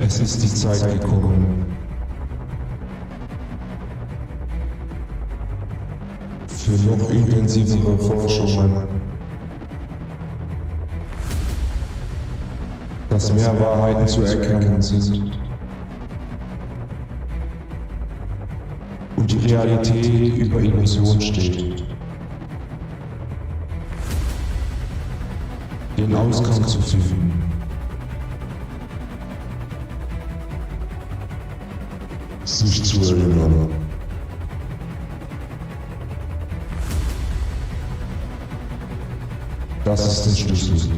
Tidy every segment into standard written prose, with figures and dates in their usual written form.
Es ist die Zeit gekommen für noch intensivere Forschungen, dass mehr Wahrheiten zu erkennen sind und die Realität über Illusion steht. Den Ausgang zu finden. Sich zu erinnern. Das ist der Schlüssel.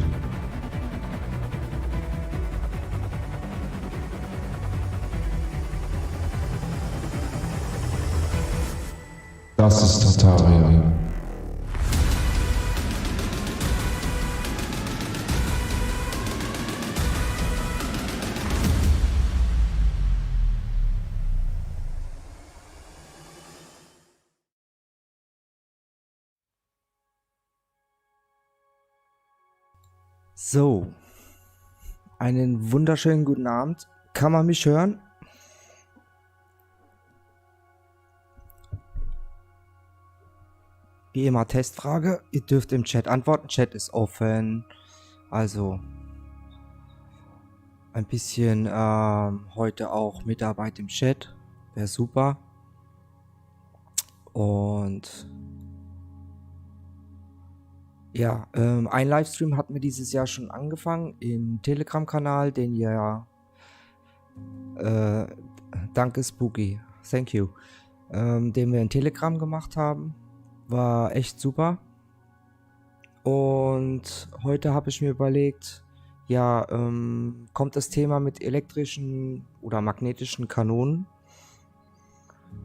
Das ist Tartaria. So, einen wunderschönen guten Abend. Kann man mich hören? Wie immer Testfrage. Ihr dürft im Chat antworten. Chat ist offen. Also ein bisschen heute auch Mitarbeit im Chat. Wäre super. Und ja, ein Livestream hatten wir dieses Jahr schon angefangen im Telegram-Kanal, den ihr danke Spooky, thank you, den wir in Telegram gemacht haben. War echt super. Und heute habe ich mir überlegt, ja, kommt das Thema mit elektrischen oder magnetischen Kanonen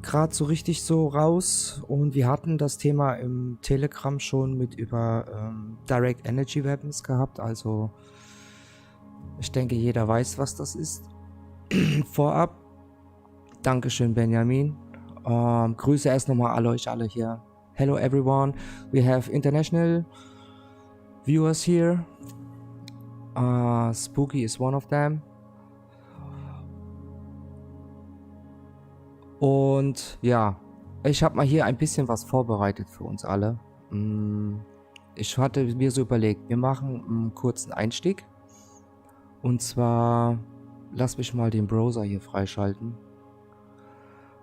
gerade so richtig so raus, und wir hatten das Thema im Telegram schon mit über Direct Energy Weapons gehabt, also ich denke jeder weiß, was das ist. Vorab, Dankeschön Benjamin, Grüße erst nochmal alle euch alle hier. Hello everyone, we have international viewers here, Spooky is one of them. Und ja, ich habe mal hier ein bisschen was vorbereitet für uns alle. Ich hatte mir so überlegt, wir machen einen kurzen Einstieg. Und zwar, lass mich mal den Browser hier freischalten.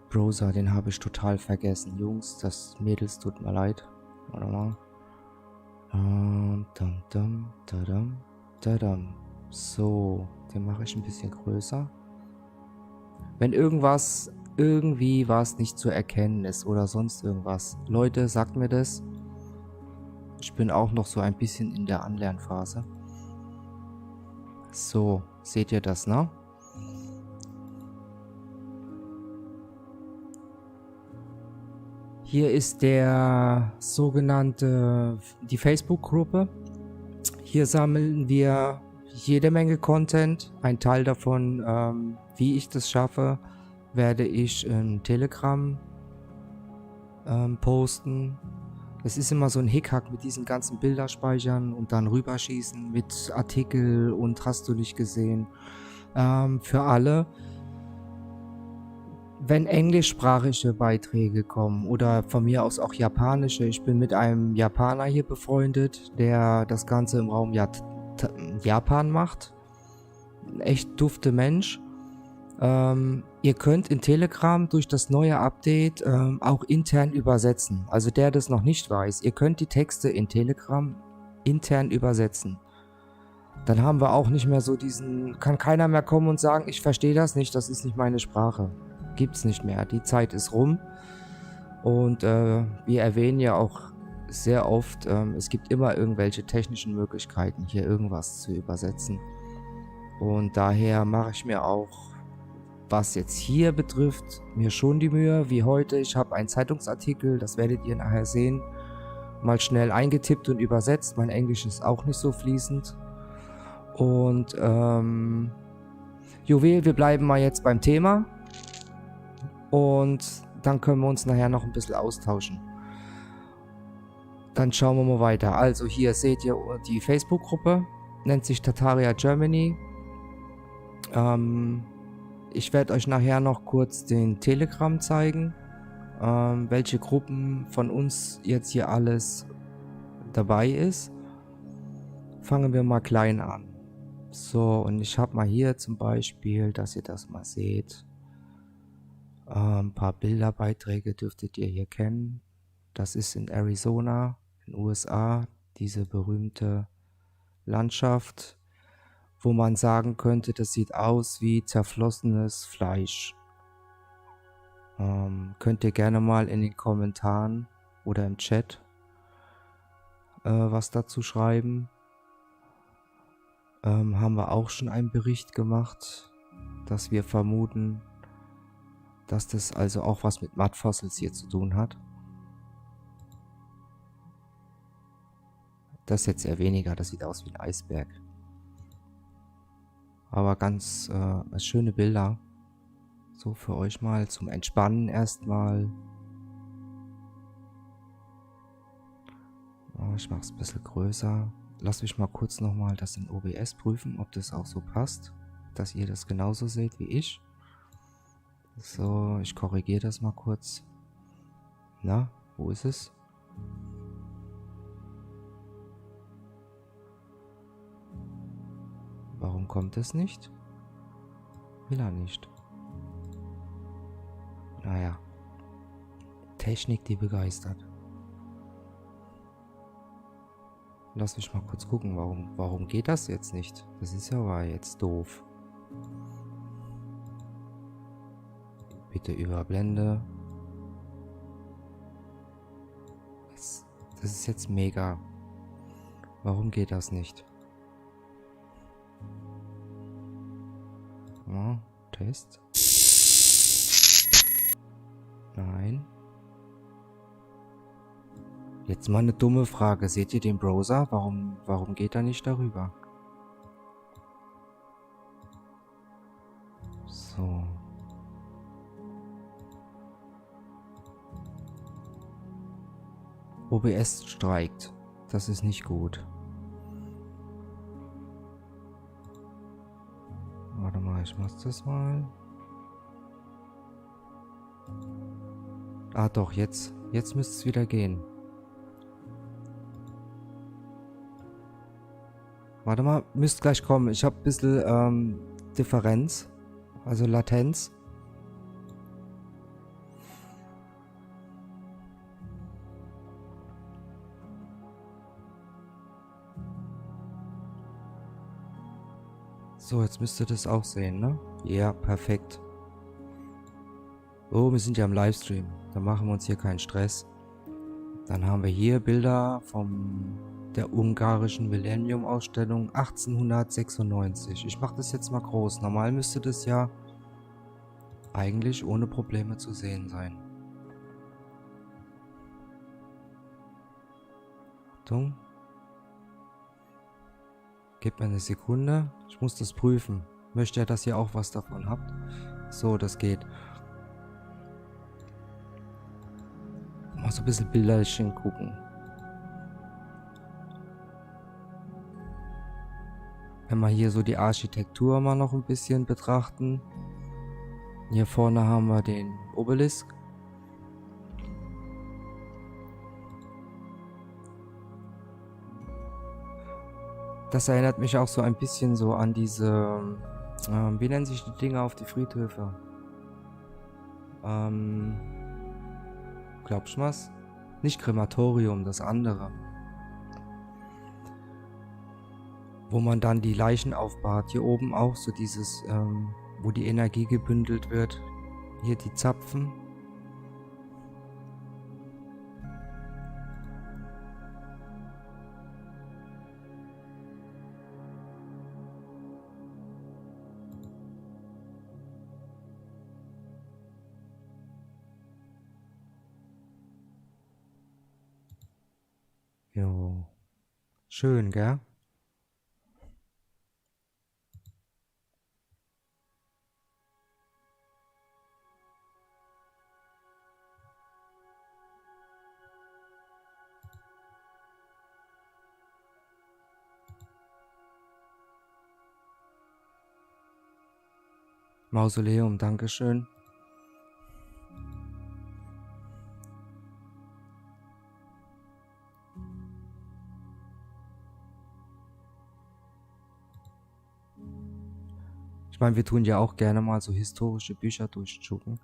Browser, den habe ich total vergessen. Jungs, das Mädels, tut mir leid. Warte mal. So, den mache ich ein bisschen größer. Wenn irgendwie was nicht zu erkennen ist oder sonst irgendwas, Leute, sagt mir das. Ich bin auch noch so ein bisschen in der Anlernphase. So, seht ihr das, ne? Hier ist der sogenannte, die Facebook-Gruppe. Hier sammeln wir jede Menge Content. Ein Teil davon, wie ich das schaffe, werde ich in Telegram posten. Es ist immer so ein Hickhack mit diesen ganzen Bilderspeichern und dann rüberschießen mit Artikel und hast du nicht gesehen. Für alle, wenn englischsprachige Beiträge kommen oder von mir aus auch japanische. Ich bin mit einem Japaner hier befreundet, der das Ganze im Raum Japan macht. Ein echt dufte Mensch. Ihr könnt in Telegram durch das neue Update auch intern übersetzen. Also der das noch nicht weiß, ihr könnt die Texte in Telegram intern übersetzen. Dann haben wir auch nicht mehr so kann keiner mehr kommen und sagen, ich verstehe das nicht, das ist nicht meine Sprache. Gibt's nicht mehr, die Zeit ist rum. Und wir erwähnen ja auch sehr oft, es gibt immer irgendwelche technischen Möglichkeiten, hier irgendwas zu übersetzen. Und daher mache ich mir auch, was jetzt hier betrifft, mir schon die Mühe, wie heute. Ich habe einen Zeitungsartikel, das werdet ihr nachher sehen, mal schnell eingetippt und übersetzt. Mein Englisch ist auch nicht so fließend. Und Juwel, wir bleiben mal jetzt beim Thema. Und dann können wir uns nachher noch ein bisschen austauschen. Dann schauen wir mal weiter. Also hier seht ihr die Facebook-Gruppe, nennt sich Tartaria Germany. Ich werde euch nachher noch kurz den Telegram zeigen, welche Gruppen von uns jetzt hier alles dabei ist. Fangen wir mal klein an. So, und ich habe mal hier zum Beispiel, dass ihr das mal seht, ein paar Bilderbeiträge dürftet ihr hier kennen. Das ist in Arizona, in den USA, diese berühmte Landschaft, wo man sagen könnte, das sieht aus wie zerflossenes Fleisch. Könnt ihr gerne mal in den Kommentaren oder im Chat was dazu schreiben. Haben wir auch schon einen Bericht gemacht, dass wir vermuten, dass das also auch was mit Mudfossils hier zu tun hat. Das ist jetzt eher weniger, das sieht aus wie ein Eisberg. Aber ganz schöne Bilder. So für euch mal zum Entspannen erstmal. Oh, ich mache es ein bisschen größer. Lasst mich mal kurz nochmal das in OBS prüfen, ob das auch so passt. Dass ihr das genauso seht wie ich. So, ich korrigiere das mal kurz. Na, wo ist es? Warum kommt es nicht? Will er nicht. Naja. Technik, die begeistert. Lass mich mal kurz gucken, warum geht das jetzt nicht? Das ist ja aber jetzt doof. Bitte überblende. Das ist jetzt mega. Warum geht das nicht? Ja, Test. Nein. Jetzt mal eine dumme Frage. Seht ihr den Browser? Warum geht er nicht darüber? So. OBS streikt. Das ist nicht gut. Warte mal, ich mach das mal. Ah doch, jetzt müsste es wieder gehen. Warte mal, müsste gleich kommen. Ich habe ein bisschen Differenz, also Latenz. So, jetzt müsst ihr das auch sehen, ne? Ja, perfekt. Oh, wir sind ja im Livestream. Da machen wir uns hier keinen Stress. Dann haben wir hier Bilder von der ungarischen Millennium-Ausstellung 1896. Ich mache das jetzt mal groß. Normal müsste das ja eigentlich ohne Probleme zu sehen sein. Achtung. Gebt mir eine Sekunde. Ich muss das prüfen. Möchte ja, dass ihr auch was davon habt. So, das geht. Mal so ein bisschen Bilderchen gucken. Wenn wir hier so die Architektur mal noch ein bisschen betrachten. Hier vorne haben wir den Obelisk. Das erinnert mich auch so ein bisschen so an diese, wie nennen sich die Dinger auf die Friedhöfe? Glaubst du was? Nicht Krematorium, das andere. Wo man dann die Leichen aufbahrt. Hier oben auch so dieses, wo die Energie gebündelt wird. Hier die Zapfen. Jo. Schön, gell? Mausoleum, Dankeschön. Ich meine, wir tun ja auch gerne mal so historische Bücher durchschucken.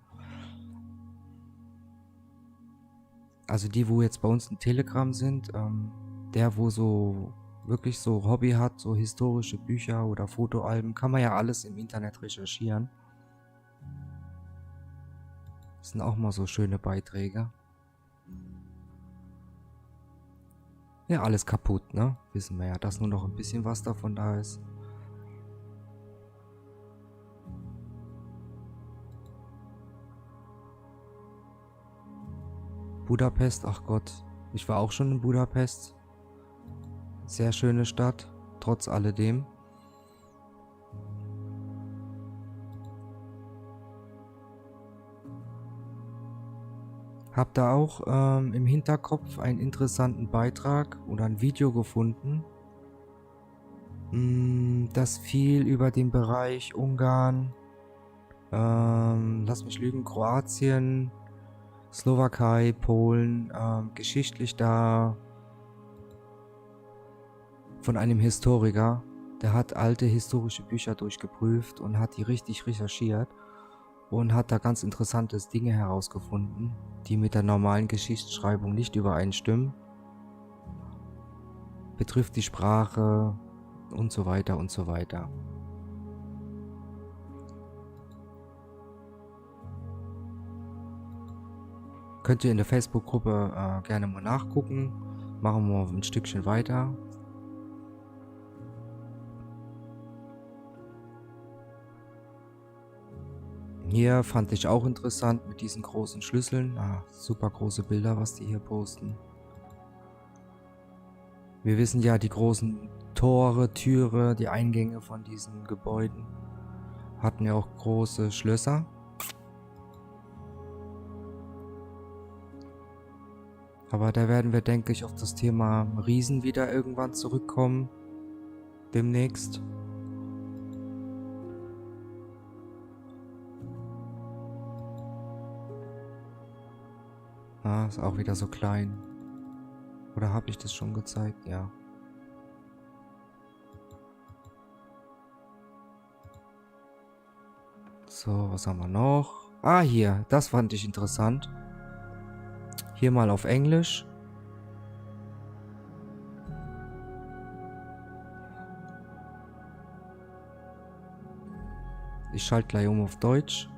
Also die, wo jetzt bei uns in Telegram sind, der, wo so wirklich so Hobby hat, so historische Bücher oder Fotoalben, kann man ja alles im Internet recherchieren. Das sind auch mal so schöne Beiträge. Ja, alles kaputt, ne? Wissen wir ja, dass nur noch ein bisschen was davon da ist. Budapest, ach Gott, ich war auch schon in Budapest. Sehr schöne Stadt, trotz alledem. Hab da auch im Hinterkopf einen interessanten Beitrag oder ein Video gefunden, das viel über den Bereich Ungarn, lass mich lügen, Kroatien, Slowakei, Polen, geschichtlich da von einem Historiker, der hat alte historische Bücher durchgeprüft und hat die richtig recherchiert und hat da ganz interessante Dinge herausgefunden, die mit der normalen Geschichtsschreibung nicht übereinstimmen. Betrifft die Sprache und so weiter und so weiter. Könnt ihr in der Facebook-Gruppe gerne mal nachgucken. Machen wir ein Stückchen weiter. Hier fand ich auch interessant mit diesen großen Schlüsseln. Super große Bilder, was die hier posten. Wir wissen ja, die großen Tore, Türe, die Eingänge von diesen Gebäuden hatten ja auch große Schlösser. Aber da werden wir, denke ich, auf das Thema Riesen wieder irgendwann zurückkommen. Demnächst. Ist auch wieder so klein. Oder habe ich das schon gezeigt? Ja. So, was haben wir noch? Hier. Das fand ich interessant. Hier mal auf Englisch. Ich schalte gleich um auf Deutsch.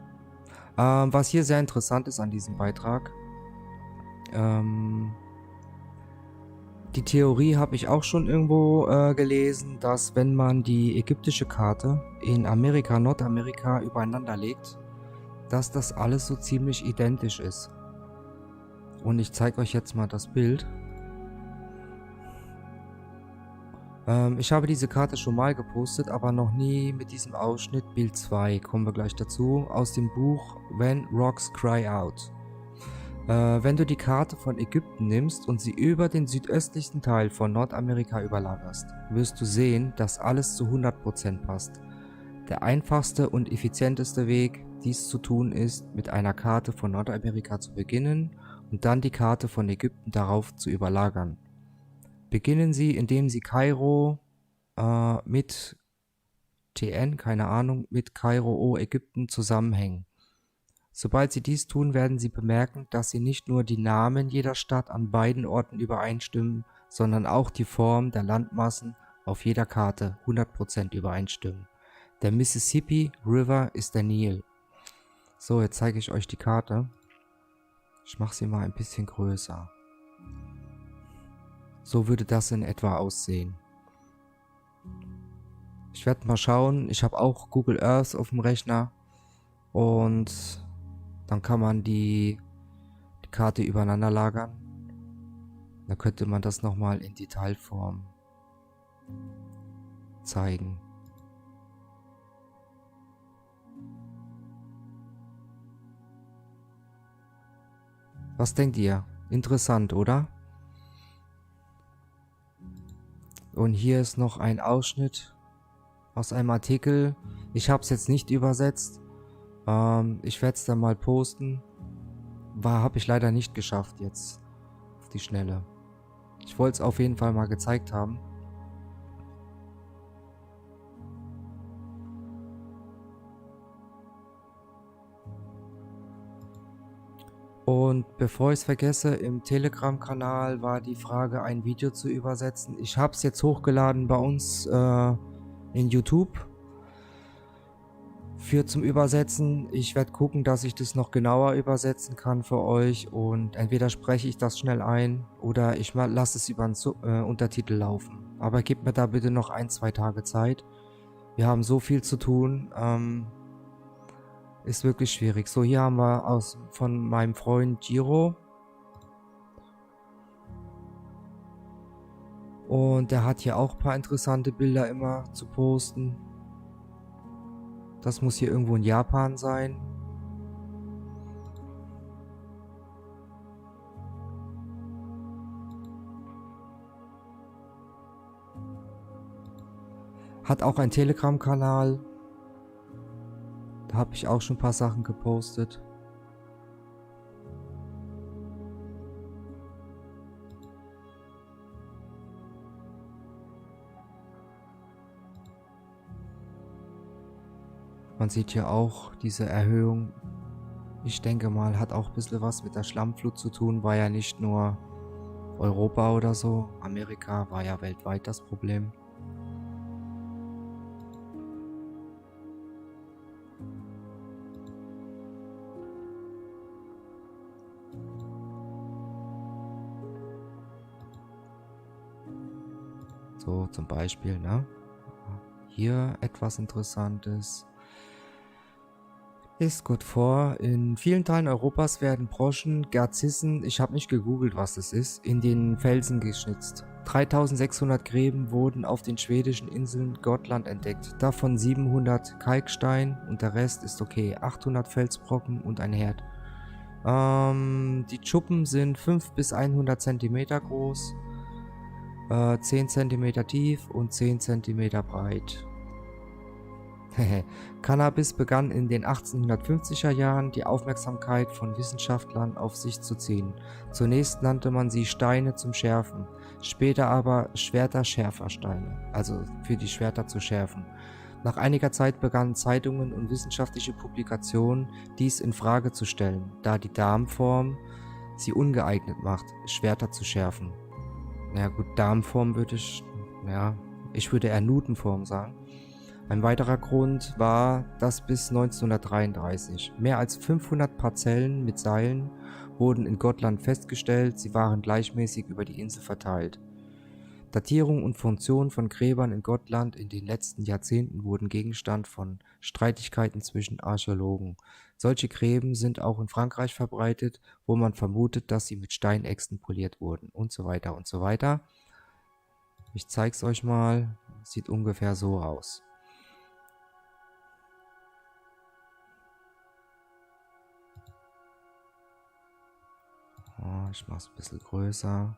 Was hier sehr interessant ist an diesem Beitrag. Die Theorie habe ich auch schon irgendwo gelesen, dass wenn man die ägyptische Karte in Amerika, Nordamerika übereinander legt, dass das alles so ziemlich identisch ist. Und ich zeige euch jetzt mal das Bild. Ich habe diese Karte schon mal gepostet, aber noch nie mit diesem Ausschnitt Bild 2. Kommen wir gleich dazu. Aus dem Buch When Rocks Cry Out. Wenn du die Karte von Ägypten nimmst und sie über den südöstlichsten Teil von Nordamerika überlagerst, wirst du sehen, dass alles zu 100% passt. Der einfachste und effizienteste Weg, dies zu tun, ist, mit einer Karte von Nordamerika zu beginnen und dann die Karte von Ägypten darauf zu überlagern. Beginnen Sie, indem Sie Kairo mit TN, keine Ahnung, mit Kairo, Ägypten zusammenhängen. Sobald Sie dies tun, werden Sie bemerken, dass Sie nicht nur die Namen jeder Stadt an beiden Orten übereinstimmen, sondern auch die Form der Landmassen auf jeder Karte 100% übereinstimmen. Der Mississippi River ist der Nil. So, jetzt zeige ich euch die Karte. Ich mache sie mal ein bisschen größer. So würde das in etwa aussehen. Ich werde mal schauen. Ich habe auch Google Earth auf dem Rechner. Und dann kann man die Karte übereinander lagern. Dann könnte man das nochmal in Detailform zeigen. Was denkt ihr? Interessant, oder? Und hier ist noch ein Ausschnitt aus einem Artikel. Ich habe es jetzt nicht übersetzt. Ich werde es dann mal posten. Habe ich leider nicht geschafft jetzt auf die Schnelle. Ich wollte es auf jeden Fall mal gezeigt haben. Und bevor ich es vergesse, im Telegram-Kanal war die Frage, ein Video zu übersetzen. Ich habe es jetzt hochgeladen bei uns in YouTube für zum Übersetzen. Ich werde gucken, dass ich das noch genauer übersetzen kann für euch. Und entweder spreche ich das schnell ein oder ich lasse es über einen Untertitel laufen. Aber gebt mir da bitte noch 1-2 Tage Zeit. Wir haben so viel zu tun. Ist wirklich schwierig. So, hier haben wir von meinem Freund Giro. Und der hat hier auch ein paar interessante Bilder immer zu posten. Das muss hier irgendwo in Japan sein. Hat auch einen Telegram-Kanal. Da habe ich auch schon ein paar Sachen gepostet. Man sieht hier auch diese Erhöhung. Ich denke mal, hat auch ein bisschen was mit der Schlammflut zu tun. War ja nicht nur Europa oder so. Amerika war ja weltweit das Problem. So zum Beispiel, ne? Hier etwas Interessantes. Ist gut vor. In vielen Teilen Europas werden Broschen, Gerzissen, ich habe nicht gegoogelt, was es ist, in den Felsen geschnitzt. 3600 Gräben wurden auf den schwedischen Inseln Gotland entdeckt, davon 700 Kalkstein und der Rest ist okay, 800 Felsbrocken und ein Herd. Die Schuppen sind 5 bis 100 cm groß, 10 cm tief und 10 cm breit. Cannabis begann in den 1850er Jahren die Aufmerksamkeit von Wissenschaftlern auf sich zu ziehen. Zunächst nannte man sie Steine zum Schärfen, später aber Schwerter-Schärfersteine, also für die Schwerter zu schärfen. Nach einiger Zeit begannen Zeitungen und wissenschaftliche Publikationen, dies in Frage zu stellen, da die Darmform sie ungeeignet macht, Schwerter zu schärfen. Ja gut, Darmform würde ich würde eher Nutenform sagen. Ein weiterer Grund war, dass bis 1933 mehr als 500 Parzellen mit Seilen wurden in Gotland festgestellt, sie waren gleichmäßig über die Insel verteilt. Datierung und Funktion von Gräbern in Gotland in den letzten Jahrzehnten wurden Gegenstand von Streitigkeiten zwischen Archäologen. Solche Gräben sind auch in Frankreich verbreitet, wo man vermutet, dass sie mit Steinäxten poliert wurden und so weiter und so weiter. Ich zeige es euch mal, sieht ungefähr so aus. Ich mache es ein bisschen größer.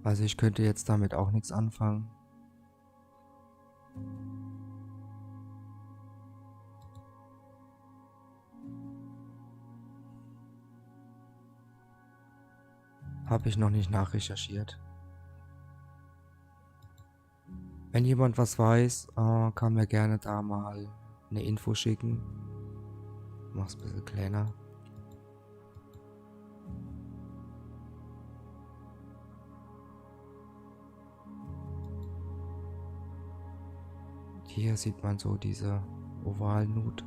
Also ich könnte jetzt damit auch nichts anfangen. Habe ich noch nicht nachrecherchiert. Wenn jemand was weiß, kann mir gerne da mal eine Info schicken. Mach's ein bisschen kleiner. Hier sieht man so diese Ovalnut.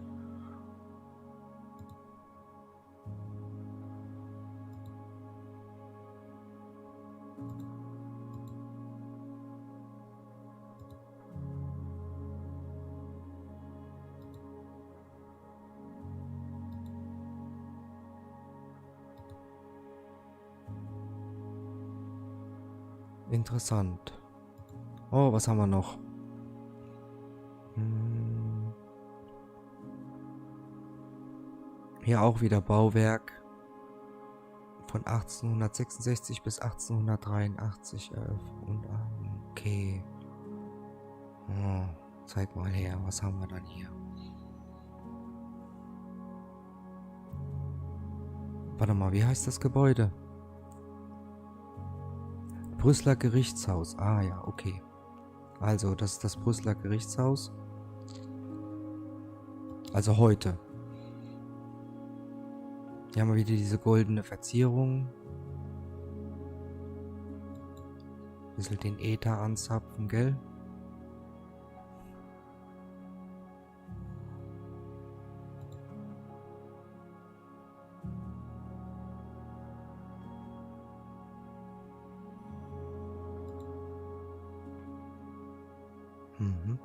Interessant. Oh, was haben wir noch? Hier auch wieder Bauwerk von 1866 bis 1883 und okay. Oh, zeig mal her, was haben wir dann hier? Warte mal, wie heißt das Gebäude? Brüsseler Gerichtshaus. Ah ja, okay. Also, das ist das Brüsseler Gerichtshaus. Also heute. Hier haben wir wieder diese goldene Verzierung. Ein bisschen den Äther anzapfen, gell? Mhm.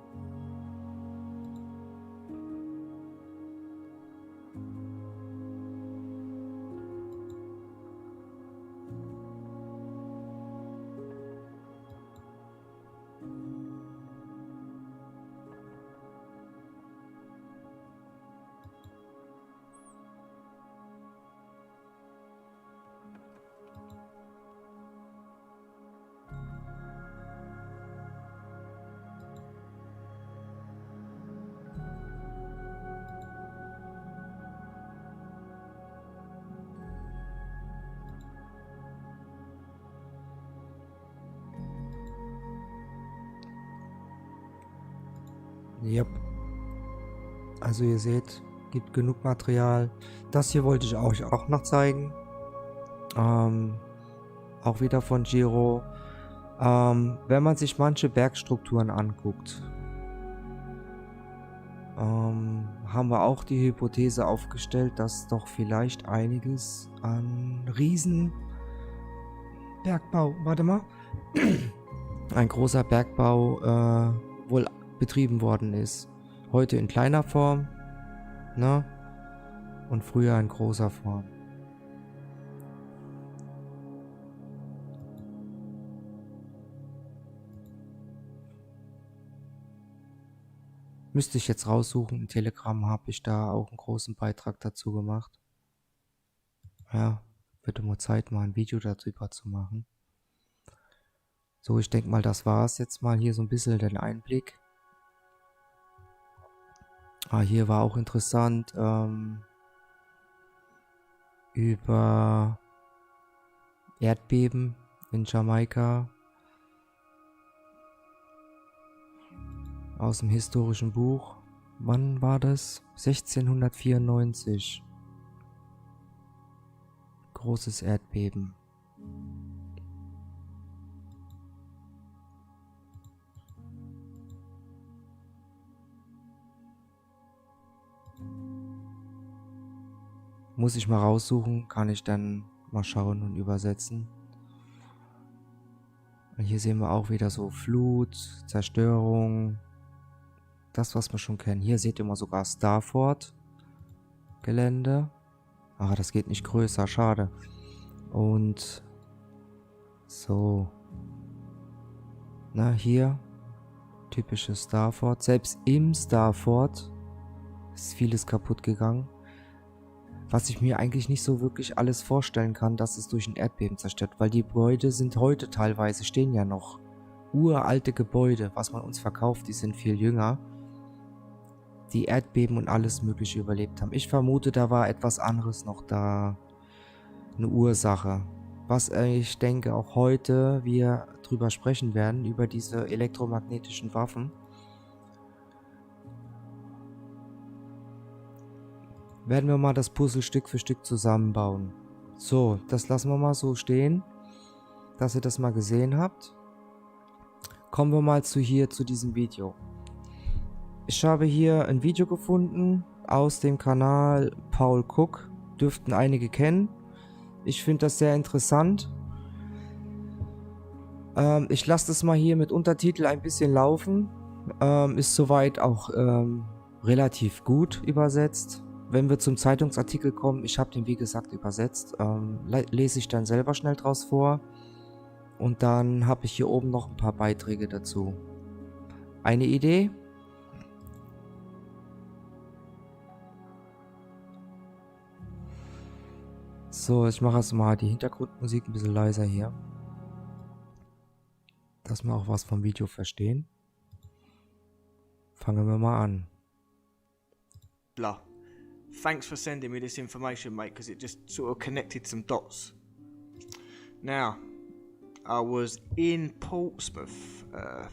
Yep. Also ihr seht, gibt genug Material. Das hier wollte ich euch auch noch zeigen. Auch wieder von Giro. Wenn man sich manche Bergstrukturen anguckt, haben wir auch die Hypothese aufgestellt, dass doch vielleicht einiges an Riesenbergbau, warte mal, ein großer Bergbau wohl betrieben worden ist. Heute in kleiner Form, ne? Und früher in großer Form. Müsste ich jetzt raussuchen. Im Telegram habe ich da auch einen großen Beitrag dazu gemacht. Ja, wird immer Zeit, mal ein Video darüber zu machen. So, ich denke mal, das war es jetzt mal hier so ein bisschen den Einblick. Hier war auch interessant über Erdbeben in Jamaika. Aus dem historischen Buch. Wann war das? 1694. Großes Erdbeben. Muss ich mal raussuchen, kann ich dann mal schauen und übersetzen. Und hier sehen wir auch wieder so Flut, Zerstörung. Das, was wir schon kennen. Hier seht ihr mal sogar Starfort-Gelände. Ah, das geht nicht größer, schade. Und so. Na, hier. Typisches Starfort. Selbst im Starfort ist vieles kaputt gegangen. Was ich mir eigentlich nicht so wirklich alles vorstellen kann, dass es durch ein Erdbeben zerstört. Weil die Gebäude sind heute teilweise, stehen ja noch. Uralte Gebäude, was man uns verkauft, die sind viel jünger. Die Erdbeben und alles Mögliche überlebt haben. Ich vermute, da war etwas anderes noch da. Eine Ursache. Was ich denke, auch heute wir drüber sprechen werden, über diese elektromagnetischen Waffen. Werden wir mal das Puzzle Stück für Stück zusammenbauen. So, das lassen wir mal so stehen, dass ihr das mal gesehen habt. Kommen wir mal zu diesem Video. Ich habe hier ein Video gefunden aus dem Kanal Paul Cook. Dürften einige kennen. Ich finde das sehr interessant. Ich lasse das mal hier mit Untertitel ein bisschen laufen. Ist soweit auch relativ gut übersetzt. Wenn wir zum Zeitungsartikel kommen, ich habe den wie gesagt übersetzt, lese ich dann selber schnell draus vor. Und dann habe ich hier oben noch ein paar Beiträge dazu. Eine Idee? So, ich mache jetzt mal die Hintergrundmusik ein bisschen leiser hier, dass wir auch was vom Video verstehen. Fangen wir mal an. Blah. Thanks for sending me this information, mate, because it just sort of connected some dots. Now, I was in Portsmouth a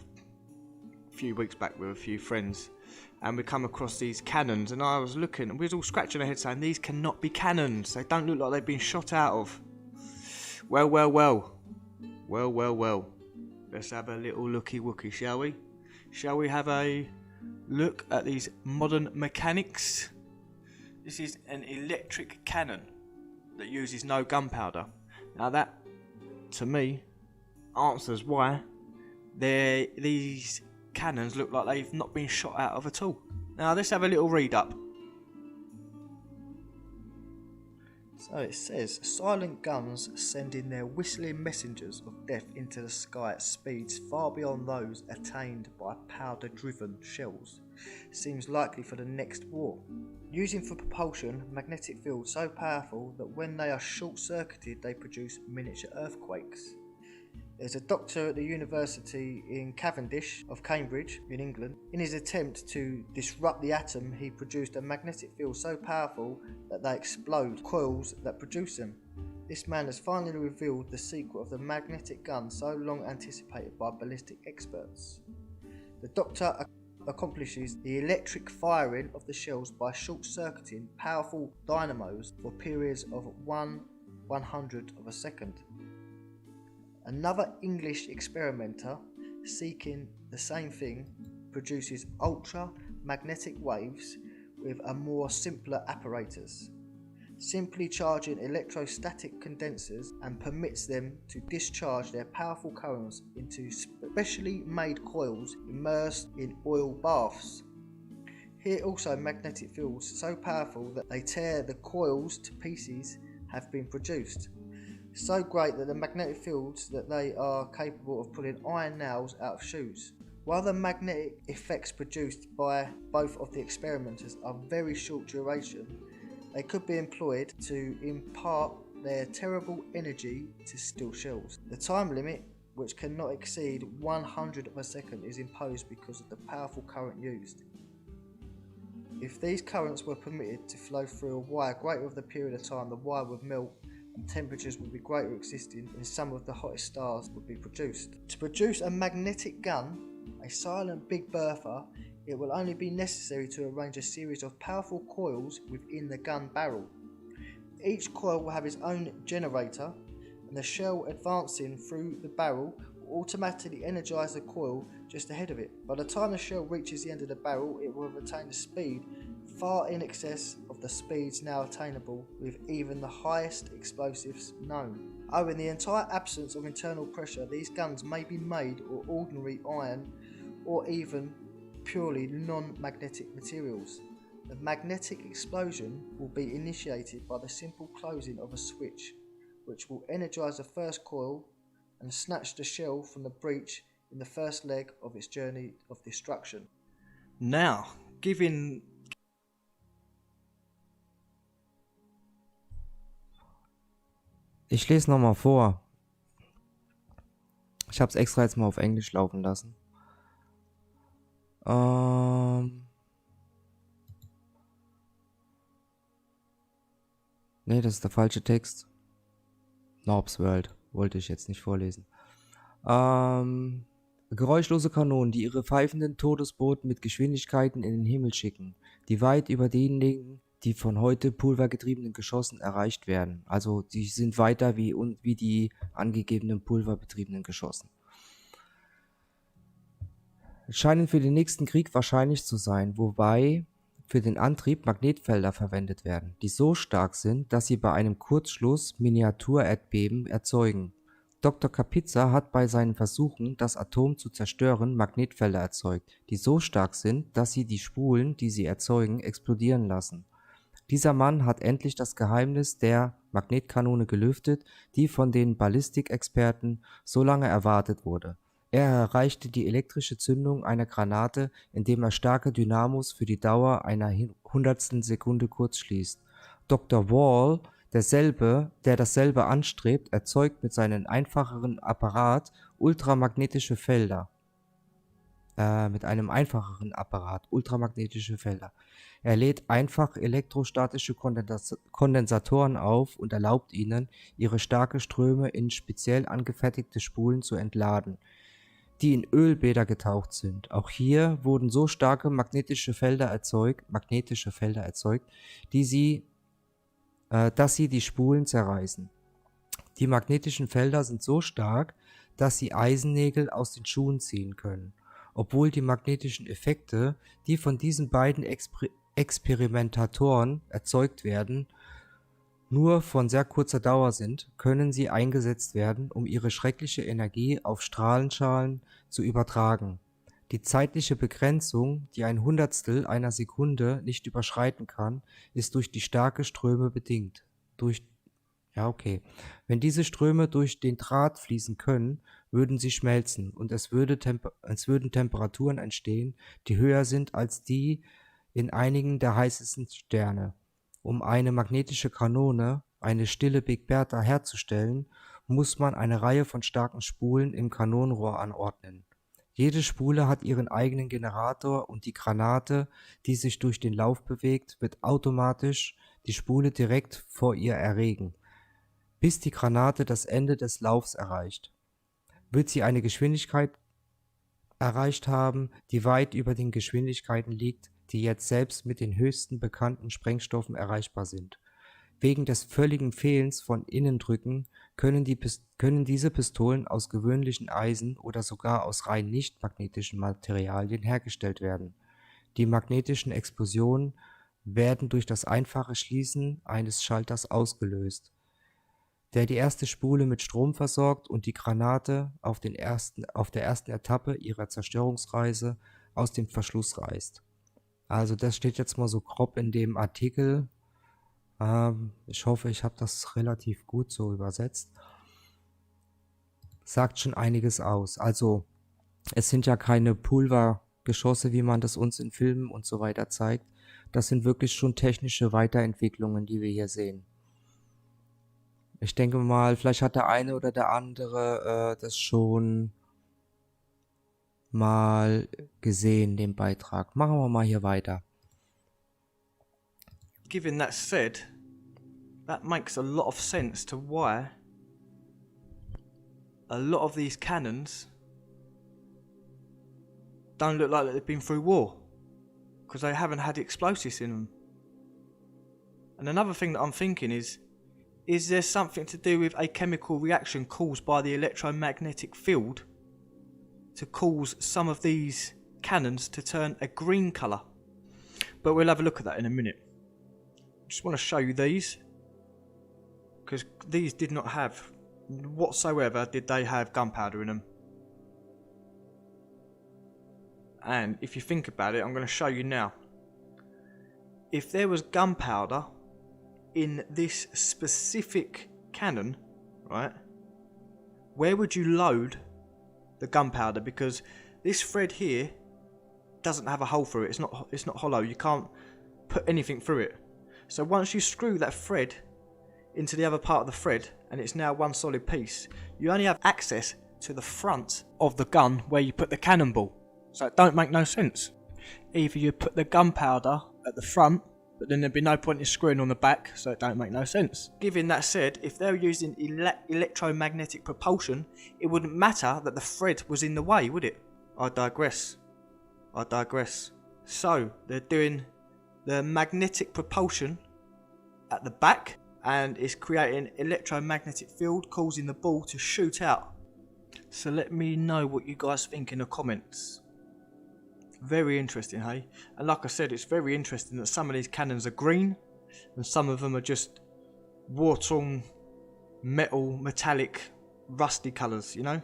few weeks back with a few friends, and we come across these cannons, and I was looking, and we was all scratching our heads saying, these cannot be cannons. They don't look like they've been shot out of. Well. Let's have a little looky wooky, shall we? Shall we have a look at these modern mechanics? This is an electric cannon that uses no gunpowder. Now that, to me, answers why these cannons look like they've not been shot out of at all. Now let's have a little read up. So it says, silent guns sending their whistling messengers of death into the sky at speeds far beyond those attained by powder-driven shells. Seems likely for the next war. Using for propulsion magnetic fields so powerful that when they are short-circuited they produce miniature earthquakes. There's a doctor at the University in Cavendish of Cambridge in England. In his attempt to disrupt the atom, he produced a magnetic field so powerful that they explode coils that produce them. This man has finally revealed the secret of the magnetic gun so long anticipated by ballistic experts. The doctor accomplishes the electric firing of the shells by short-circuiting powerful dynamos for periods of 1/100 of a second. Another English experimenter seeking the same thing produces ultra-magnetic waves with a more simpler apparatus, simply charging electrostatic condensers, and permits them to discharge their powerful currents into specially made coils immersed in oil baths. Here also magnetic fields so powerful that they tear the coils to pieces have been produced. So great that the magnetic fields that they are capable of pulling iron nails out of shoes. While the magnetic effects produced by both of the experimenters are very short duration, they could be employed to impart their terrible energy to steel shells. The time limit, which cannot exceed 1/100 of a second, is imposed because of the powerful current used. If these currents were permitted to flow through a wire greater of the period of time, the wire would melt and temperatures would be greater existing in some of the hottest stars would be produced. To produce a magnetic gun, a silent Big Bertha, it will only be necessary to arrange a series of powerful coils within the gun barrel. Each coil will have its own generator, and the shell advancing through the barrel will automatically energise the coil just ahead of it. By the time the shell reaches the end of the barrel, it will have attained a speed far in excess of the speeds now attainable with even the highest explosives known. In the entire absence of internal pressure, these guns may be made of ordinary iron or even purely non-magnetic materials. The magnetic explosion will be initiated by the simple closing of a switch, which will energise the first coil and snatch the shell from the breach in the first leg of its journey of destruction. Now, given Ich lese nochmal vor. Ich habe es extra jetzt mal auf Englisch laufen lassen. Ne, das ist der falsche Text. Norbs World wollte ich jetzt nicht vorlesen. Geräuschlose Kanonen, die ihre pfeifenden Todesboten mit Geschwindigkeiten in den Himmel schicken, die weit über denen liegen, die von heute pulvergetriebenen Geschossen erreicht werden. Also die sind weiter wie die angegebenen pulverbetriebenen Geschossen. Scheinen für den nächsten Krieg wahrscheinlich zu sein, wobei für den Antrieb Magnetfelder verwendet werden, die so stark sind, dass sie bei einem Kurzschluss Miniaturerdbeben erzeugen. Dr. Kapitza hat bei seinen Versuchen, das Atom zu zerstören, Magnetfelder erzeugt, die so stark sind, dass sie die Spulen, die sie erzeugen, explodieren lassen. Dieser Mann hat endlich das Geheimnis der Magnetkanone gelüftet, die von den Ballistikexperten so lange erwartet wurde. Er erreichte die elektrische Zündung einer Granate, indem er starke Dynamos für die Dauer einer Hundertstel Sekunde kurzschließt. Dr. Wall, der dasselbe anstrebt, erzeugt mit seinem einfacheren Apparat ultramagnetische Felder. Ultramagnetische Felder. Er lädt einfach elektrostatische Kondensatoren auf und erlaubt ihnen, ihre starke Ströme in speziell angefertigte Spulen zu entladen, die in Ölbäder getaucht sind. Auch hier wurden so starke magnetische Felder erzeugt, dass sie die Spulen zerreißen. Die magnetischen Felder sind so stark, dass sie Eisennägel aus den Schuhen ziehen können. Obwohl die magnetischen Effekte, die von diesen beiden Experimentatoren erzeugt werden, nur von sehr kurzer Dauer sind, können sie eingesetzt werden, um ihre schreckliche Energie auf Strahlenschalen zu übertragen. Die zeitliche Begrenzung, die ein Hundertstel einer Sekunde nicht überschreiten kann, ist durch die starken Ströme bedingt. Wenn diese Ströme durch den Draht fließen können, würden sie schmelzen und es würden Temperaturen entstehen, die höher sind als die in einigen der heißesten Sterne. Um eine magnetische Kanone, eine stille Big Bertha, herzustellen, muss man eine Reihe von starken Spulen im Kanonenrohr anordnen. Jede Spule hat ihren eigenen Generator und die Granate, die sich durch den Lauf bewegt, wird automatisch die Spule direkt vor ihr erregen. Bis die Granate das Ende des Laufs erreicht, wird sie eine Geschwindigkeit erreicht haben, die weit über den Geschwindigkeiten liegt, die jetzt selbst mit den höchsten bekannten Sprengstoffen erreichbar sind. Wegen des völligen Fehlens von Innendrücken können diese Pistolen aus gewöhnlichen Eisen oder sogar aus rein nicht magnetischen Materialien hergestellt werden. Die magnetischen Explosionen werden durch das einfache Schließen eines Schalters ausgelöst, der die erste Spule mit Strom versorgt und die Granate auf der ersten Etappe ihrer Zerstörungsreise aus dem Verschluss reißt. Also das steht jetzt mal so grob in dem Artikel. Ich hoffe, ich habe das relativ gut so übersetzt. Sagt schon einiges aus. Also es sind ja keine Pulvergeschosse, wie man das uns in Filmen und so weiter zeigt. Das sind wirklich schon technische Weiterentwicklungen, die wir hier sehen. Ich denke mal, vielleicht hat der eine oder der andere das schon mal gesehen, den Beitrag. Machen wir mal hier weiter. Given that said, that makes a lot of sense to why a lot of these cannons don't look like they've been through war, because they haven't had explosives in them. And another thing that I'm thinking is there something to do with a chemical reaction caused by the electromagnetic field to cause some of these cannons to turn a green colour? But we'll have a look at that in a minute. Just want to show you these, because these did not have, whatsoever did they have gunpowder in them. And if you think about it, I'm going to show you now. If there was gunpowder in this specific cannon, right, where would you load the gunpowder? Because this thread here doesn't have a hole through it. It's not hollow. You can't put anything through it. So once you screw that thread into the other part of the thread, and it's now one solid piece, you only have access to the front of the gun where you put the cannonball. So it don't make no sense. Either you put the gunpowder at the front, but then there'd be no point in screwing on the back, so it don't make no sense. Given that said, if they were using electromagnetic propulsion, it wouldn't matter that the thread was in the way, would it? I digress. So they're doing the magnetic propulsion at the back, and it's creating electromagnetic field, causing the ball to shoot out. So let me know what you guys think in the comments. Very interesting, hey? And like I said, it's very interesting that some of these cannons are green and some of them are just war-torn metal, metallic, rusty colours, you know?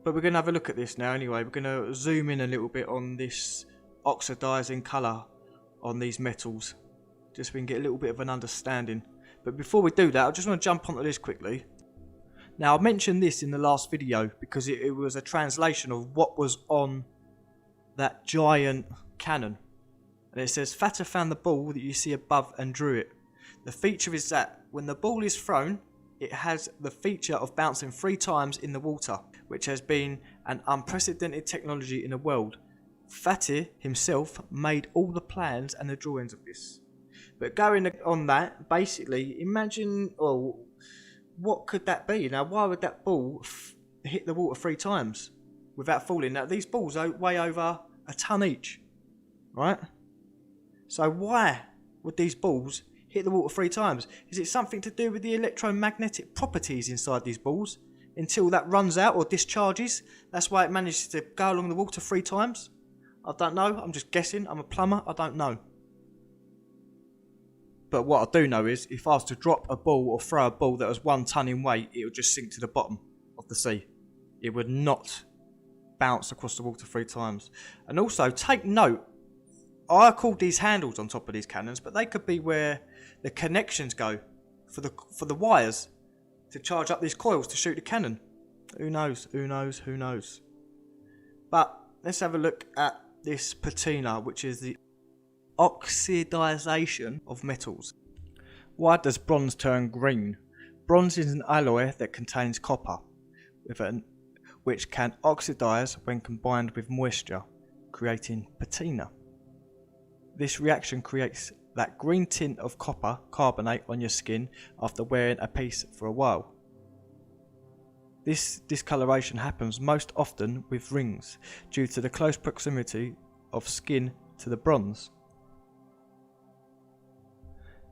But we're going to have a look at this now anyway. We're going to zoom in a little bit on this oxidising colour on these metals, just so we can get a little bit of an understanding. But before we do that, I just want to jump onto this quickly. Now, I mentioned this in the last video because it was a translation of what was on that giant cannon. And it says, Vater found the ball that you see above and drew it. The feature is that when the ball is thrown, it has the feature of bouncing 3 times in the water, which has been an unprecedented technology in the world. T.A.R.T.A.R.I.A himself made all the plans and the drawings of this. But going on that, basically, imagine, what could that be? Now, why would that ball hit the water 3 times without falling? Now, these balls weigh over a ton each, right? So why would these balls hit the water 3 times? Is it something to do with the electromagnetic properties inside these balls? Until that runs out or discharges, that's why it manages to go along the water 3 times? I don't know, I'm just guessing, I'm a plumber, I don't know. But what I do know is, if I was to drop a ball or throw a ball that was 1 ton in weight, it would just sink to the bottom of the sea. It would not bounce across the water 3 times. And also, take note, I called these handles on top of these cannons, but they could be where the connections go for the wires to charge up these coils to shoot the cannon. Who knows, who knows, who knows. But let's have a look at this patina, which is the oxidization of metals. Why does bronze turn green? Bronze is an alloy that contains copper, which can oxidize when combined with moisture, creating patina. This reaction creates that green tint of copper carbonate on your skin after wearing a piece for a while. This discoloration happens most often with rings due to the close proximity of skin to the bronze.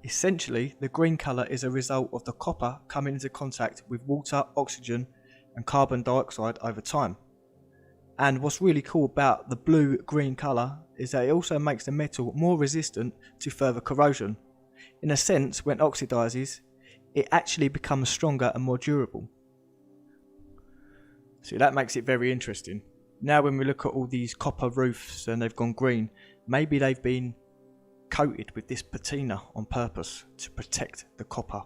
Essentially, the green colour is a result of the copper coming into contact with water, oxygen and carbon dioxide over time. And what's really cool about the blue-green colour is that it also makes the metal more resistant to further corrosion. In a sense, when it oxidizes, it actually becomes stronger and more durable. So that makes it very interesting. Now when we look at all these copper roofs and they've gone green, maybe they've been coated with this patina on purpose to protect the copper,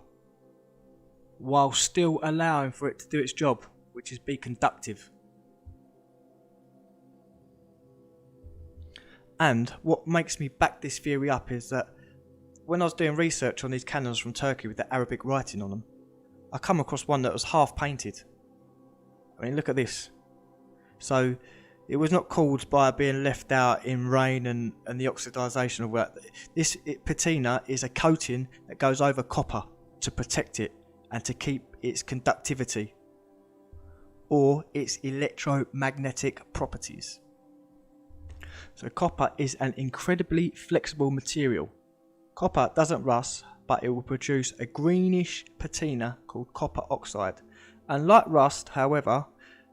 while still allowing for it to do its job, which is be conductive. And what makes me back this theory up is that when I was doing research on these cannons from Turkey with the Arabic writing on them, I come across one that was half painted. I mean, look at this. So it was not caused by being left out in rain and the oxidization of that. This patina is a coating that goes over copper to protect it and to keep its conductivity or its electromagnetic properties. So copper is an incredibly flexible material. Copper doesn't rust, but it will produce a greenish patina called copper oxide. And like rust, however,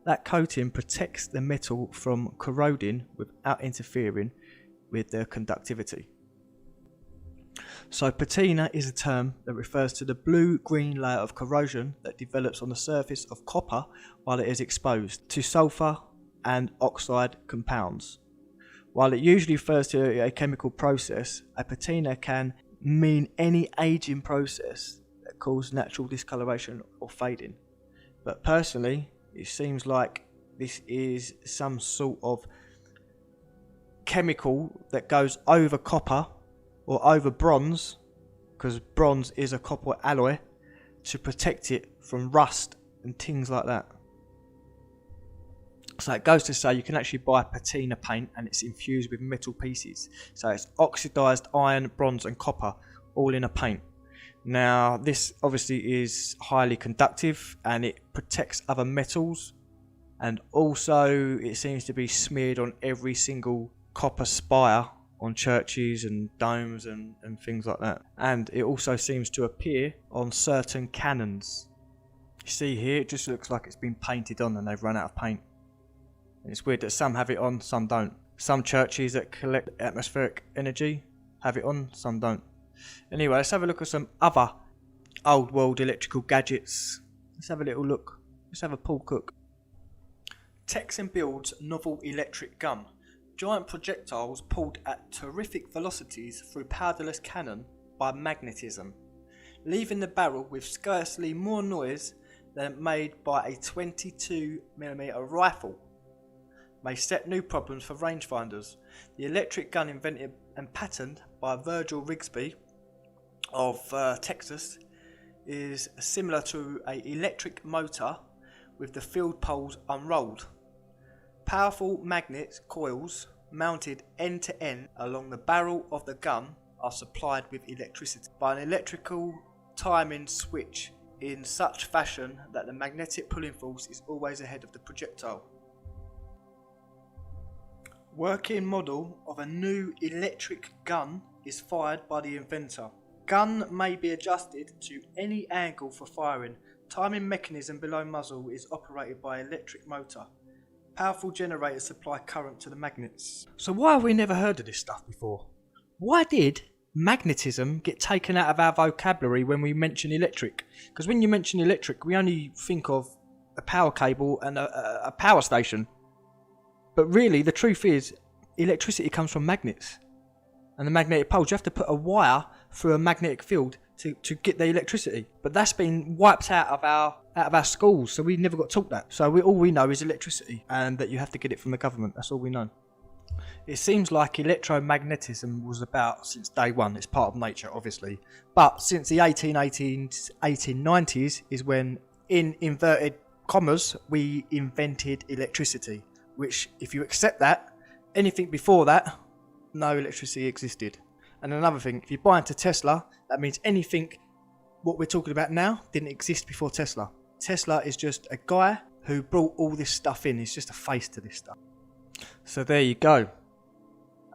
that coating protects the metal from corroding without interfering with their conductivity. So patina is a term that refers to the blue-green layer of corrosion that develops on the surface of copper while it is exposed to sulfur and oxide compounds. While it usually refers to a chemical process, a patina can mean any aging process that causes natural discoloration or fading. But personally, it seems like this is some sort of chemical that goes over copper or over bronze, because bronze is a copper alloy, to protect it from rust and things like that. So it goes to say you can actually buy patina paint and it's infused with metal pieces. So it's oxidized iron, bronze and copper all in a paint. Now this obviously is highly conductive and it protects other metals, and also it seems to be smeared on every single copper spire on churches and domes and things like that. And it also seems to appear on certain cannons. You see here, it just looks like it's been painted on and they've run out of paint. And it's weird that some have it on, some don't. Some churches that collect atmospheric energy have it on, some don't. Anyway, let's have a look at some other old world electrical gadgets. Let's have a little look. Let's have a Paul Cook. Texan builds novel electric gun. Giant projectiles pulled at terrific velocities through powderless cannon by magnetism, leaving the barrel with scarcely more noise than made by a 22mm rifle. May set new problems for rangefinders. The electric gun invented and patented by Virgil Rigsby of Texas is similar to an electric motor with the field poles unrolled. Powerful magnet coils mounted end to end along the barrel of the gun are supplied with electricity by an electrical timing switch in such fashion that the magnetic pulling force is always ahead of the projectile. Working model of a new electric gun is fired by the inventor. Gun may be adjusted to any angle for firing. Timing mechanism below muzzle is operated by electric motor. Powerful generators supply current to the magnets. So why have we never heard of this stuff before? Why did magnetism get taken out of our vocabulary when we mention electric? Because when you mention electric, we only think of a power cable and a power station. But really, the truth is, electricity comes from magnets. And the magnetic poles, you have to put a wire through a magnetic field to get the electricity. But that's been wiped out of our schools, so we never got taught that. So all we know is electricity, and that you have to get it from the government. That's all we know. It seems like electromagnetism was about since day one. It's part of nature, obviously. But since the 1890s is when, in inverted commas, we invented electricity. Which, if you accept that, anything before that, no electricity existed. And another thing, if you buy into Tesla, that means anything what we're talking about now didn't exist before Tesla. Tesla is just a guy who brought all this stuff in. He's just a face to this stuff. So there you go.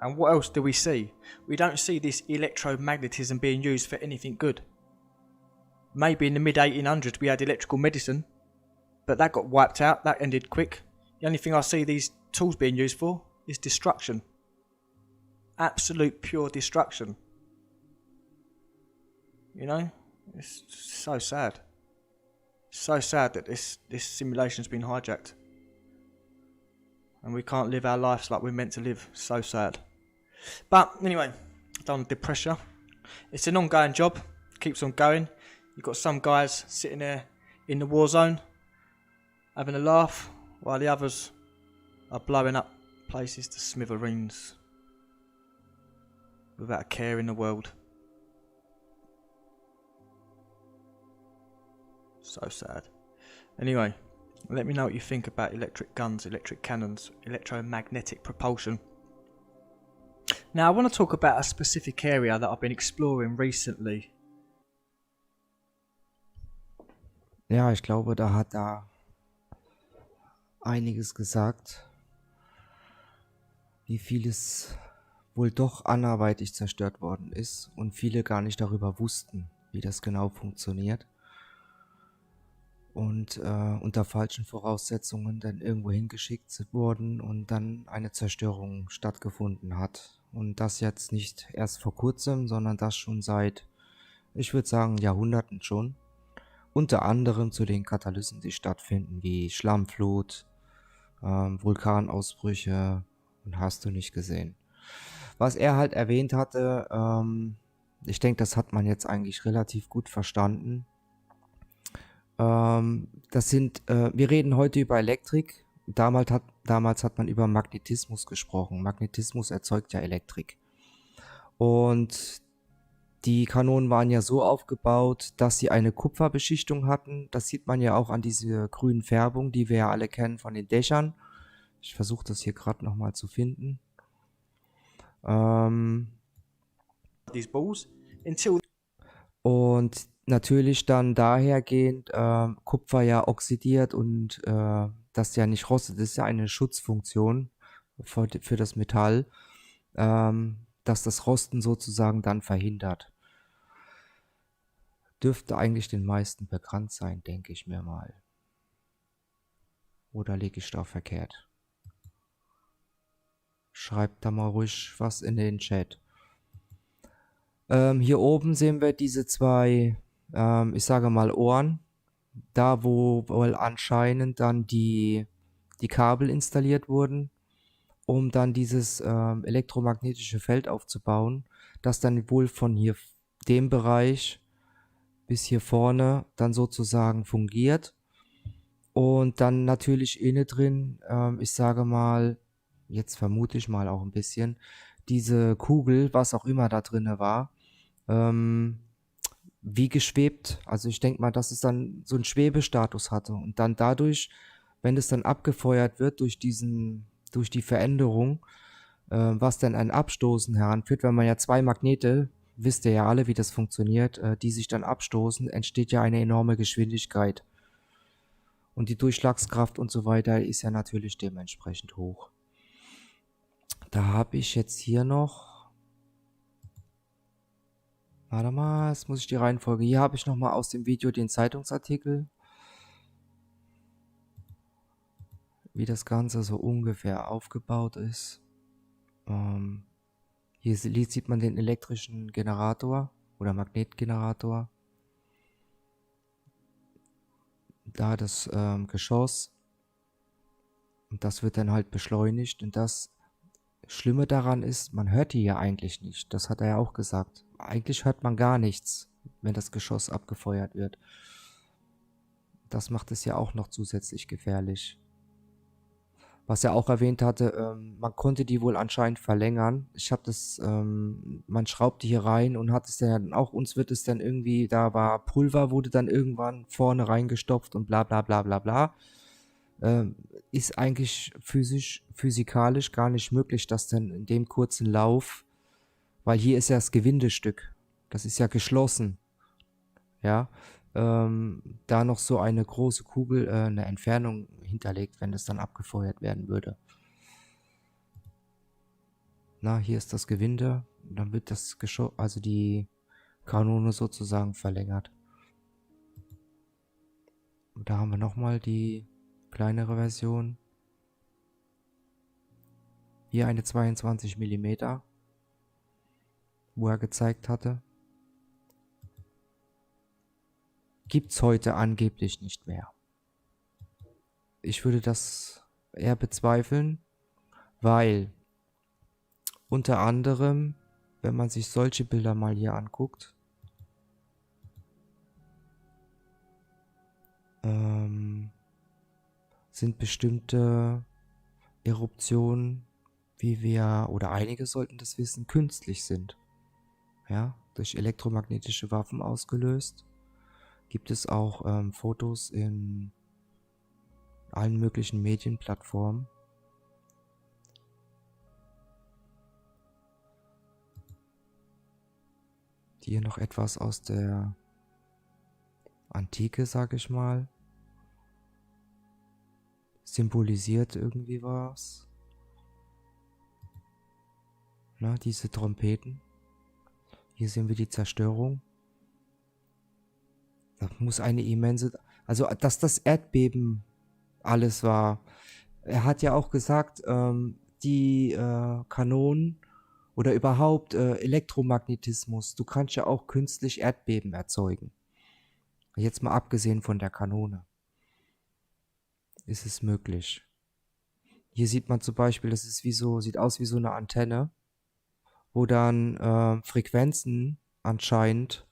And what else do we see? We don't see this electromagnetism being used for anything good. Maybe in the mid-1800s we had electrical medicine, but that got wiped out. That ended quick. The only thing I see these tools being used for is destruction. Absolute pure destruction. You know? It's so sad. So sad that this simulation's been hijacked. And we can't live our lives like we're meant to live. So sad. But anyway, don't want to depress you. It's an ongoing job. Keeps on going. You've got some guys sitting there in the war zone having a laugh, while the others are blowing up places to smithereens without a care in the world. So sad. Anyway, let me know what you think about electric guns, electric cannons, electromagnetic propulsion. Now I want to talk about a specific area that I've been exploring recently. Ja, ich glaube, da hat da einiges gesagt, wie vieles wohl doch anderweitig zerstört worden ist und viele gar nicht darüber wussten, wie das genau funktioniert und unter falschen Voraussetzungen dann irgendwo hingeschickt wurden und dann eine Zerstörung stattgefunden hat. Und das jetzt nicht erst vor kurzem, sondern das schon seit, ich würde sagen, Jahrhunderten schon. Unter anderem zu den Katalysen, die stattfinden, wie Schlammflut, Vulkanausbrüche und hast du nicht gesehen. Was er halt erwähnt hatte, ich denke, das hat man jetzt eigentlich relativ gut verstanden. Das sind, wir reden heute über Elektrik. Damals hat man über Magnetismus gesprochen. Magnetismus erzeugt ja Elektrik. Und die Kanonen waren ja so aufgebaut, dass sie eine Kupferbeschichtung hatten. Das sieht man ja auch an dieser grünen Färbung, die wir ja alle kennen von den Dächern. Ich versuche das hier gerade nochmal zu finden. Und natürlich dann dahergehend Kupfer ja oxidiert und das ja nicht rostet. Das ist ja eine Schutzfunktion für das Metall, dass das Rosten sozusagen dann verhindert. Dürfte eigentlich den meisten bekannt sein, denke ich mir mal. Oder liege ich da verkehrt? Schreibt da mal ruhig was in den Chat. Hier oben sehen wir diese zwei, ich sage mal Ohren. Da wo wohl anscheinend dann die Kabel installiert wurden, um dann dieses elektromagnetische Feld aufzubauen, das dann wohl von hier dem Bereich bis hier vorne dann sozusagen fungiert. Und dann natürlich innen drin, ich sage mal, jetzt vermute ich mal auch ein bisschen, diese Kugel, was auch immer da drinne war, wie geschwebt. Also ich denke mal, dass es dann so einen Schwebestatus hatte und dann dadurch, wenn es dann abgefeuert wird durch durch die Veränderung, was dann ein Abstoßen heranführt, wenn man ja zwei Magnete, wisst ihr ja alle, wie das funktioniert, die sich dann abstoßen, entsteht ja eine enorme Geschwindigkeit. Und die Durchschlagskraft und so weiter ist ja natürlich dementsprechend hoch. Da habe ich jetzt hier noch, warte mal, jetzt muss ich die Reihenfolge, hier habe ich nochmal aus dem Video den Zeitungsartikel, wie das Ganze so ungefähr aufgebaut ist. Hier sieht man den elektrischen Generator oder Magnetgenerator. Da das Geschoss. Und das wird dann halt beschleunigt. Und das Schlimme daran ist, man hört die ja eigentlich nicht. Das hat er ja auch gesagt. Eigentlich hört man gar nichts, wenn das Geschoss abgefeuert wird. Das macht es ja auch noch zusätzlich gefährlich. Was er auch erwähnt hatte, man konnte die wohl anscheinend verlängern. Ich habe das, man schraubt die hier rein und hat es dann auch, uns wird es dann irgendwie, da war Pulver, wurde dann irgendwann vorne reingestopft und bla bla bla bla bla. Ist eigentlich physikalisch gar nicht möglich, dass dann in dem kurzen Lauf, weil hier ist ja das Gewindestück, das ist ja geschlossen, ja, da noch so eine große Kugel, eine Entfernung hinterlegt, wenn das dann abgefeuert werden würde. Na, hier ist das Gewinde, und dann wird das Geschoss, also die Kanone sozusagen verlängert. Und da haben wir nochmal die kleinere Version. Hier eine 22 mm, wo er gezeigt hatte. Gibt's heute angeblich nicht mehr. Ich würde das eher bezweifeln, weil unter anderem, wenn man sich solche Bilder mal hier anguckt, sind bestimmte Eruptionen, wie wir, oder einige sollten das wissen, künstlich sind. Ja, durch elektromagnetische Waffen ausgelöst. Gibt es auch Fotos in allen möglichen Medienplattformen. Hier noch etwas aus der Antike, sag ich mal. Symbolisiert irgendwie was. Na, diese Trompeten. Hier sehen wir die Zerstörung. Das muss eine immense... Also, dass das Erdbeben alles war. Er hat ja auch gesagt, die Kanonen oder überhaupt Elektromagnetismus, du kannst ja auch künstlich Erdbeben erzeugen. Jetzt mal abgesehen von der Kanone. Ist es möglich. Hier sieht man zum Beispiel, das ist wie so, sieht aus wie so eine Antenne, wo dann Frequenzen anscheinend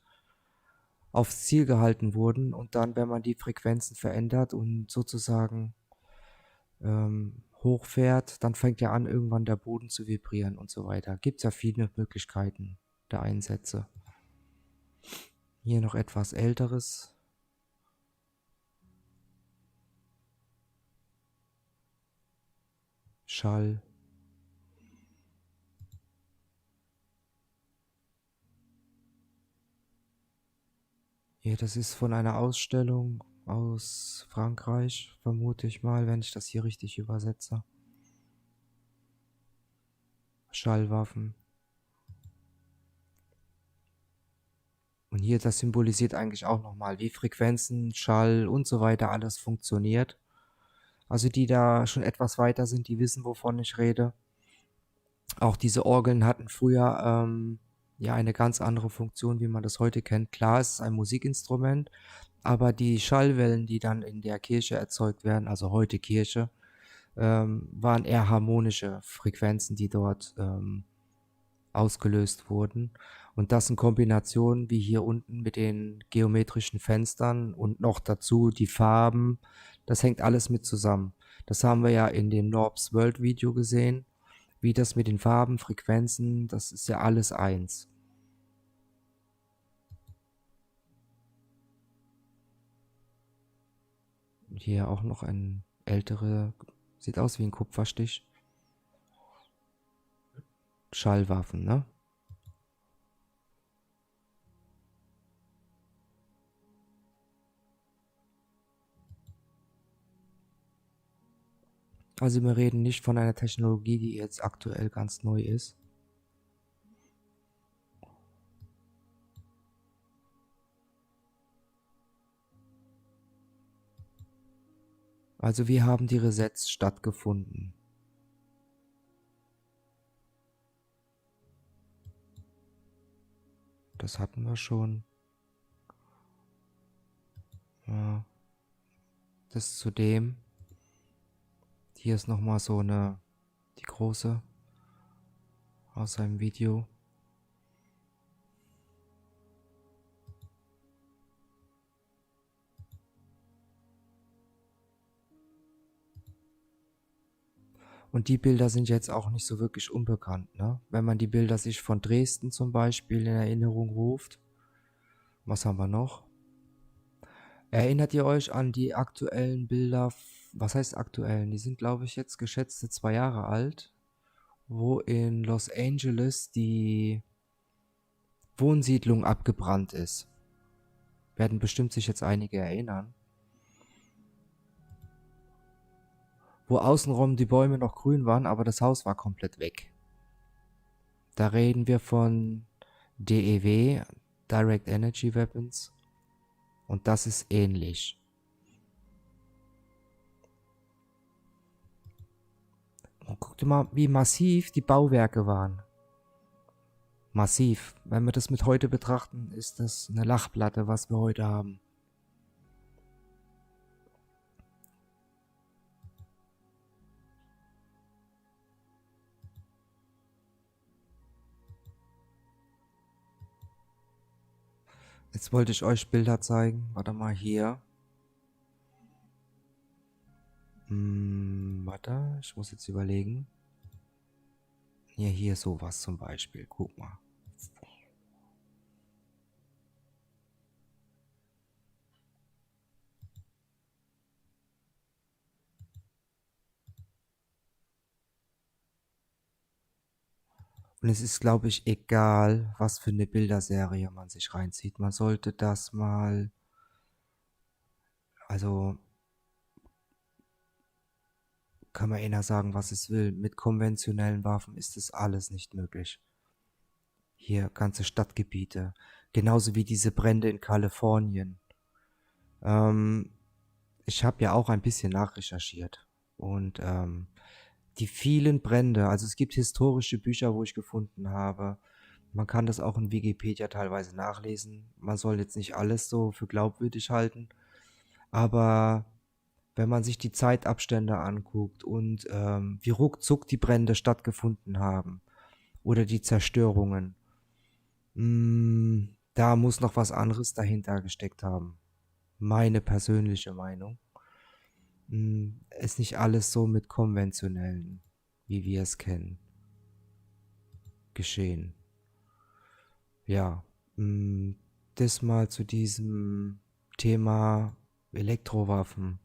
aufs Ziel gehalten wurden und dann, wenn man die Frequenzen verändert und sozusagen hochfährt, dann fängt ja an, irgendwann der Boden zu vibrieren und so weiter. Gibt es ja viele Möglichkeiten der Einsätze. Hier noch etwas Älteres. Schall. Hier, das ist von einer Ausstellung aus Frankreich, vermute ich mal, wenn ich das hier richtig übersetze. Schallwaffen. Und hier, das symbolisiert eigentlich auch nochmal, wie Frequenzen, Schall und so weiter alles funktioniert. Also die da schon etwas weiter sind, die wissen, wovon ich rede. Auch diese Orgeln hatten früher ja eine ganz andere Funktion, wie man das heute kennt. Klar, es ist ein Musikinstrument, aber die Schallwellen, die dann in der Kirche erzeugt werden, also heute Kirche, waren eher harmonische Frequenzen, die dort ausgelöst wurden. Und das in Kombination wie hier unten mit den geometrischen Fenstern und noch dazu die Farben, das hängt alles mit zusammen. Das haben wir ja in dem Norbs World Video gesehen, wie das mit den Farben, Frequenzen, das ist ja alles eins. Hier auch noch ein ältere, sieht aus wie ein Kupferstich. Schallwaffen, ne? Also wir reden nicht von einer Technologie, die jetzt aktuell ganz neu ist. Also wie haben die Resets stattgefunden? Das hatten wir schon. Ja, das zudem. Hier ist nochmal so eine, die große aus seinem Video. Und die Bilder sind jetzt auch nicht so wirklich unbekannt, ne? Wenn man die Bilder sich von Dresden zum Beispiel in Erinnerung ruft. Was haben wir noch? Erinnert ihr euch an die aktuellen Bilder? Was heißt aktuellen? Die sind, glaube ich, jetzt geschätzte 2 Jahre alt, wo in Los Angeles die Wohnsiedlung abgebrannt ist. Werden bestimmt sich jetzt einige erinnern. Wo außenrum die Bäume noch grün waren, aber das Haus war komplett weg. Da reden wir von DEW, Direct Energy Weapons. Und das ist ähnlich. Und guckt mal, wie massiv die Bauwerke waren. Massiv. Wenn wir das mit heute betrachten, ist das eine Lachplatte, was wir heute haben. Jetzt wollte ich euch Bilder zeigen. Warte mal hier. Warte, ich muss jetzt überlegen. Ja, hier sowas zum Beispiel. Guck mal. Und es ist, glaube ich, egal, was für eine Bilderserie man sich reinzieht. Man sollte das mal, also kann man eher sagen, was es will. Mit konventionellen Waffen ist das alles nicht möglich. Hier ganze Stadtgebiete. Genauso wie diese Brände in Kalifornien. Ich habe ja auch ein bisschen nachrecherchiert. Und die vielen Brände, also es gibt historische Bücher, wo ich gefunden habe. Man kann das auch in Wikipedia teilweise nachlesen. Man soll jetzt nicht alles so für glaubwürdig halten. Aber wenn man sich die Zeitabstände anguckt und wie ruckzuck die Brände stattgefunden haben oder die Zerstörungen, da muss noch was anderes dahinter gesteckt haben. Meine persönliche Meinung. Ist nicht alles so mit konventionellen, wie wir es kennen, geschehen. Ja, das mal zu diesem Thema Elektrowaffen.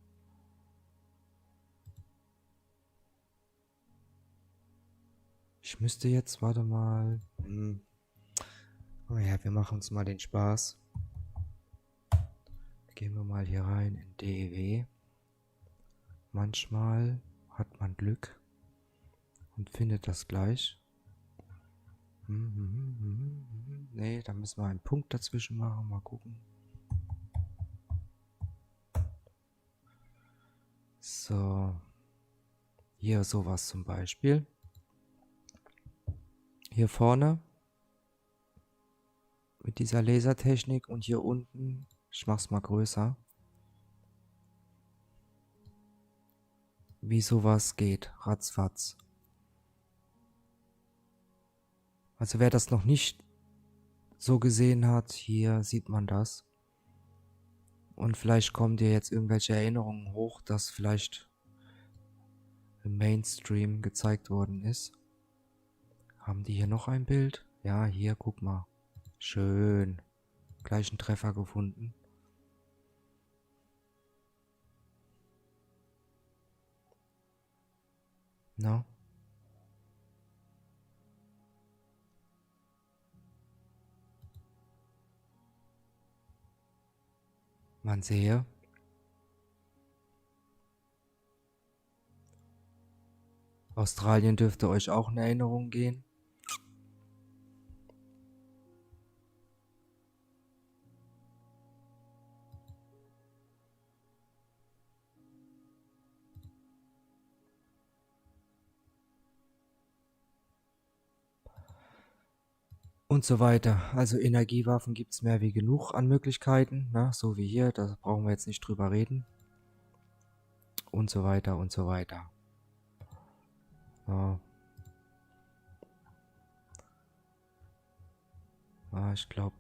Ich müsste jetzt, warte mal. Oh ja, wir machen uns mal den Spaß. Gehen wir mal hier rein in DEW. Manchmal hat man Glück und findet das gleich. Nee, da müssen wir einen Punkt dazwischen machen. Mal gucken. So. Hier sowas zum Beispiel. Hier vorne mit dieser Lasertechnik und hier unten, ich mach's mal größer, wie sowas geht, ratzfatz. Also wer das noch nicht so gesehen hat, hier sieht man das. Und vielleicht kommen dir jetzt irgendwelche Erinnerungen hoch, dass vielleicht im Mainstream gezeigt worden ist. Haben die hier noch ein Bild? Ja, hier, guck mal. Schön. Gleich einen Treffer gefunden. Na? Man sehe. Australien dürfte euch auch in Erinnerung gehen. Und so weiter. Also Energiewaffen gibt es mehr wie genug an Möglichkeiten, ne? So wie hier, da brauchen wir jetzt nicht drüber reden. Und so weiter und so weiter. Ja. Ah, ich glaube,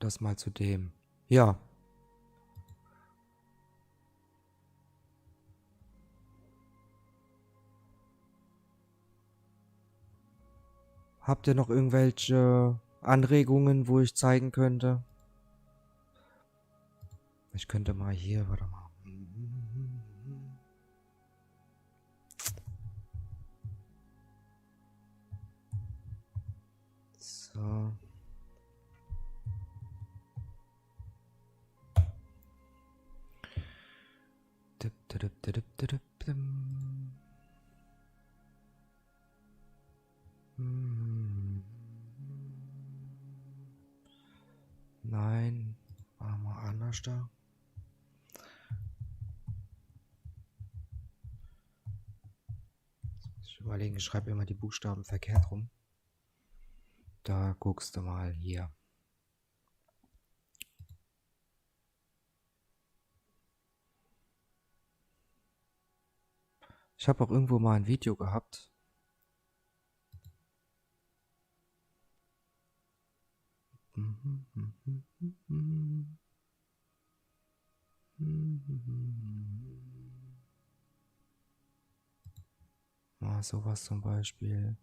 das mal zu dem. Ja. Habt ihr noch irgendwelche Anregungen, wo ich zeigen könnte? Ich könnte mal hier, warte mal. So. Dip, dip, dip, dip, dip, dip. Nein, machen wir anders da. Ich überlege, ich schreibe immer die Buchstaben verkehrt rum. Da guckst du mal hier. Ich habe auch irgendwo mal ein Video gehabt. Ah, sowas zum Beispiel.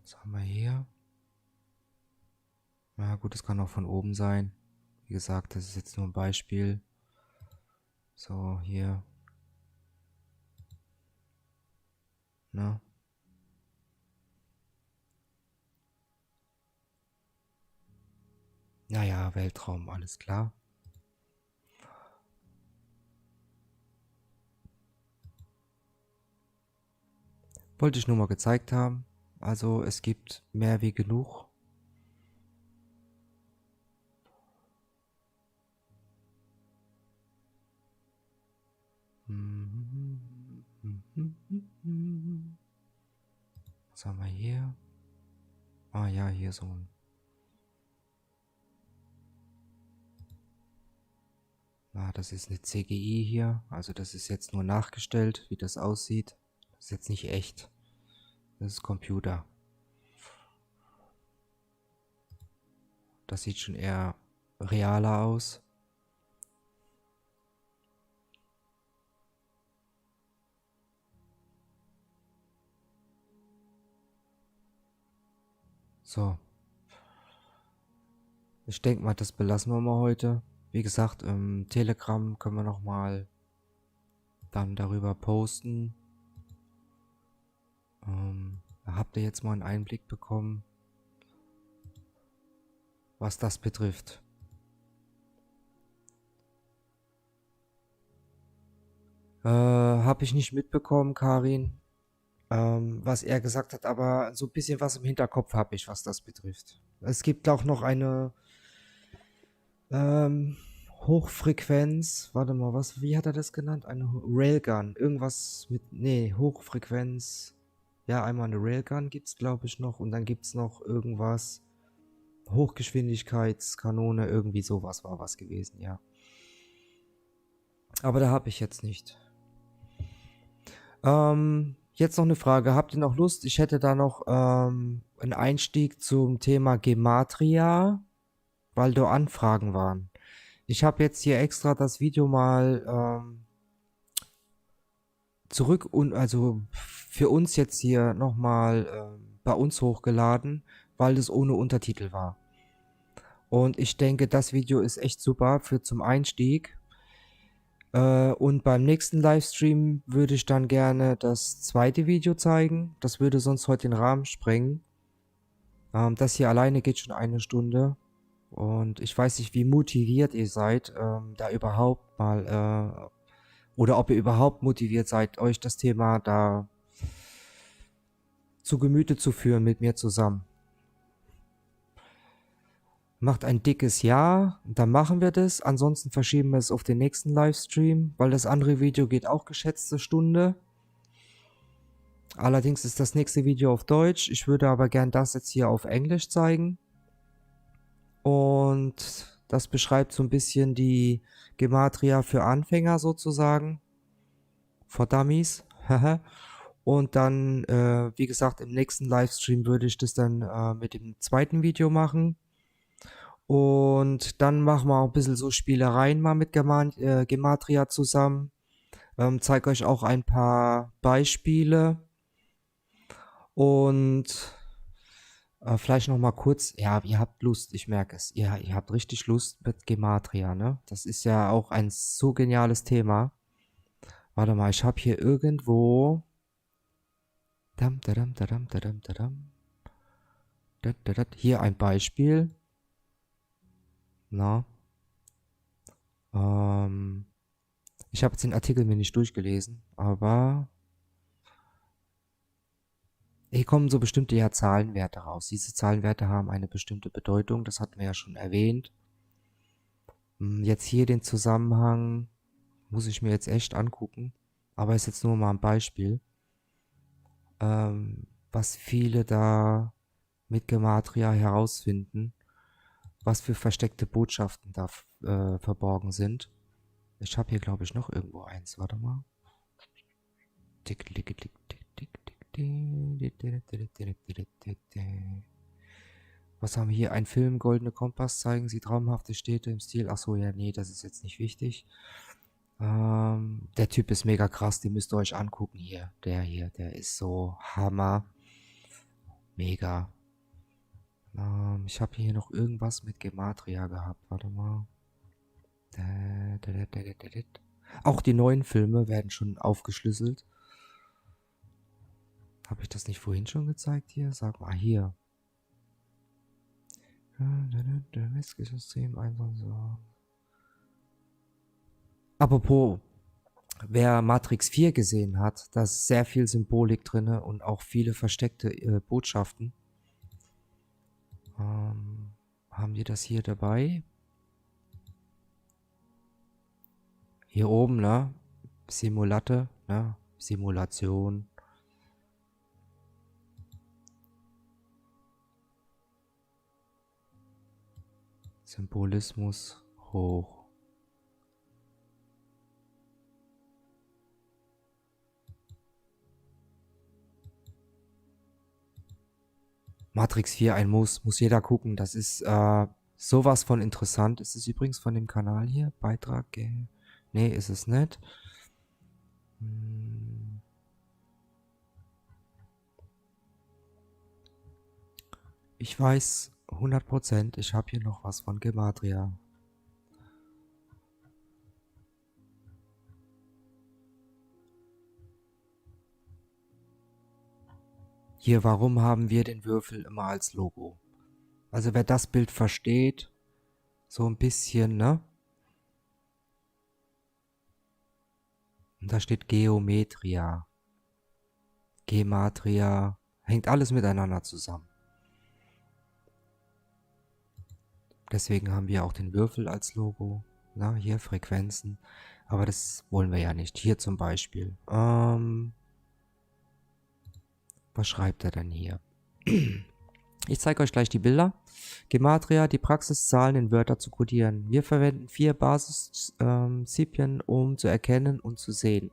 Was haben wir hier? Na gut, das kann auch von oben sein. Wie gesagt, das ist jetzt nur ein Beispiel. So, hier. Na? Naja, Weltraum, alles klar. Wollte ich nur mal gezeigt haben. Also es gibt mehr wie genug. Was haben wir hier? Ah ja, hier so ein... Ah, das ist eine CGI hier. Also das ist jetzt nur nachgestellt, wie das aussieht. Das ist jetzt nicht echt. Das ist Computer. Das sieht schon eher realer aus. So. Ich denke mal, das belassen wir mal heute. Wie gesagt, im Telegram können wir nochmal dann darüber posten. Da habt ihr jetzt mal einen Einblick bekommen, was das betrifft. Habe ich nicht mitbekommen, Karin, was er gesagt hat, aber so ein bisschen was im Hinterkopf habe ich, was das betrifft. Es gibt auch noch eine Hochfrequenz, warte mal, wie hat er das genannt? Eine Railgun, irgendwas mit, nee, Hochfrequenz, ja, einmal eine Railgun gibt es, glaube ich, noch, und dann gibt es noch irgendwas, Hochgeschwindigkeitskanone, irgendwie sowas war was gewesen, ja. Aber da habe ich jetzt nicht. Jetzt noch eine Frage. Habt ihr noch Lust? Ich hätte da noch einen Einstieg zum Thema Gematria, weil da Anfragen waren. Ich habe jetzt hier extra das Video mal zurück und also für uns jetzt hier nochmal bei uns hochgeladen, weil es ohne Untertitel war. Und ich denke, das Video ist echt super für zum Einstieg. Und beim nächsten Livestream würde ich dann gerne das zweite Video zeigen. Das würde sonst heute den Rahmen sprengen. Das hier alleine geht schon 1 Stunde. Und ich weiß nicht, wie motiviert ihr seid, da überhaupt mal, oder ob ihr überhaupt motiviert seid, euch das Thema da zu Gemüte zu führen mit mir zusammen. Macht ein dickes Ja, dann machen wir das. Ansonsten verschieben wir es auf den nächsten Livestream, weil das andere Video geht auch geschätzte Stunde. Allerdings ist das nächste Video auf Deutsch. Ich würde aber gern das jetzt hier auf Englisch zeigen. Und das beschreibt so ein bisschen die Gematria für Anfänger sozusagen. For Dummies. Und dann, wie gesagt, im nächsten Livestream würde ich das dann mit dem zweiten Video machen. Und dann machen wir auch ein bisschen so Spielereien mal mit Gematria zusammen. Zeige euch auch ein paar Beispiele. Und vielleicht noch mal kurz, ja, ihr habt Lust, ich merke es. Ihr habt richtig Lust mit Gematria, ne? Das ist ja auch ein so geniales Thema. Warte mal, ich habe hier irgendwo... Hier ein Beispiel. Na. Ich habe jetzt den Artikel mir nicht durchgelesen, aber hier kommen so bestimmte ja Zahlenwerte raus. Diese Zahlenwerte haben eine bestimmte Bedeutung, das hatten wir ja schon erwähnt. Jetzt hier den Zusammenhang muss ich mir jetzt echt angucken, aber ist jetzt nur mal ein Beispiel, was viele da mit Gematria herausfinden, was für versteckte Botschaften da verborgen sind. Ich habe hier, glaube ich, noch irgendwo eins. Warte mal. Was haben wir hier? Ein Film, Goldene Kompass, zeigen Sie traumhafte Städte im Stil. Achso, ja, nee, das ist jetzt nicht wichtig. Der Typ ist mega krass, den müsst ihr euch angucken hier. Der ist so Hammer. Mega. Ich habe hier noch irgendwas mit Gematria gehabt. Warte mal. Auch die neuen Filme werden schon aufgeschlüsselt. Habe ich das nicht vorhin schon gezeigt hier? Sag mal hier. Apropos, wer Matrix 4 gesehen hat, da ist sehr viel Symbolik drin und auch viele versteckte Botschaften. Haben wir das hier dabei? Hier oben, ne? Simulate, ne? Simulation. Symbolismus hoch. Matrix 4, ein Muss jeder gucken. Das ist sowas von interessant. Ist es übrigens von dem Kanal hier? Beiträge? Nee, ist es nicht. Ich weiß 100%, ich habe hier noch was von Gematria. Hier, warum haben wir den Würfel immer als Logo? Also wer das Bild versteht, so ein bisschen, ne? Und da steht Geometria. Gematria. Hängt alles miteinander zusammen. Deswegen haben wir auch den Würfel als Logo. Na, hier Frequenzen. Aber das wollen wir ja nicht. Hier zum Beispiel. Was schreibt er denn hier? Ich zeige euch gleich die Bilder. Gematria, die Praxis, Zahlen in Wörter zu kodieren. Wir verwenden 4 Basisprinzipien, um zu erkennen und zu sehen.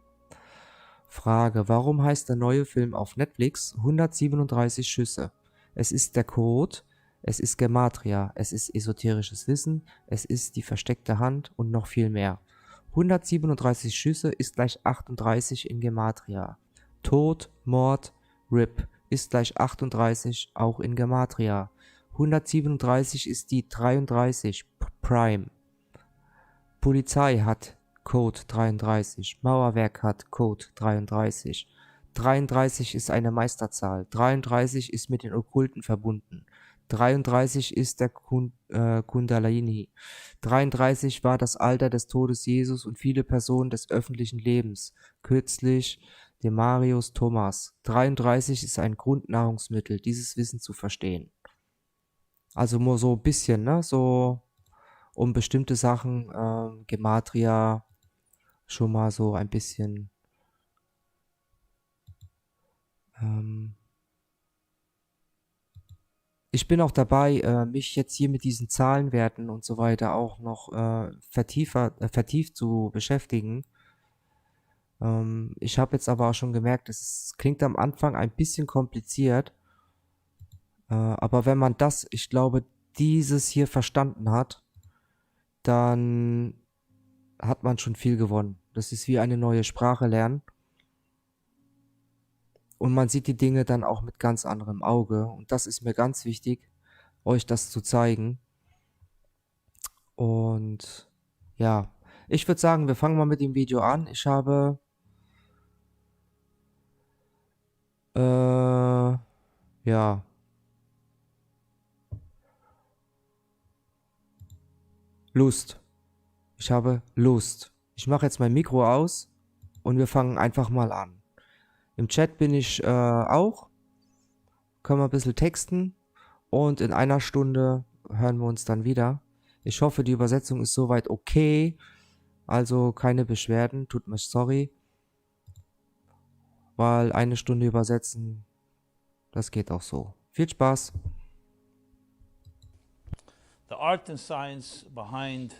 Frage, warum heißt der neue Film auf Netflix 137 Schüsse? Es ist der Code, es ist Gematria, es ist esoterisches Wissen, es ist die versteckte Hand und noch viel mehr. 137 Schüsse ist gleich 38 in Gematria. Tod, Mord, RIP ist gleich 38, auch in Gematria. 137 ist die 33, Prime. Polizei hat Code 33, Mauerwerk hat Code 33. 33 ist eine Meisterzahl, 33 ist mit den Okkulten verbunden. 33 ist der Kundalini. 33 war das Alter des Todes Jesus und viele Personen des öffentlichen Lebens. Kürzlich dem Marius Thomas. 33 ist ein Grundnahrungsmittel, dieses Wissen zu verstehen. Also nur so ein bisschen, ne? So um bestimmte Sachen, Gematria, schon mal so ein bisschen ich bin auch dabei, mich jetzt hier mit diesen Zahlenwerten und so weiter auch noch vertieft zu beschäftigen. Ich habe jetzt aber auch schon gemerkt, es klingt am Anfang ein bisschen kompliziert, aber wenn man das, ich glaube, dieses hier verstanden hat, dann hat man schon viel gewonnen. Das ist wie eine neue Sprache lernen. Und man sieht die Dinge dann auch mit ganz anderem Auge. Und das ist mir ganz wichtig, euch das zu zeigen. Und ja, ich würde sagen, wir fangen mal mit dem Video an. Ich habe ja Lust. Ich habe Lust. Ich mache jetzt mein Mikro aus und wir fangen einfach mal an. Im Chat bin ich auch. Können wir ein bisschen texten. Und in einer Stunde hören wir uns dann wieder. Ich hoffe, die Übersetzung ist soweit okay. Also keine Beschwerden. Tut mir sorry. Weil eine Stunde übersetzen, das geht auch so. Viel Spaß. The art and science behind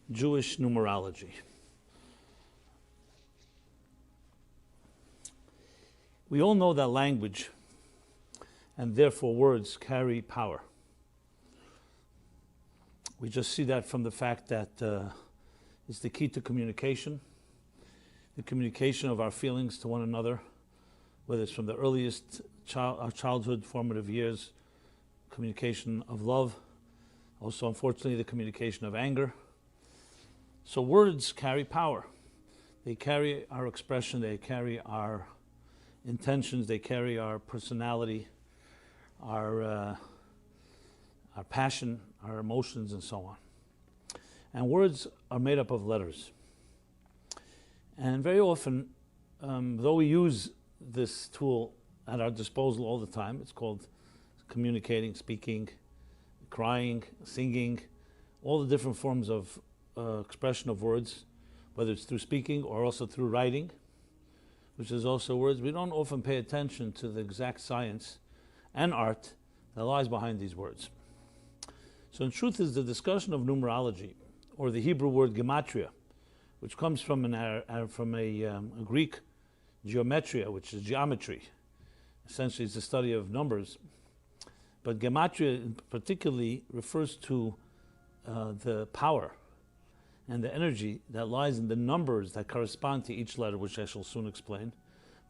Jewish numerology. We all know that language and therefore words carry power. We just see that from the fact that it's the key to communication, the communication of our feelings to one another, whether it's from the earliest our childhood, formative years, communication of love, also unfortunately the communication of anger. So words carry power. They carry our expression, they carry our intentions, they carry our personality, our passion, our emotions, and so on. And words are made up of letters. And very often, though we use this tool at our disposal all the time, it's called communicating, speaking, crying, singing, all the different forms of expression of words, whether it's through speaking or also through writing, which is also words. We don't often pay attention to the exact science and art that lies behind these words. So in truth is the discussion of numerology, or the Hebrew word Gematria, which comes from a Greek Gematria, which is geometry. Essentially it's the study of numbers. But Gematria particularly refers to the power and the energy that lies in the numbers that correspond to each letter, which I shall soon explain.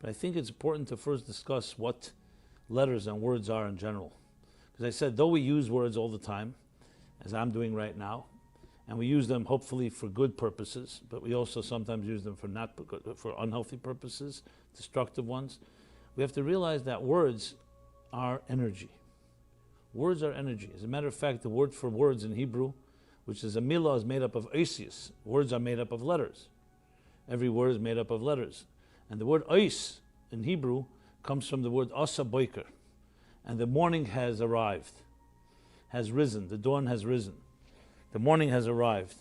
But I think it's important to first discuss what letters and words are in general. Because I said, though we use words all the time, as I'm doing right now, and we use them hopefully for good purposes, but we also sometimes use them for unhealthy purposes, destructive ones, we have to realize that words are energy. Words are energy. As a matter of fact, the word for words in Hebrew, which is a milah, is made up of oisius. Words are made up of letters. Every word is made up of letters. And the word ois in Hebrew comes from the word asa boiker. And the morning has arrived, has risen, the dawn has risen. The morning has arrived.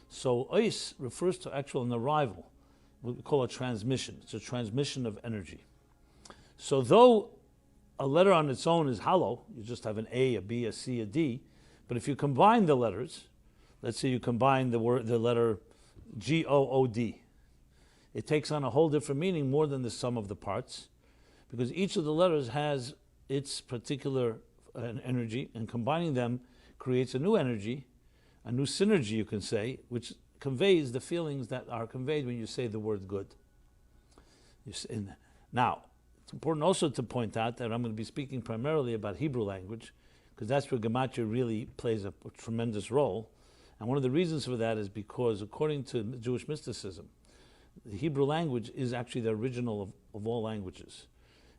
So ois refers to an arrival, what we call a transmission. It's a transmission of energy. So though a letter on its own is hollow, you just have an A, a B, a C, a D, but if you combine the letters, let's say you combine the letter G-O-O-D, it takes on a whole different meaning more than the sum of the parts, because each of the letters has its particular energy, and combining them creates a new energy, a new synergy, you can say, which conveys the feelings that are conveyed when you say the word good. Now, it's important also to point out that I'm going to be speaking primarily about Hebrew language, because that's where Gematria really plays a tremendous role. And one of the reasons for that is because, according to Jewish mysticism, the Hebrew language is actually the original of all languages.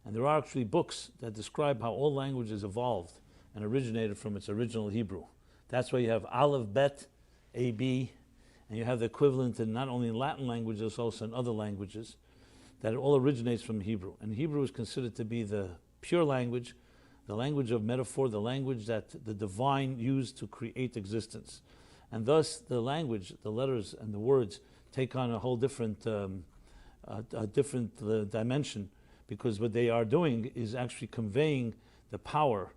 And there are actually books that describe how all languages evolved and originated from its original Hebrew. That's why you have Aleph, Bet, A, B, and you have the equivalent in not only in Latin languages, also in other languages, that it all originates from Hebrew. And Hebrew is considered to be the pure language, the language of metaphor, the language that the divine used to create existence. And thus the language, the letters and the words take on a whole different, dimension, because what they are doing is actually conveying the power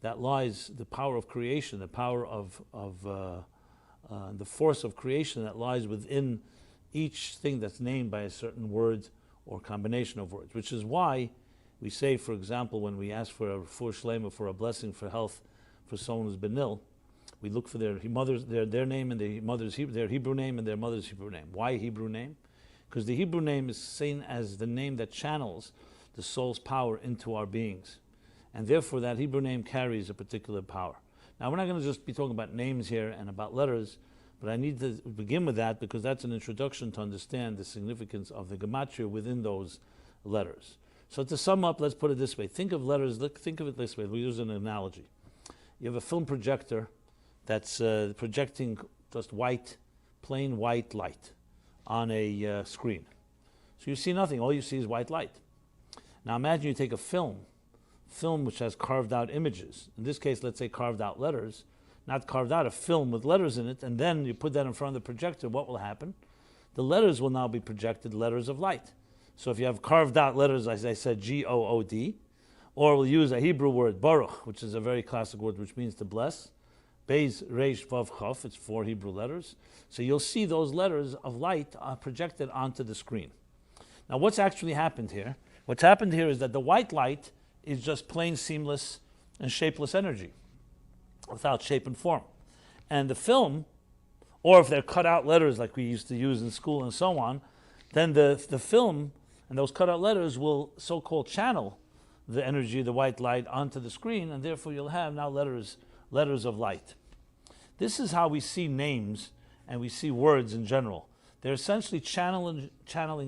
that lies, the power of creation, the power of the force of creation that lies within each thing that's named by a certain word or combination of words, which is why we say, for example, when we ask for a refuah shlema, for a blessing for health for someone who's been ill, we look for their name and their Hebrew name and their mother's Hebrew name. Why Hebrew name? Because the Hebrew name is seen as the name that channels the soul's power into our beings. And therefore that Hebrew name carries a particular power. Now we're not going to just be talking about names here and about letters, but I need to begin with that because that's an introduction to understand the significance of the Gematria within those letters. So to sum up, let's put it this way. Think of letters, think of it this way. We'll use an analogy. You have a film projector that's projecting just plain white light on a screen. So you see nothing. All you see is white light. Now imagine you take a film which has carved out images. In this case, let's say carved out letters. Not carved out, a film with letters in it, and then you put that in front of the projector, what will happen? The letters will now be projected letters of light. So if you have carved out letters, as I said, G-O-O-D, or we'll use a Hebrew word, Baruch, which is a very classic word which means to bless. Beis, Reish, Vav, Chaf, it's 4 Hebrew letters. So you'll see those letters of light are projected onto the screen. Now what's actually happened here? What's happened here is that the white light is just plain seamless and shapeless energy, without shape and form. And the film, or if they're cut out letters like we used to use in school and so on, then the film and those cut out letters will so-called channel the energy, the white light, onto the screen, and therefore you'll have now letters of light. This is how we see names and we see words in general. They're essentially channeling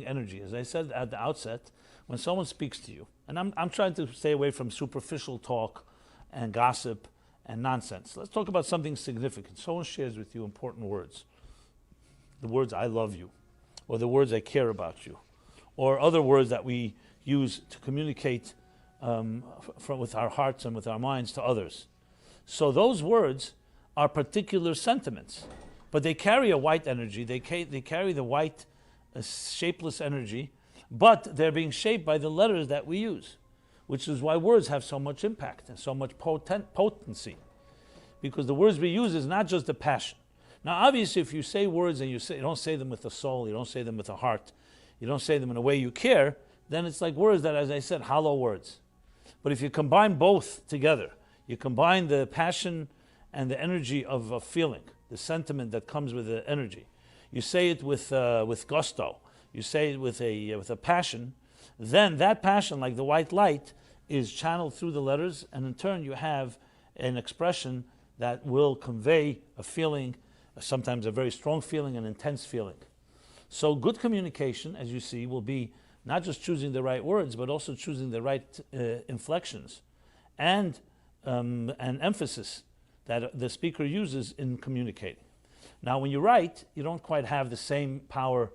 energy. As I said at the outset, when someone speaks to you, and I'm trying to stay away from superficial talk and gossip and nonsense. Let's talk about something significant. Someone shares with you important words. The words I love you, or the words I care about you, or other words that we use to communicate with our hearts and with our minds to others. So those words are particular sentiments, but they carry a white energy. They carry the white, shapeless energy, but they're being shaped by the letters that we use, which is why words have so much impact and so much potency. Because the words we use is not just the passion. Now, obviously, if you say words and you don't say them with the soul, you don't say them with the heart, you don't say them in a way you care, then it's like words that, as I said, hollow words. But if you combine both together, you combine the passion and the energy of a feeling, the sentiment that comes with the energy. You say it with gusto. You say it with a passion. Then that passion, like the white light, is channeled through the letters, and in turn you have an expression that will convey a feeling, sometimes a very strong feeling, an intense feeling. So good communication, as you see, will be not just choosing the right words, but also choosing the right inflections and emphasis that the speaker uses in communicating. Now, when you write, you don't quite have the same power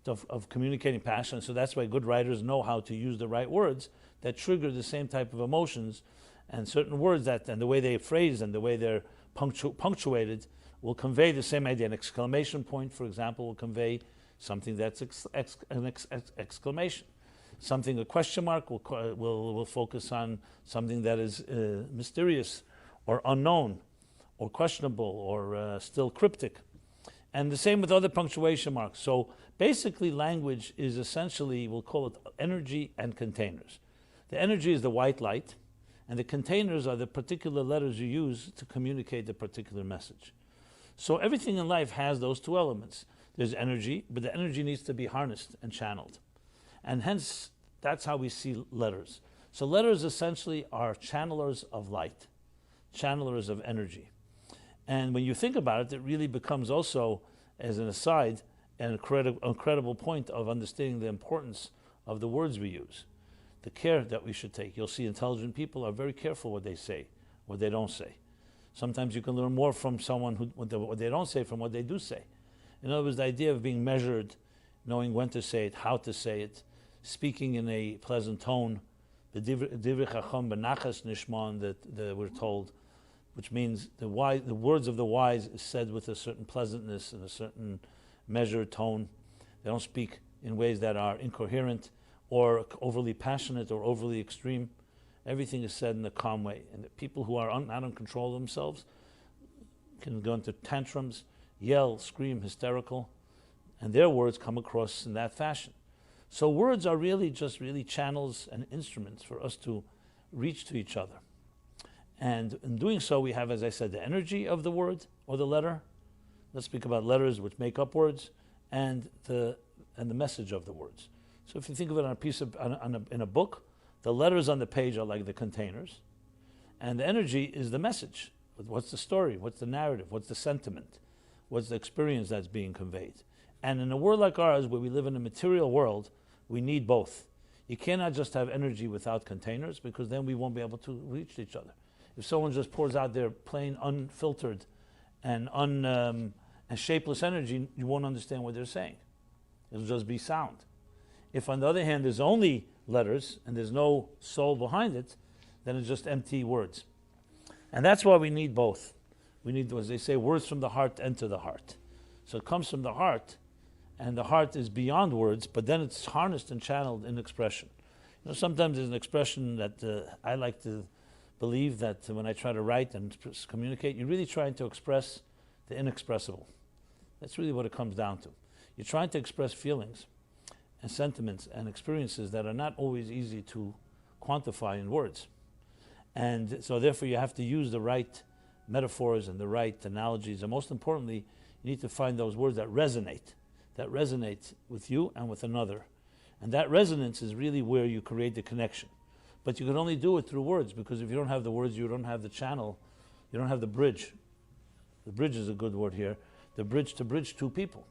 of communicating passion, so that's why good writers know how to use the right words that trigger the same type of emotions, and certain words that, and the way they phrase and the way they're punctuated will convey the same idea. An exclamation point, for example, will convey something that's an exclamation. Something, a question mark, will focus on something that is mysterious or unknown or questionable or still cryptic. And the same with other punctuation marks. So basically language is essentially, we'll call it energy and containers. The energy is the white light, and the containers are the particular letters you use to communicate the particular message. So everything in life has those two elements. There's energy, but the energy needs to be harnessed and channeled. And hence, That's how we see letters. So letters essentially are channelers of light, channelers of energy. And when you think about it, it really becomes also, as an aside, an incredible point of understanding the importance of the words we use, the care that we should take. You'll see intelligent people are very careful what they say, what they don't say. Sometimes you can learn more from someone what they don't say from what they do say. In other words, the idea of being measured, knowing when to say it, how to say it, speaking in a pleasant tone, the divrei chacham benachas nishman that we're told, which means the words of the wise is said with a certain pleasantness and a certain measured tone. They don't speak in ways that are incoherent or overly passionate or overly extreme. Everything is said in a calm way. And the people who are not in control of themselves can go into tantrums, yell, scream, hysterical, and their words come across in that fashion. So words are really just channels and instruments for us to reach to each other. And in doing so, we have, as I said, the energy of the word or the letter. Let's speak about letters which make up words, and the message of the words. So if you think of it on a piece of in a book, the letters on the page are like the containers, and the energy is the message. What's the story? What's the narrative? What's the sentiment? What's the experience that's being conveyed? And in a world like ours, where we live in a material world, we need both. You cannot just have energy without containers, because then we won't be able to reach each other. If someone just pours out their plain, unfiltered, and shapeless energy, you won't understand what they're saying. It'll just be sound. If, on the other hand, there's only letters and there's no soul behind it, then it's just empty words. And that's why we need both. We need, as they say, words from the heart enter the heart. So it comes from the heart, and the heart is beyond words, but then it's harnessed and channeled in expression. You know, sometimes there's an expression that I like to believe that when I try to write and communicate, you're really trying to express the inexpressible. That's really what it comes down to. You're trying to express feelings and sentiments and experiences that are not always easy to quantify in words. And so therefore you have to use the right metaphors and the right analogies, and most importantly, you need to find those words that resonate with you and with another. And that resonance is really where you create the connection. But you can only do it through words, because if you don't have the words, you don't have the channel, you don't have the bridge. The bridge is a good word here. The bridge to bridge two people.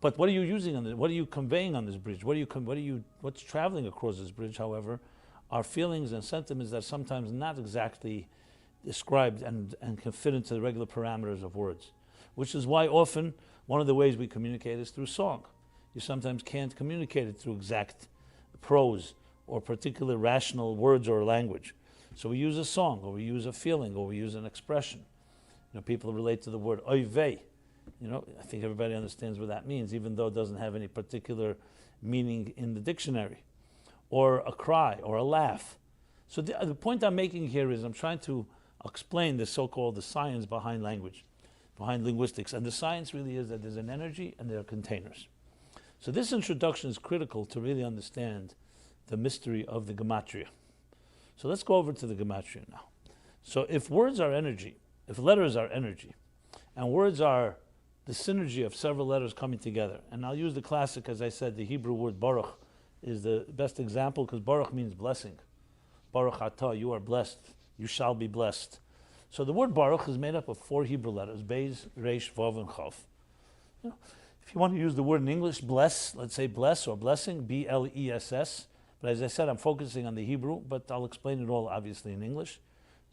But what are you using on this? What are you conveying on this bridge? What's traveling across this bridge, however, are feelings and sentiments that are sometimes not exactly described and can fit into the regular parameters of words. Which is why often one of the ways we communicate is through song. You sometimes can't communicate it through exact prose or particular rational words or language. So we use a song, or we use a feeling, or we use an expression. You know, people relate to the word oy vey. You know, I think everybody understands what that means, even though it doesn't have any particular meaning in the dictionary. Or a cry, or a laugh. So the point I'm making here is I'm trying to explain the so-called the science behind language, behind linguistics. And the science really is that there's an energy and there are containers. So this introduction is critical to really understand the mystery of the Gematria. So let's go over to the Gematria now. So if words are energy, if letters are energy, and words are the synergy of several letters coming together, and I'll use the classic, as I said, the Hebrew word baruch is the best example, because baruch means blessing. Baruch ata, you are blessed, you shall be blessed. So the word baruch is made up of 4 Hebrew letters, beis, resh, vav, and chav. You know, if you want to use the word in English, bless, let's say bless or blessing, B-L-E-S-S. But as I said, I'm focusing on the Hebrew, but I'll explain it all obviously in English.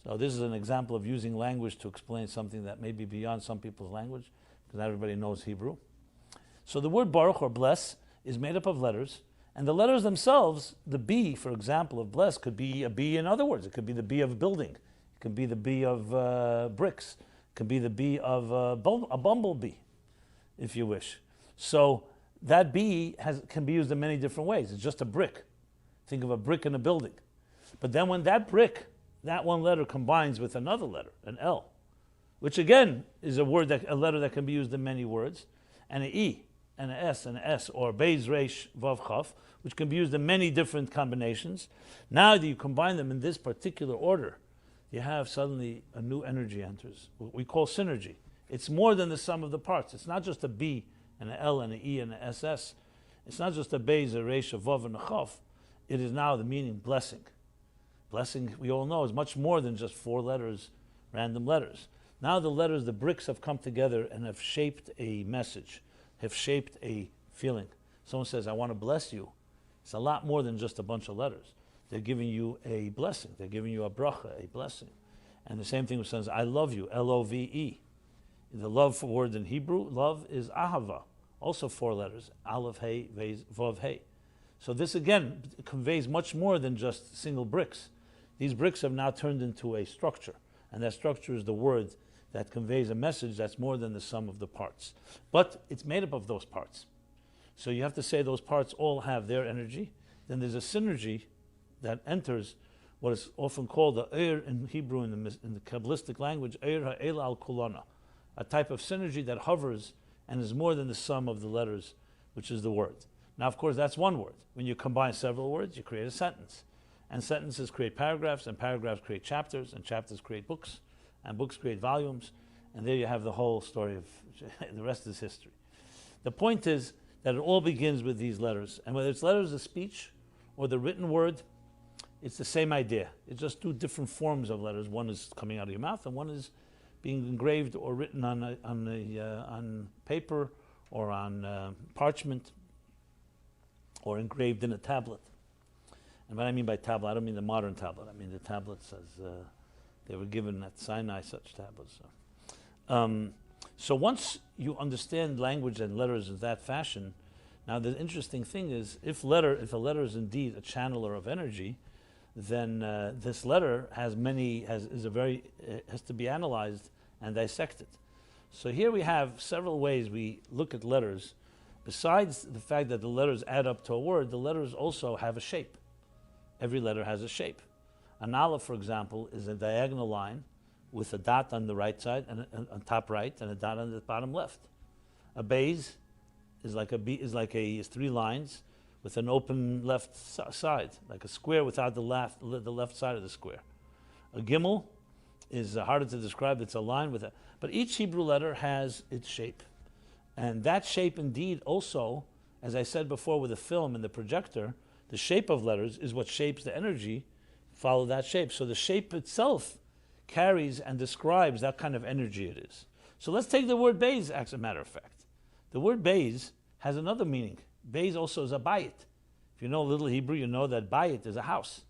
So this is an example of using language to explain something that may be beyond some people's language, because not everybody knows Hebrew. So the word baruch or bless is made up of letters, and the letters themselves, the B, for example, of bless could be a B in other words. It could be the B of building. It could be the B of bricks. It could be the B of a bumblebee, if you wish. So that B can be used in many different ways. It's just a brick. Think of a brick in a building. But then when that brick, that one letter combines with another letter, an L, which again is a letter that can be used in many words, and an E, and an S, or beis, resh, vav, chaf, which can be used in many different combinations. Now that you combine them in this particular order, you have suddenly a new energy enters, what we call synergy. It's more than the sum of the parts. It's not just a B and an L and an E and an SS. It's not just a beis, a resh, a vav, and a chaf. it is now the meaning blessing. Blessing, we all know, is much more than just 4 letters, random letters. Now the letters, the bricks have come together and have shaped a message, have shaped a feeling. Someone says, I want to bless you. It's a lot more than just a bunch of letters. They're giving you a blessing. They're giving you a bracha, a blessing. And the same thing with says, I love you, L-O-V-E. The love word in Hebrew, love is ahava. Also 4 letters, aleph, hey, vez, vav, hey. So this again conveys much more than just single bricks. These bricks have now turned into a structure. And that structure is the word that conveys a message that's more than the sum of the parts. But it's made up of those parts. So you have to say those parts all have their energy. Then there's a synergy that enters what is often called the ER in Hebrew, in the Kabbalistic language, ER ha'ela al kulana, a type of synergy that hovers and is more than the sum of the letters, which is the word. Now, of course, that's one word. When you combine several words, you create a sentence. And sentences create paragraphs, and paragraphs create chapters, and chapters create books, and books create volumes. And there you have the whole story of the rest is history. The point is that it all begins with these letters. And whether it's letters of speech or the written word, it's the same idea. It's just 2 different forms of letters. One is coming out of your mouth, and one is being engraved or written on paper or on parchment or engraved in a tablet. And what I mean by tablet, I don't mean the modern tablet. I mean the tablets as they were given at Sinai, such tablets. So once you understand language and letters in that fashion, now the interesting thing is, if a letter is indeed a channeler of energy, then this letter has to be analyzed and dissected. So here we have several ways we look at letters. Besides the fact that the letters add up to a word, the letters also have a shape. Every letter has a shape. An aleph, for example, is a diagonal line with a dot on the right side and on top right and a dot on the bottom left. A beis is is 3 lines with an open left side, like a square without the left side of the square. A gimel is harder to describe. It's a line with a, but each Hebrew letter has its shape. And that shape indeed also, as I said before with the film and the projector, the shape of letters is what shapes the energy, follow that shape. So the shape itself carries and describes that kind of energy it is. So let's take the word beis as a matter of fact. The word beis has another meaning. Beis also is a bayit. If you know a little Hebrew, you know that bayit is a house.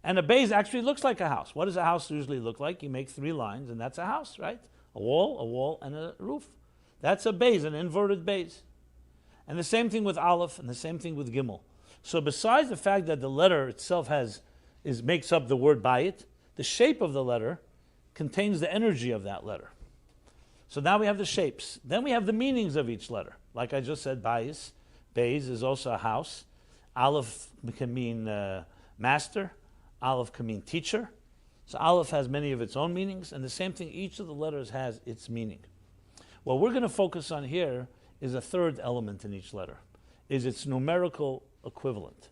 And a beis actually looks like a house. What does a house usually look like? You make 3 lines and that's a house, right? A wall, and a roof. That's a beis, an inverted beis. And the same thing with aleph and the same thing with gimel. So besides the fact that the letter itself makes up the word bayit, the shape of the letter contains the energy of that letter. So now we have the shapes. Then we have the meanings of each letter. Like I just said, beis is also a house. Aleph can mean master. Aleph can mean teacher. So aleph has many of its own meanings, and the same thing, each of the letters has its meaning. What we're going to focus on here is a third element in each letter, is its numerical equivalent,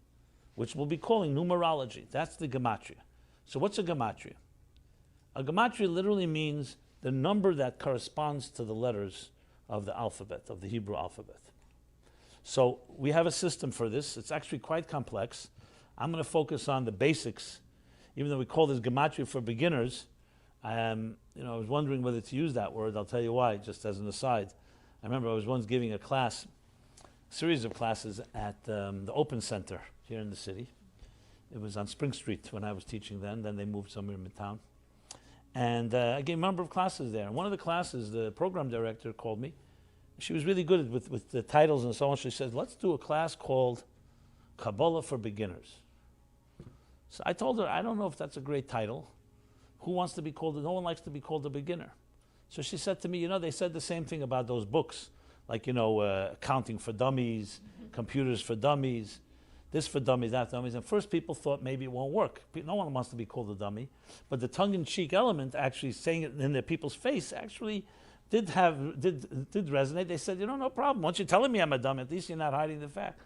which we'll be calling numerology. That's the Gematria. So what's a Gematria? A Gematria literally means the number that corresponds to the letters of the alphabet, of the Hebrew alphabet. So we have a system for this. It's actually quite complex. I'm going to focus on the basics. Even though we call this Gematria for beginners, I was wondering whether to use that word. I'll tell you why, just as an aside. I remember I was once giving a series of classes at the Open Center here in the city. It was on Spring Street when I was teaching then. Then they moved somewhere in midtown. And I gave a number of classes there. And one of the classes, the program director called me. She was really good with the titles and so on. She said, let's do a class called Kabbalah for Beginners. So I told her, I don't know if that's a great title. Who wants to be called? No one likes to be called a beginner. So she said to me, they said the same thing about those books, like, accounting for dummies, computers for dummies, this for dummies, that for dummies. And first people thought maybe it won't work. No one wants to be called a dummy. But the tongue-in-cheek element, actually saying it in their people's face, actually did resonate. They said, no problem. Once you're telling me I'm a dummy, at least you're not hiding the fact.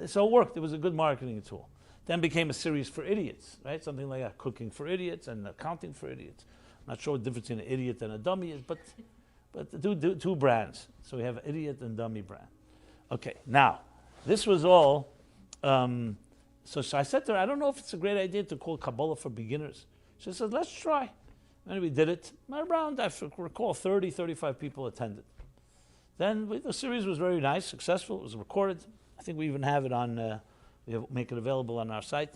So it worked. It was a good marketing tool. Then became a series for idiots, right? Something like that, cooking for idiots and accounting for idiots. I'm not sure what the difference between an idiot and a dummy is, but two brands. So we have idiot and dummy brand. Okay, now, this was all So I said to her, I don't know if it's a great idea to call Kabbalah for beginners. She said, let's try. And we did it. Around, I recall, 30, 35 people attended. Then the series was very nice, successful. It was recorded. I think we even have it on, make it available on our site.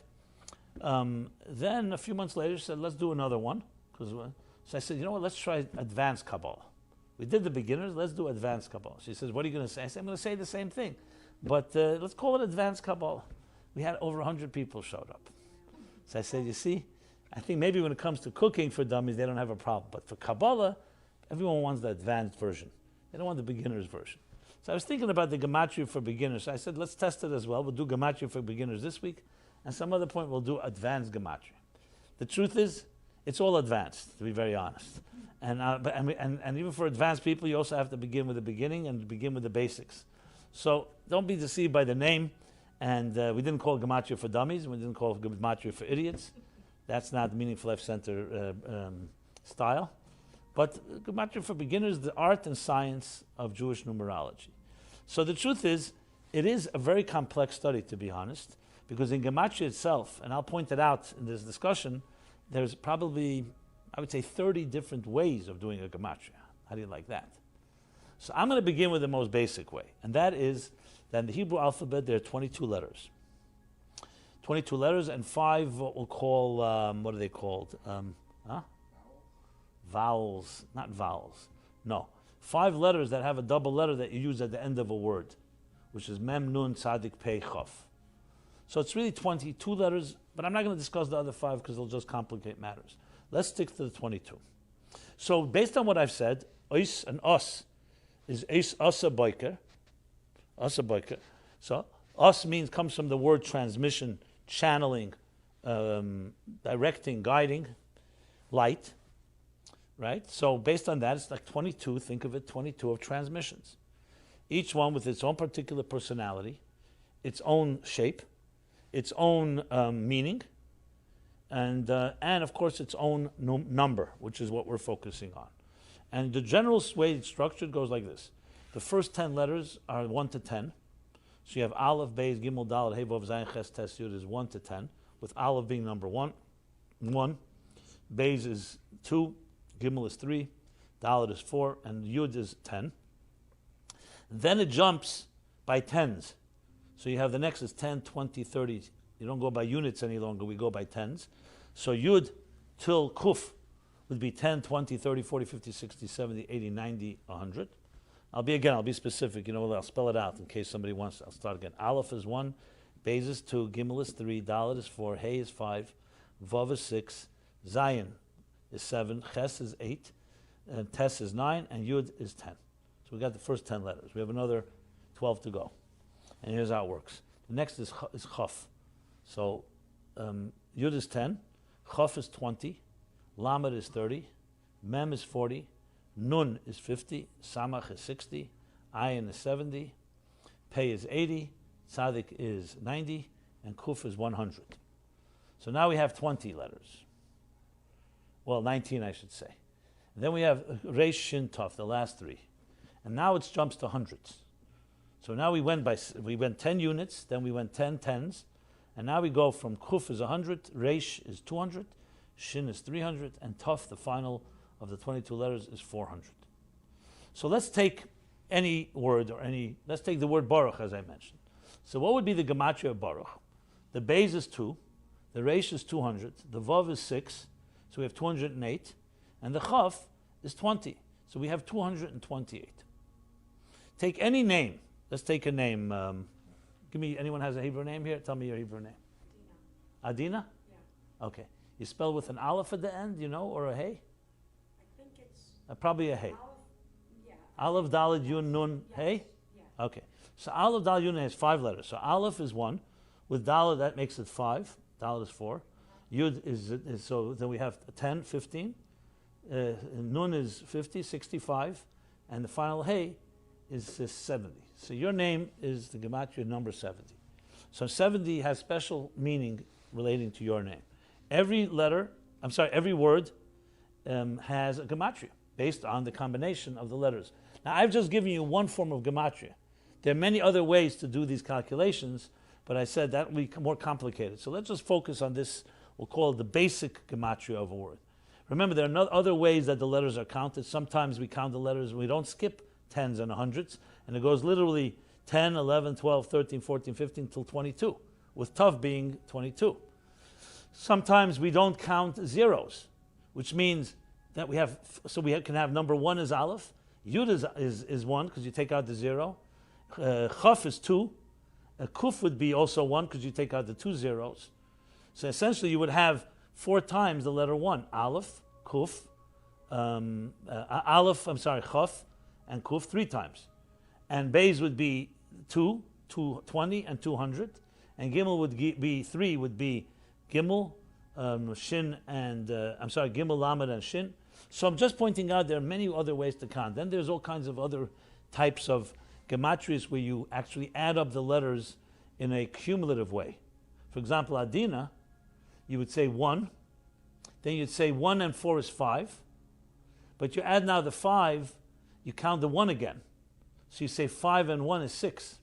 Then a few months later, she said, let's do another one. So I said, you know what, let's try advanced Kabbalah. We did the beginners, let's do advanced Kabbalah. She says, what are you going to say? I said, I'm going to say the same thing, but let's call it advanced Kabbalah. We had over 100 people showed up. So I said, you see, I think maybe when it comes to cooking for dummies, they don't have a problem. But for Kabbalah, everyone wants the advanced version. They don't want the beginner's version. So I was thinking about the Gematria for beginners. So I said, let's test it as well. We'll do Gematria for beginners this week. And some other point, we'll do advanced Gematria. The truth is, it's all advanced, to be very honest. And even for advanced people, you also have to begin with the beginning and begin with the basics. So don't be deceived by the name. And we didn't call it Gematria for dummies. We didn't call it Gematria for idiots. That's not the Meaningful Life Center style. But Gematria for beginners, the art and science of Jewish numerology. So the truth is, it is a very complex study, to be honest, because in Gematria itself, and I'll point it out in this discussion, there's probably, I would say, 30 different ways of doing a Gematria. How do you like that? So I'm going to begin with the most basic way, and that is that in the Hebrew alphabet there are 22 letters. 22 letters and 5 what we'll call, what are they called? Vowels, not vowels. No. 5 letters that have a double letter that you use at the end of a word, which is Mem, Nun, Tzadik, Pei, Chof. So it's really 22 letters, but I'm not going to discuss the other 5 because they'll just complicate matters. Let's stick to the 22. So based on what I've said, Ois and Os is Eis Asa Boiker. Asa Boiker. So Os comes from the word transmission, channeling, directing, guiding, light. Right? So based on that, it's like 22, think of it, 22 of transmissions. Each one with its own particular personality, its own shape, its own meaning, and of course its own number, which is what we're focusing on. And the general way it's structured goes like this. The first 10 letters are 1 to 10. So you have Aleph, Beis, Gimel, Dalet, Hey, Vav, Zayin, Ches, Tes, Yud is 1 to 10, with Aleph being number 1. Beis is 2, Gimel is 3, Dalet is 4, and Yud is 10. Then it jumps by tens. So you have the next is 10, 20, 30. You don't go by units any longer, we go by tens. So Yud till Kuf would be 10, 20, 30, 40, 50, 60, 70, 80, 90, 100. I'll be specific, I'll spell it out in case somebody wants to. I'll start again. Aleph is 1, Beis is 2, Gimel is 3, Dalet is 4, Hey is 5, Vav is 6, Zayin is 7, Ches is 8, and Tes is 9, and Yud is 10. So we got the first 10 letters. We have another 12 to go. And here's how it works. The next is Chaf. So Yud is 10, Chaf is 20, Lamed is 30, Mem is 40, Nun is 50, Samach is 60, Ayin is 70, Pei is 80, Tzadik is 90, and Kuf is 100. So now we have 20 letters. Well, 19 I should say. And then we have Reish, Shin, Tov, the last 3. And now it jumps to hundreds. So now we went 10 units, then we went 10 tens, and now we go from Kuf is 100, Reish is 200, Shin is 300, and Tov, the final of the 22 letters, is 400. So let's take any word let's take the word Baruch as I mentioned. So what would be the Gematria of Baruch? The Beis is 2, the Reish is 200, the Vav is 6, so we have 208, and the Chaf is 20, so we have 228. Take any name. Let's take a name. Anyone has a Hebrew name here? Tell me your Hebrew name. Adina? Yeah. Okay. You spell with an Aleph at the end, or a Hey? I think it's... probably a Hey. Aleph, Aleph, Dalet, Yun, Nun, yes. Hey? Yeah. Okay. So Aleph, Dalet, Yun has 5 letters. So Aleph is 1. With Dalet, that makes it 5. Dalet is 4. Yud is so then we have 10, 15. Nun is 50, 65. And the final Hey is 70. So your name is the Gematria number 70. So 70 has special meaning relating to your name. Every word has a Gematria based on the combination of the letters. Now I've just given you one form of Gematria. There are many other ways to do these calculations, but I said that will be more complicated. So let's just focus on this, we'll call it the basic gematria of a word. Remember, there are other ways that the letters are counted. Sometimes we count the letters, we don't skip tens and hundreds, and it goes literally 10, 11, 12, 13, 14, 15 till 22, with Tav being 22. Sometimes we don't count zeros, which means that we can have number 1 is Aleph, Yud is 1 because you take out the 0, Chaf is 2, Kuf would be also 1 because you take out the 2 zeros. So essentially you would have 4 times the letter 1, Aleph, Kuf, Chaf, and Kuf 3 times. And Beis would be 2, 220, and 200. And Gimel would be 3, would be Gimel, Shin, and Gimel, Lamed, and Shin. So I'm just pointing out there are many other ways to count. Then there's all kinds of other types of gematrias where you actually add up the letters in a cumulative way. For example, Adina, you would say 1, then you'd say 1 and 4 is 5, but you add now the 5, you count the 1 again. So you say 5 and 1 is 6.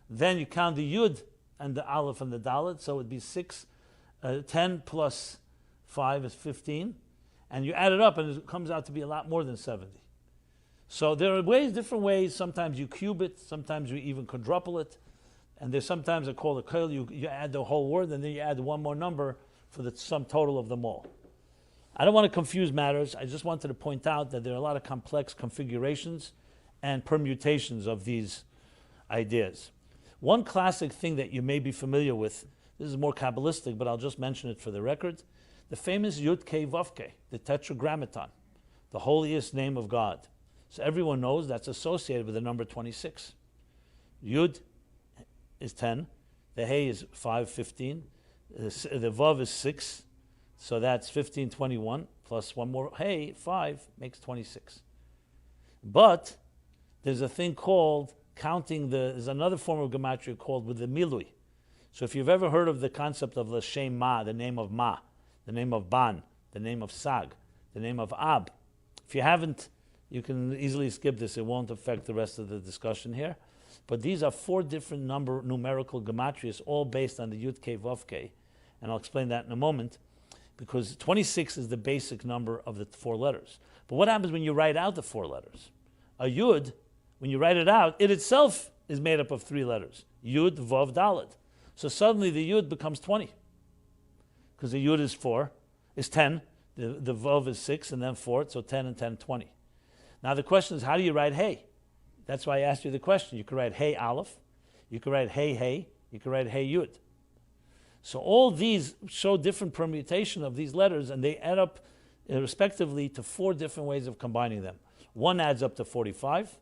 Then you count the Yud and the Aleph and the Dalet, so it would be 6, 10 plus 5 is 15, and you add it up and it comes out to be a lot more than 70. So there are different ways. Sometimes you cube it, sometimes you even quadruple it, and there's sometimes a call a koil, you add the whole word and then you add one more number for the sum total of them all. I don't want to confuse matters. I just wanted to point out that there are a lot of complex configurations and permutations of these ideas. One classic thing that you may be familiar with, this is more Kabbalistic, but I'll just mention it for the record, the famous Yud Kei Vav Kei, the Tetragrammaton, the holiest name of God. So everyone knows that's associated with the number 26. Yud is 10, the Hey is 5, 15, the Vav is 6, so that's 15, 21, plus one more Hey, 5, makes 26. But there's a thing called counting there's another form of gematria called with the milui. So if you've ever heard of the concept of L'Shem Ma, the name of Ma, the name of Ban, the name of Sag, the name of Ab, if you haven't, you can easily skip this. It won't affect the rest of the discussion here. But these are 4 different numerical gematrias, all based on the Yud Kei Vav Kei. And I'll explain that in a moment, because 26 is the basic number of the 4 letters. But what happens when you write out the 4 letters? A Yud, when you write it out, it itself is made up of 3 letters. Yud, Vav, Dalet. So suddenly the Yud becomes 20. Because the Yud is 10, the Vav is 6, and then 4, so 10 and 10, 20. Now the question is, how do you write Hey? That's why I asked you the question. You could write Hey Aleph, you could write Hey Hey, you could write Hey Yud. So all these show different permutation of these letters, and they add up respectively to 4 different ways of combining them. One adds up to 45,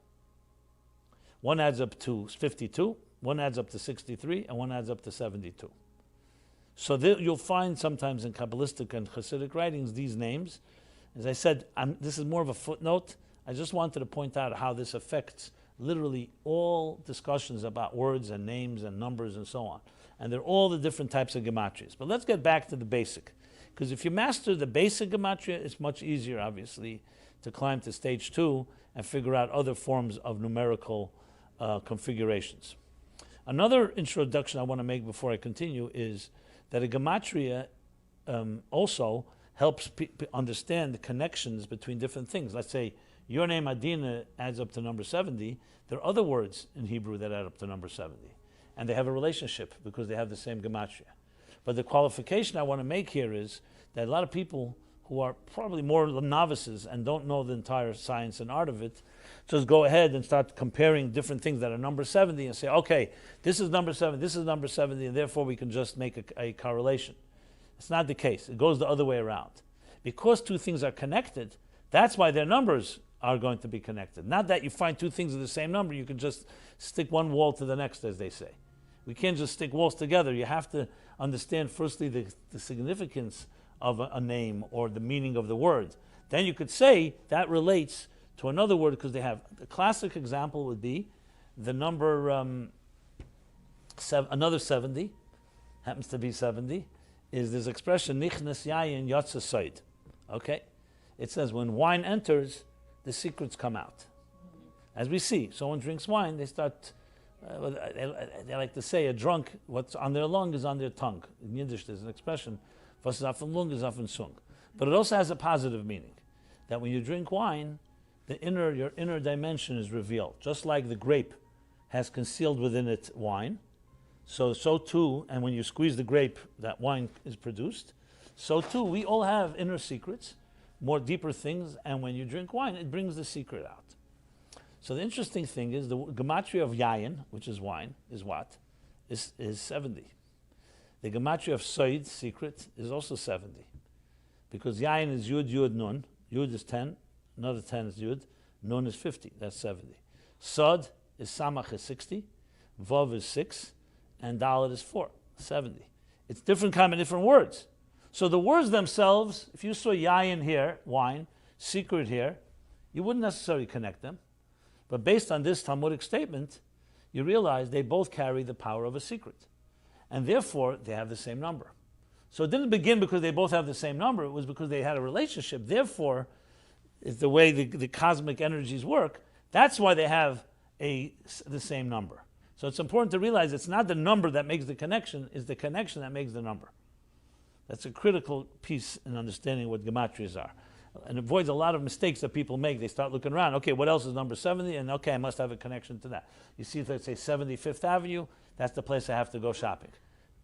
one adds up to 52, one adds up to 63, and one adds up to 72. So you'll find sometimes in Kabbalistic and Hasidic writings these names. As I said, this is more of a footnote. I just wanted to point out how this affects literally all discussions about words and names and numbers and so on. And they're all the different types of gematrias. But let's get back to the basic. Because if you master the basic gematria, it's much easier, obviously, to climb to stage 2 and figure out other forms of numerical configurations. Another introduction I want to make before I continue is that a gematria also helps understand the connections between different things. Let's say your name Adina adds up to number 70. There are other words in Hebrew that add up to number 70. And they have a relationship because they have the same gematria. But the qualification I want to make here is that a lot of people who are probably more novices and don't know the entire science and art of it, just go ahead and start comparing different things that are number 70 and say, okay, this is number 70, this is number 70, and therefore we can just make a correlation. It's not the case. It goes the other way around. Because 2 things are connected, that's why their numbers are going to be connected. Not that you find 2 things of the same number, you can just stick one wall to the next, as they say. We can't just stick walls together. You have to understand, firstly, the significance of a name or the meaning of the word. Then you could say that relates to another word, because they have, the classic example would be the number, another 70, happens to be 70, is this expression, nichnas yayin yatsa soid. Okay? It says when wine enters, the secrets come out. As we see, someone drinks wine, they start They like to say a drunk, what's on their lung is on their tongue. In Yiddish, there's an expression, was ist auf dem Lung ist auf dem Zung. But it also has a positive meaning, that when you drink wine, your inner dimension is revealed. Just like the grape has concealed within it wine, so too, and when you squeeze the grape, that wine is produced. So too, we all have inner secrets, more deeper things, and when you drink wine, it brings the secret out. So the interesting thing is the Gematria of Yayin, which is wine, is what? Is 70. The Gematria of Soid, secret, is also 70. Because Yayin is Yud, Yud, Nun. Yud is 10, another 10 is Yud, Nun is 50, that's 70. Sod is Samach is 60, Vav is 6, and Dalet is 4, 70. It's different kind of different words. So the words themselves, if you saw Yayin here, wine, secret here, you wouldn't necessarily connect them. But based on this Talmudic statement, you realize they both carry the power of a secret. And therefore, they have the same number. So it didn't begin because they both have the same number, it was because they had a relationship. Therefore, it's the way the cosmic energies work, that's why they have the same number. So it's important to realize it's not the number that makes the connection, it's the connection that makes the number. That's a critical piece in understanding what Gematrias are. And avoids a lot of mistakes that people make. They start looking around, okay, what else is number 70? And okay, I must have a connection to that. You see, let's say 75th Avenue, that's the place I have to go shopping.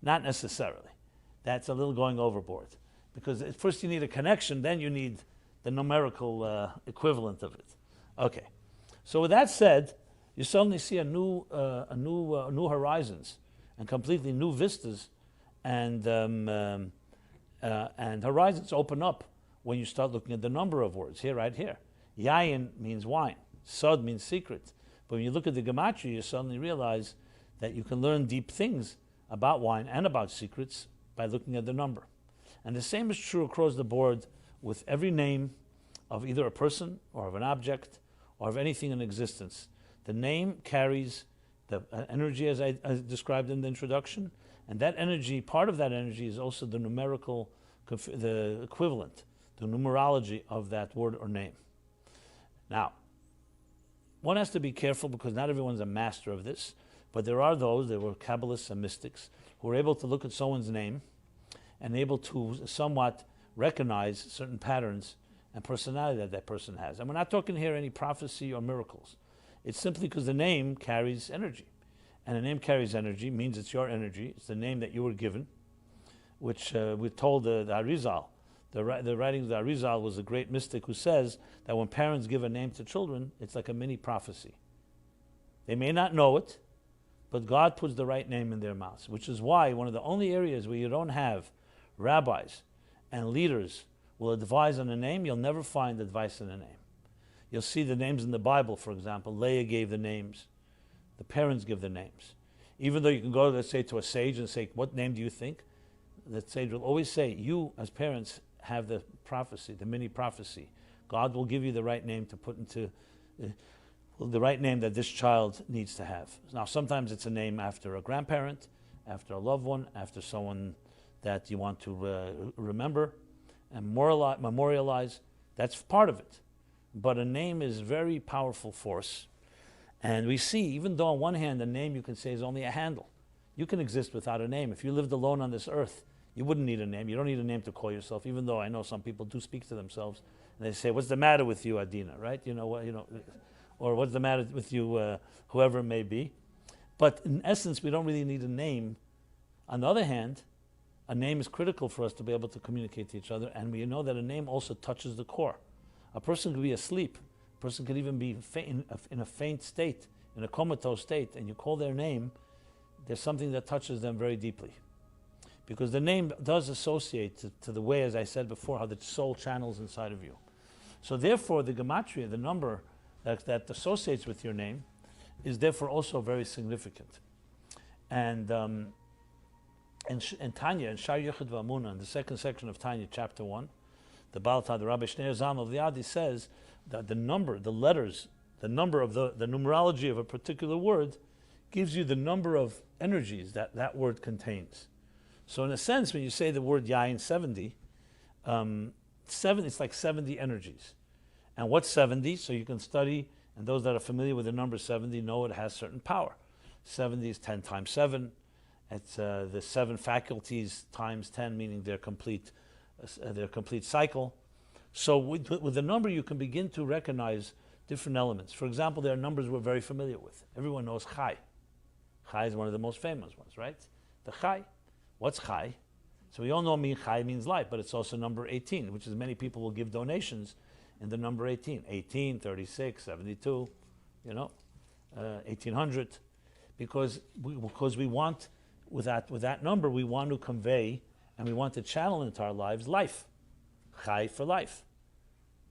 Not necessarily. That's a little going overboard. Because first you need a connection, then you need the numerical equivalent of it. Okay. So with that said, you suddenly see a new horizons and completely new vistas, and horizons open up when you start looking at the number of words, here, right here. Yayin means wine. Sod means secret. But when you look at the Gematria, you suddenly realize that you can learn deep things about wine and about secrets by looking at the number. And the same is true across the board with every name of either a person or of an object or of anything in existence. The name carries the energy as I described in the introduction, and that energy, part of that energy is also the numerical, the equivalent, the numerology of that word or name. Now, one has to be careful because not everyone's a master of this, but there are those, there were Kabbalists and mystics, who were able to look at someone's name and able to somewhat recognize certain patterns and personality that that person has. And we're not talking here any prophecy or miracles. It's simply because the name carries energy. And a name carries energy, means it's your energy. It's the name that you were given, which we're told the Arizal. The writings of the Arizal was a great mystic who says that when parents give a name to children, it's like a mini prophecy. They may not know it, but God puts the right name in their mouths, which is why one of the only areas where you don't have rabbis and leaders will advise on a name, you'll never find advice on a name. You'll see the names in the Bible, for example. Leah gave the names. The parents give the names. Even though you can go, let's say, to a sage and say, what name do you think? The sage will always say, you as parents have the prophecy, the mini prophecy. God will give you the right name to put into, the right name that this child needs to have. Now, sometimes it's a name after a grandparent, after a loved one, after someone that you want to remember and memorialize. That's part of it. But a name is a very powerful force. And we see, even though on one hand a name you can say is only a handle, you can exist without a name. If you lived alone on this earth, you wouldn't need a name. You don't need a name to call yourself, even though I know some people do speak to themselves. And they say, what's the matter with you, Adina, right? Or what's the matter with you, whoever it may be. But in essence, we don't really need a name. On the other hand, a name is critical for us to be able to communicate to each other, and we know that a name also touches the core. A person could be asleep. A person could even be in a faint state, in a comatose state, and you call their name, there's something that touches them very deeply. Because the name does associate to the way, as I said before, how the soul channels inside of you. So therefore, the Gematria, the number that associates with your name, is therefore also very significant. And Tanya, in Shar Yechid V'Amuna, in the second section of Tanya, chapter 1, the Baal Tad, the Rabbi Shneur Zalman of Liadi says that the number, the letters, the number of the numerology of a particular word gives you the number of energies that that word contains. So in a sense, when you say the word Yain 70, it's like 70 energies. And what's 70? So you can study, and those that are familiar with the number 70 know it has certain power. 70 is 10 times 7. It's the 7 faculties times 10, meaning their complete cycle. So with the number, you can begin to recognize different elements. For example, there are numbers we're very familiar with. Everyone knows Chai. Chai is one of the most famous ones, right? The Chai. What's Chai? So we all know Chai means life, but it's also number 18, which is many people will give donations in the number 18. 18, 36, 72, 1800. Because we want, with that number, we want to convey and we want to channel into our lives life. Chai for life.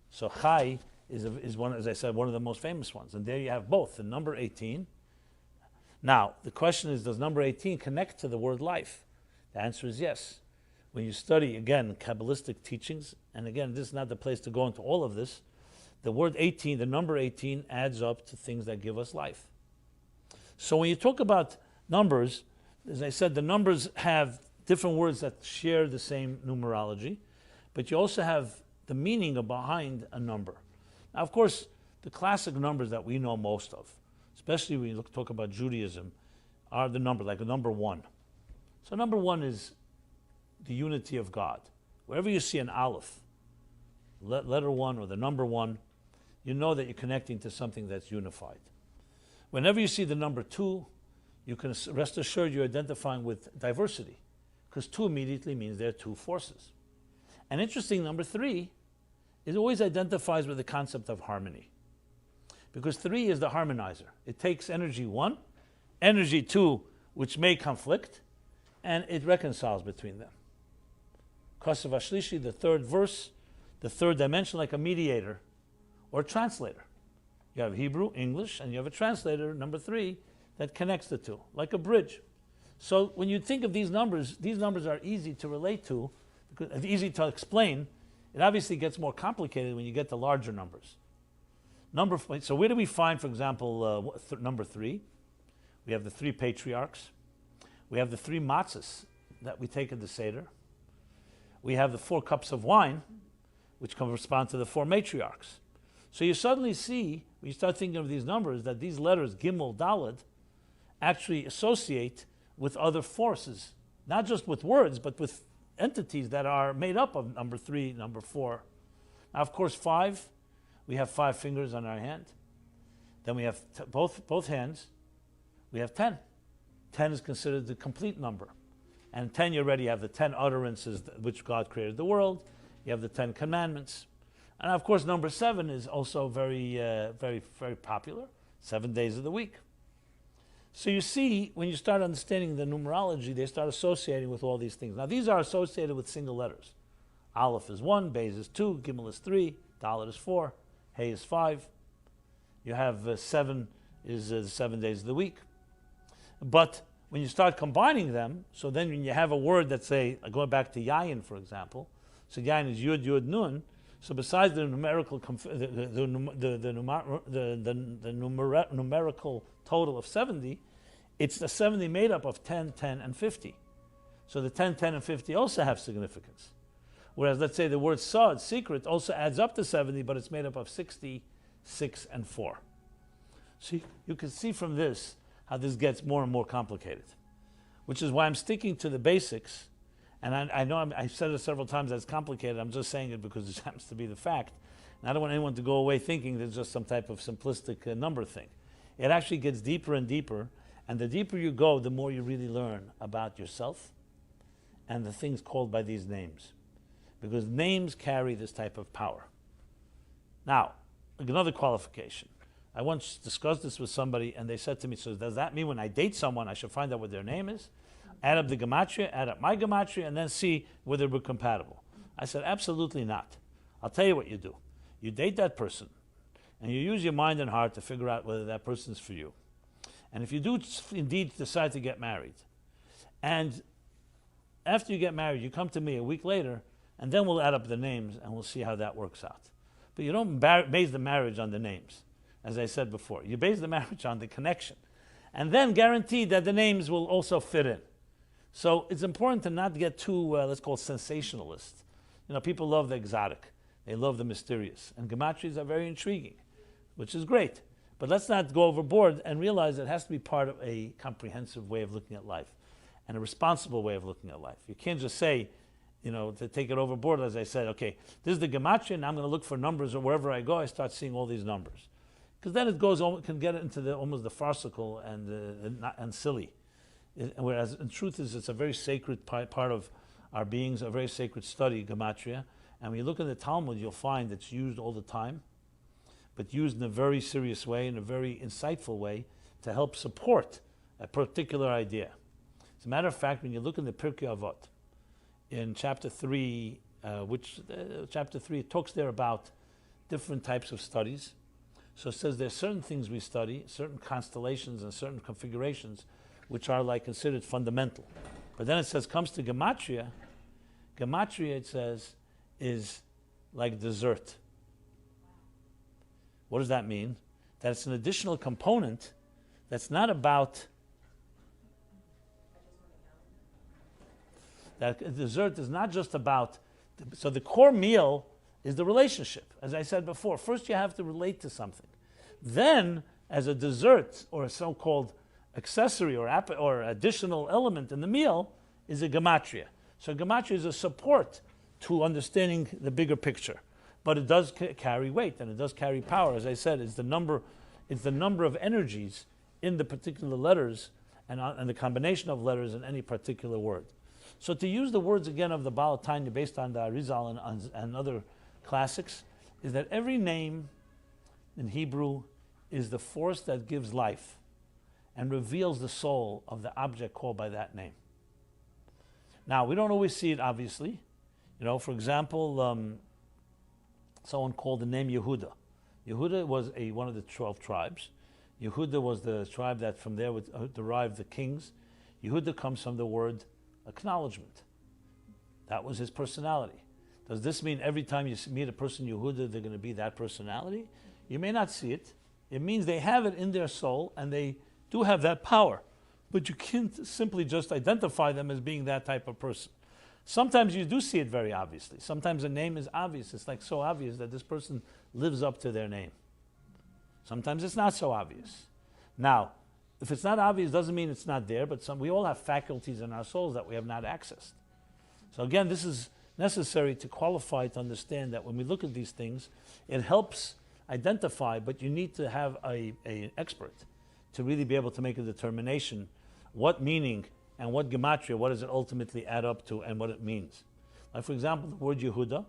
So Chai is one, as I said, one of the most famous ones. And there you have both, the number 18. Now, the question is, does number 18 connect to the word life? The answer is yes. When you study, again, Kabbalistic teachings, and again, this is not the place to go into all of this, the word 18, the number 18, adds up to things that give us life. So when you talk about numbers, as I said, the numbers have different words that share the same numerology, but you also have the meaning behind a number. Now, of course, the classic numbers that we know most of, especially when you talk about Judaism, are the number, like a number 1. So number 1 is the unity of God. Wherever you see an aleph, letter 1 or the number 1, you know that you're connecting to something that's unified. Whenever you see the number 2, you can rest assured you're identifying with diversity, because 2 immediately means there are 2 forces. And interesting, number 3, it always identifies with the concept of harmony, because 3 is the harmonizer. It takes energy 1, energy 2, which may conflict, and it reconciles between them. Kasav Ashlishi, the third verse, the third dimension, like a mediator or translator. You have Hebrew, English, and you have a translator, number 3, that connects the two, like a bridge. So when you think of these numbers are easy to relate to, because easy to explain. It obviously gets more complicated when you get to larger numbers. So where do we find, for example, number 3? We have the 3 patriarchs. We have the 3 matzahs that we take in the Seder. We have the 4 cups of wine, which correspond to the 4 matriarchs. So you suddenly see, when you start thinking of these numbers, that these letters, Gimel, Daled, actually associate with other forces, not just with words, but with entities that are made up of number 3, number 4. Now, of course, 5, we have 5 fingers on our hand. Then we have both hands. We have 10. 10 is considered the complete number. And 10, you already have the 10 utterances which God created the world. You have the 10 commandments. And of course, number 7 is also very, very, very popular. 7 days of the week. So you see, when you start understanding the numerology, they start associating with all these things. Now, these are associated with single letters. Aleph is 1, Beis is 2, Gimel is 3, Dalet is 4, Hey is 5. You have 7 is the 7 days of the week. But when you start combining them, so then when you have a word that say, going back to Yayin, for example, so Yayin is Yud, Yud, Nun. So besides the numerical numerical total of 70, it's the 70 made up of 10, 10, and 50. So the 10, 10, and 50 also have significance. Whereas, let's say the word Sod, secret, also adds up to 70, but it's made up of 60, 6, and 4. So you can see from this how this gets more and more complicated, which is why I'm sticking to the basics. And I know I've said it several times that it's complicated. I'm just saying it because it happens to be the fact. And I don't want anyone to go away thinking there's just some type of simplistic number thing. It actually gets deeper and deeper. And the deeper you go, the more you really learn about yourself and the things called by these names. Because names carry this type of power. Now, another qualification. I once discussed this with somebody, and they said to me, so does that mean when I date someone, I should find out what their name is? Add up the Gematria, add up my Gematria, and then see whether we're compatible. I said, absolutely not. I'll tell you what you do. You date that person, and you use your mind and heart to figure out whether that person's for you. And if you do indeed decide to get married, and after you get married, you come to me a week later, and then we'll add up the names, and we'll see how that works out. But you don't base the marriage on the names, as I said before. You base the marriage on the connection. And then guarantee that the names will also fit in. So it's important to not get too, let's call it sensationalist. People love the exotic. They love the mysterious. And Gematrias are very intriguing, which is great. But let's not go overboard and realize it has to be part of a comprehensive way of looking at life and a responsible way of looking at life. You can't just say, to take it overboard, as I said, okay, this is the Gematria, and I'm going to look for numbers, or wherever I go, I start seeing all these numbers. Because then it can get into almost the farcical and silly. Whereas in truth it's a very sacred part of our beings, a very sacred study, Gematria. And when you look in the Talmud, you'll find it's used all the time, but used in a very serious way, in a very insightful way, to help support a particular idea. As a matter of fact, when you look in the Pirkei Avot, in chapter 3, chapter 3, it talks there about different types of studies. So it says there's certain things we study, certain constellations and certain configurations, which are considered fundamental. But then it says, comes to Gematria, it says, is like dessert. What does that mean? That it's an additional component that's not about, that dessert is not just about, so the core meal is the relationship. As I said before, first you have to relate to something. Then, as a dessert or a so-called accessory or additional element in the meal is a Gematria. So Gematria is a support to understanding the bigger picture. But it does carry weight and it does carry power. As I said, it's the number of energies in the particular letters and the combination of letters in any particular word. So to use the words again of the Baal Tanya based on the Arizal and other classics, is that every name in Hebrew is the force that gives life and reveals the soul of the object called by that name. Now, we don't always see it, obviously. For example, someone called the name Yehuda. Yehuda was one of the 12 tribes. Yehuda was the tribe that from there would derive the kings. Yehuda comes from the word acknowledgement. That was his personality. Does this mean every time you meet a person Yehuda, they're going to be that personality? You may not see it. It means they have it in their soul and they do have that power. But you can't simply just identify them as being that type of person. Sometimes you do see it very obviously. Sometimes a name is obvious. It's so obvious that this person lives up to their name. Sometimes it's not so obvious. Now, if it's not obvious, doesn't mean it's not there, but we all have faculties in our souls that we have not accessed. So again, this is necessary to qualify to understand that when we look at these things, it helps identify, but you need to have an expert to really be able to make a determination what meaning and what Gematria, what does it ultimately add up to and what it means. Like for example, the word Yehuda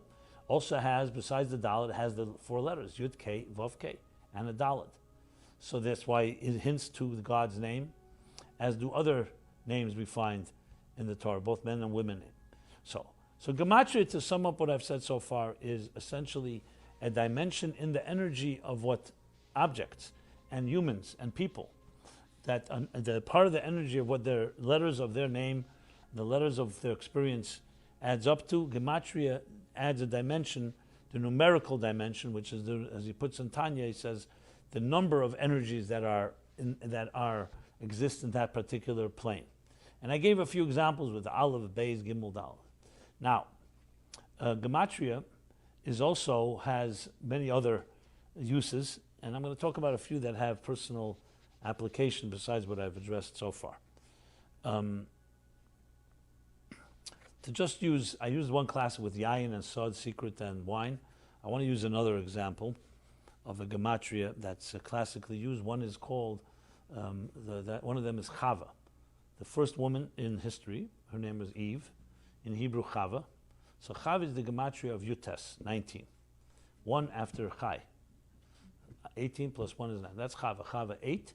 also has, besides the Dalet, it has the 4 letters, Yud K, Vav K, and a Dalet. So that's why it hints to God's name, as do other names we find in the Torah, both men and women. So Gematria, to sum up what I've said so far, is essentially a dimension in the energy of what objects and humans and people, that the part of the energy of what their letters of their name, the letters of their experience adds up to. Gematria adds a dimension, the numerical dimension, which is, as he puts in Tanya, he says, the number of energies that exist in that particular plane. And I gave a few examples with the Aleph, Beis, Gimel, Dal. Now, Gematria also has many other uses, and I'm going to talk about a few that have personal application besides what I've addressed so far. I used one class with Yayin and Sod, secret and wine. I want to use another example of a Gematria that's classically used. One is called, one of them is Chava. The first woman in history, her name was Eve, in Hebrew Chava. So Chava is the Gematria of Yutes, 19. 1 after Chai. 18 plus 1 is 9. That's Chava. Chava 8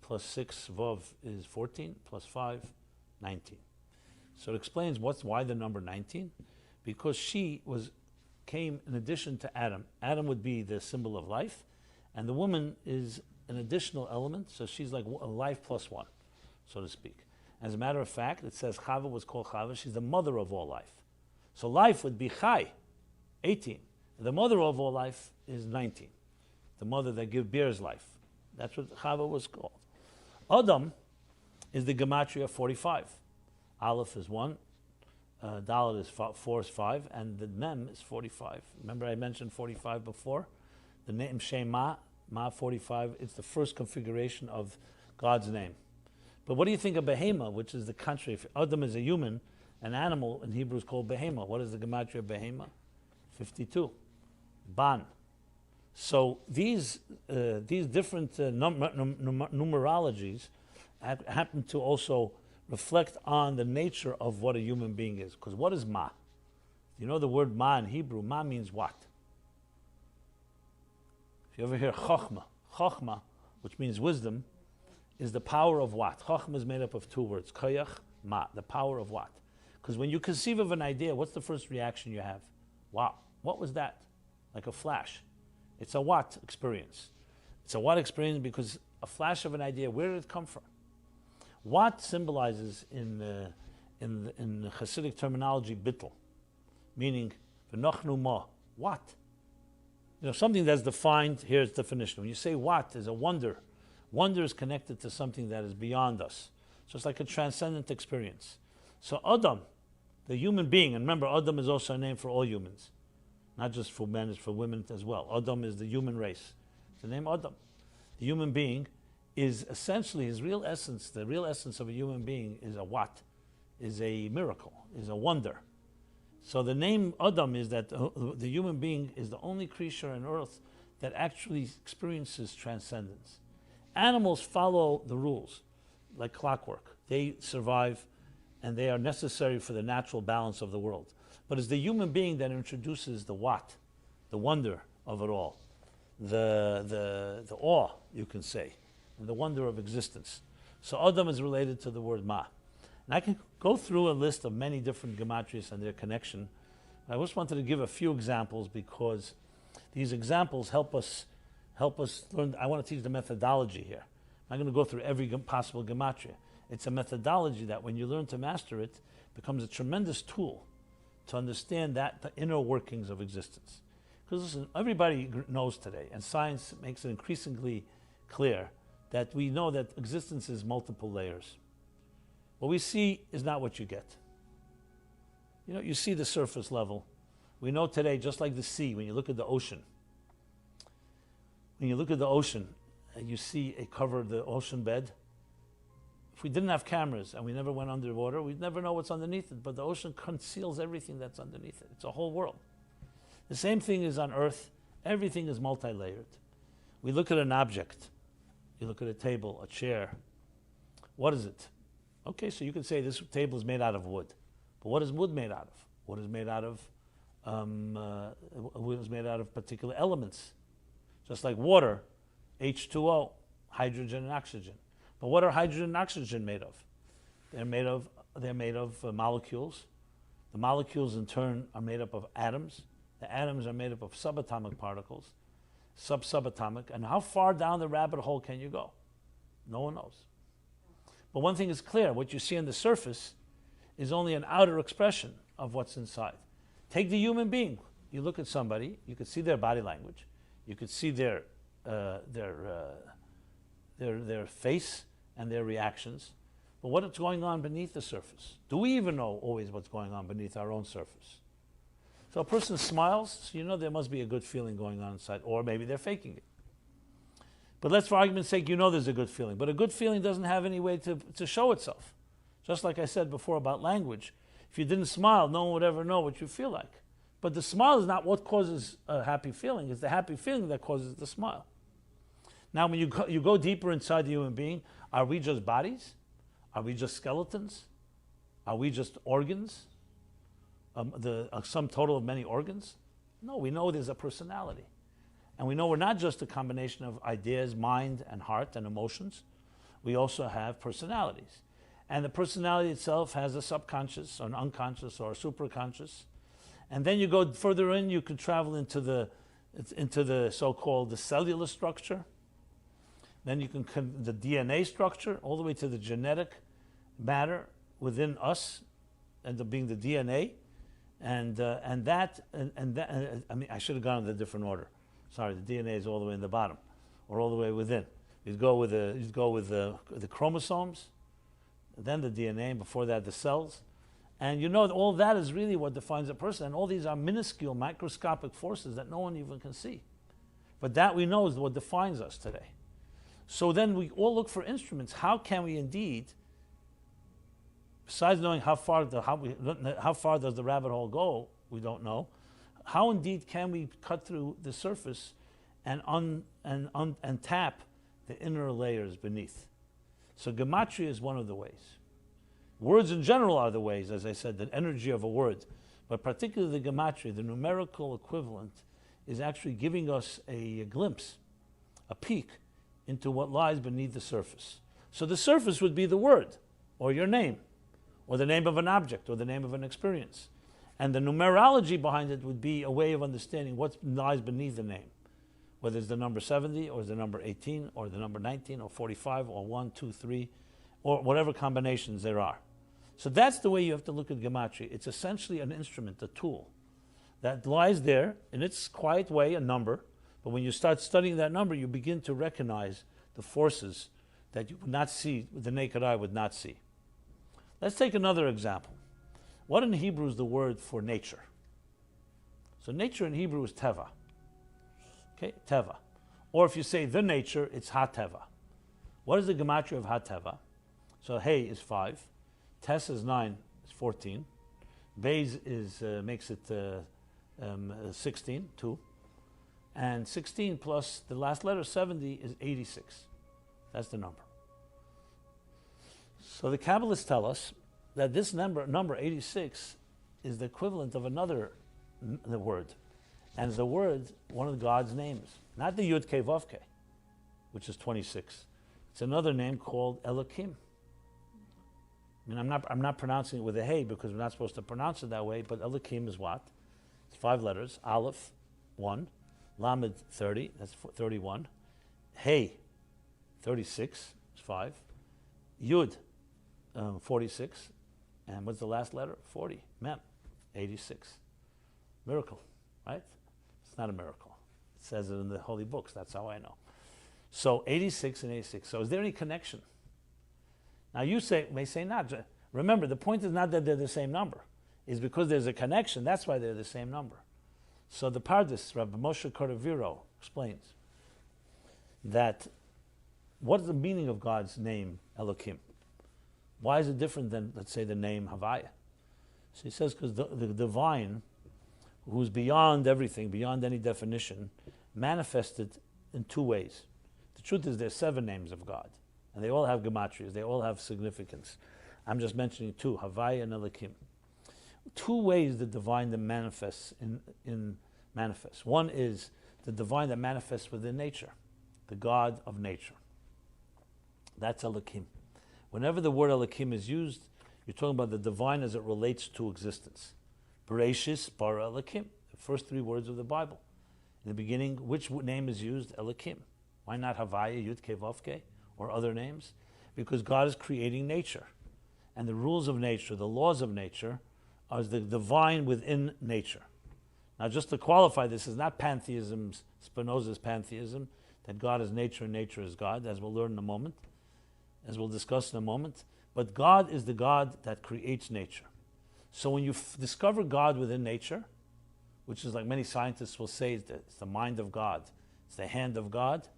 plus 6 Vav is 14 plus 5, 19. So it explains why the number 19. Because she came in addition to Adam. Adam would be the symbol of life, and the woman is an additional element, so she's like a life plus 1, so to speak. As a matter of fact, it says Chava was called Chava. She's the mother of all life. So life would be Chai, 18. The mother of all life is 19. The mother that bears life. That's what Chava was called. Adam is the Gematria 45. Aleph is 1. Dalet is 4 is 5. And the Mem is 45. Remember I mentioned 45 before? The name Shema Ma 45, it's the first configuration of God's name. But what do you think of Behema, which is the contrary? If Adam is a human, an animal in Hebrew is called Behema. What is the Gematria of Behema? 52. Ban. So these different numerologies happen to also reflect on the nature of what a human being is. Because what is Ma? You know the word Ma in Hebrew? Ma means what? If you ever hear Chochma, Chochma, which means wisdom, is the power of what? Chochma is made up of two words, Koyach, Ma, the power of what? Because when you conceive of an idea, what's the first reaction you have? Wow, what was that? Like a flash. It's a what experience. It's a what experience because a flash of an idea, where did it come from? What symbolizes in Hasidic terminology bittul, meaning v'nochnu ma, what? You know, something that's defined, here's definition. When you say what is a wonder, wonder is connected to something that is beyond us. So it's like a transcendent experience. So Adam, the human being, and remember Adam is also a name for all humans, not just for men, it's for women as well. Adam is the human race. It's the name Adam. The human being is essentially his real essence. The real essence of a human being is a what? Is a miracle, is a wonder. So the name Adam is that the human being is the only creature on earth that actually experiences transcendence. Animals follow the rules like clockwork. They survive and they are necessary for the natural balance of the world. But it's the human being that introduces the what, the wonder of it all, the awe, you can say, and the wonder of existence. So Adam is related to the word Ma. And I can go through a list of many different gematrias and their connection. I just wanted to give a few examples because these examples help us learn. I want to teach the methodology here. I'm going to go through every possible gematria. It's a methodology that when you learn to master it, becomes a tremendous tool to understand that the inner workings of existence. Because listen, everybody knows today, and science makes it increasingly clear that we know that existence is multiple layers. What we see is not what you get. You know, you see the surface level. We know today, just like the sea, when you look at the ocean, and you see the ocean bed. If we didn't have cameras and we never went underwater, we'd never know what's underneath it. But the ocean conceals everything that's underneath it. It's a whole world. The same thing is on Earth. Everything is multi-layered. We look at an object. You look at a table, a chair. What is it? Okay, so you can say this table is made out of wood. But what is wood made out of? Wood is made out of particular elements. Just like water, H2O, hydrogen and oxygen. But what are hydrogen and oxygen made of? They're made of molecules. The molecules in turn are made up of atoms. The atoms are made up of subatomic particles, subatomic. And how far down the rabbit hole can you go? No one knows. But one thing is clear, what you see on the surface is only an outer expression of what's inside. Take the human being. You look at somebody, you could see their body language, you could see their face and their reactions. But what's going on beneath the surface? Do we even know always what's going on beneath our own surface? So a person smiles, so you know there must be a good feeling going on inside, or maybe they're faking it. But let's, for argument's sake, you know there's a good feeling. But a good feeling doesn't have any way to show itself. Just like I said before about language. If you didn't smile, no one would ever know what you feel like. But the smile is not what causes a happy feeling. It's the happy feeling that causes the smile. Now, when you go deeper inside the human being, are we just bodies? Are we just skeletons? Are we just organs? The sum total of many organs? No, we know there's a personality. And we know we're not just a combination of ideas, mind, and heart, and emotions. We also have personalities. And the personality itself has a subconscious, or an unconscious, or a superconscious. And then you go further in, you can travel into the so-called the cellular structure. Then you can the DNA structure, all the way to the genetic matter within us, and being the DNA, and that I mean, I should have gone in a different order. Sorry, the DNA is all the way in the bottom, or all the way within. You'd go with the chromosomes, then the DNA, and before that the cells, and you know all that is really what defines a person. And all these are minuscule, microscopic forces that no one even can see. But that we know is what defines us today. So then we all look for instruments. How can we indeed, besides knowing how far does the rabbit hole go, we don't know, how indeed can we cut through the surface and tap the inner layers beneath? So Gematria is one of the ways. Words in general are the ways, as I said, the energy of a word. But particularly the Gematria, the numerical equivalent, is actually giving us a glimpse, a peek into what lies beneath the surface. So the surface would be the word, or your name, or the name of an object, or the name of an experience. And the numerology behind it would be a way of understanding what lies beneath the name, whether it's the number 70, or the number 18, or the number 19, or 45, or 1, 2, 3, or whatever combinations there are. So that's the way you have to look at Gematria. It's essentially an instrument, a tool, that lies there in its quiet way, a number. But when you start studying that number, you begin to recognize the forces that you would not see, the naked eye would not see. Let's take another example. What in Hebrew is the word for nature? So nature in Hebrew is teva. Okay, teva. Or if you say the nature, it's ha-teva. What is the gematria of ha-teva? So hey is 5, tes is 9, is 14, beis is makes it 16, 2. And 16 plus the last letter, 70, is 86. That's the number. So the Kabbalists tell us that this number 86, is the equivalent of another the word. And the word, one of God's names. Not the Yud Kei Vav Kei, which is 26. It's another name called Elokim. I mean, I'm not pronouncing it with a hey because we're not supposed to pronounce it that way, but Elokim is what? It's 5 letters. Aleph, 1. Lamed, 30, that's 31. Hey, 36, is 5. Yud, 46. And what's the last letter? 40. Mem, 86. Miracle, right? It's not a miracle. It says it in the holy books. That's how I know. So 86 and 86. So is there any connection? Now you may say not. Remember, the point is not that they're the same number. It's because there's a connection. That's why they're the same number. So the Pardes, Rabbi Moshe Cordovero, explains that what is the meaning of God's name, Elokim? Why is it different than, let's say, the name Havaya? So he says because the divine, who's beyond everything, beyond any definition, manifested in 2 ways. The truth is there's 7 names of God, and they all have gematrias, they all have significance. I'm just mentioning 2, Havaya and Elokim. 2 ways the divine that manifests manifests. One is the divine that manifests within nature, the God of nature. That's Elokim. Whenever the word Elokim is used, you're talking about the divine as it relates to existence. Bereshis bara Elokim, the first 3 words of the Bible. In the beginning, which name is used? Elokim. Why not Havaya, Yud Kei Vav Kei, or other names? Because God is creating nature. And the rules of nature, the laws of nature, are the divine within nature. Now, just to qualify, this is not pantheism, Spinoza's pantheism, that God is nature and nature is God, as we'll learn in a moment, as we'll discuss in a moment. But God is the God that creates nature. So when you discover God within nature, which is like many scientists will say, it's the mind of God, it's the hand of God,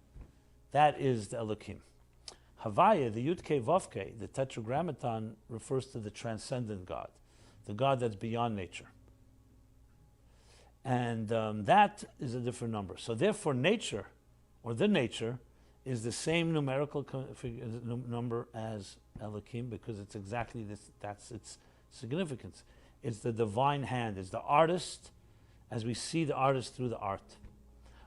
that is the Elokim. Havaya, the Yud Kei Vav Kei, the Tetragrammaton refers to the transcendent God, the God that's beyond nature. And that is a different number. So therefore nature, or the nature, is the same numerical number as Elokim because it's exactly this, that's its significance. It's the divine hand, it's the artist as we see the artist through the art.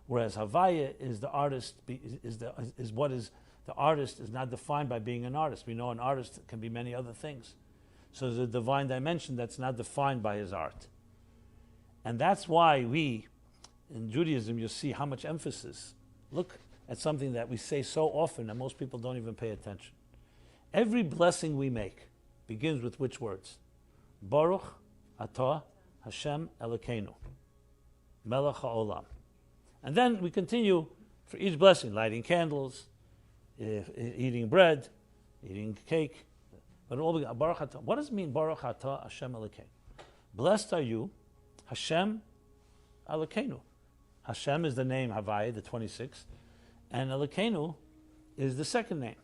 Whereas Havaya is the artist, the artist is not defined by being an artist. We know an artist can be many other things. So there's a divine dimension that's not defined by his art. And that's why we, in Judaism, you see how much emphasis. Look at something that we say so often and most people don't even pay attention. Every blessing we make begins with which words? Baruch atah Hashem Elokeinu, Melech HaOlam. And then we continue for each blessing, lighting candles, eating bread, eating cake. But it all begins, Baruch atah. What does it mean, Baruch atah Hashem Elokeinu? Blessed are you, Hashem Elokeinu. Hashem is the name Havaya, the 26th, and Elokeinu is the second name.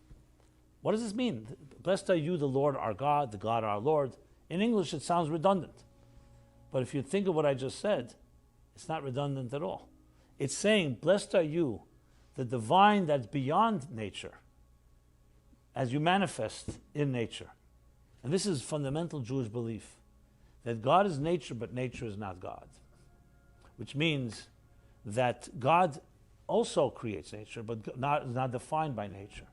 What does this mean? Blessed are you, the Lord our God, the God our Lord. In English, it sounds redundant. But if you think of what I just said, it's not redundant at all. It's saying, blessed are you, the divine that's beyond nature, as you manifest in nature. And this is fundamental Jewish belief, that God is nature, but nature is not God. Which means that God also creates nature, but is not defined by nature.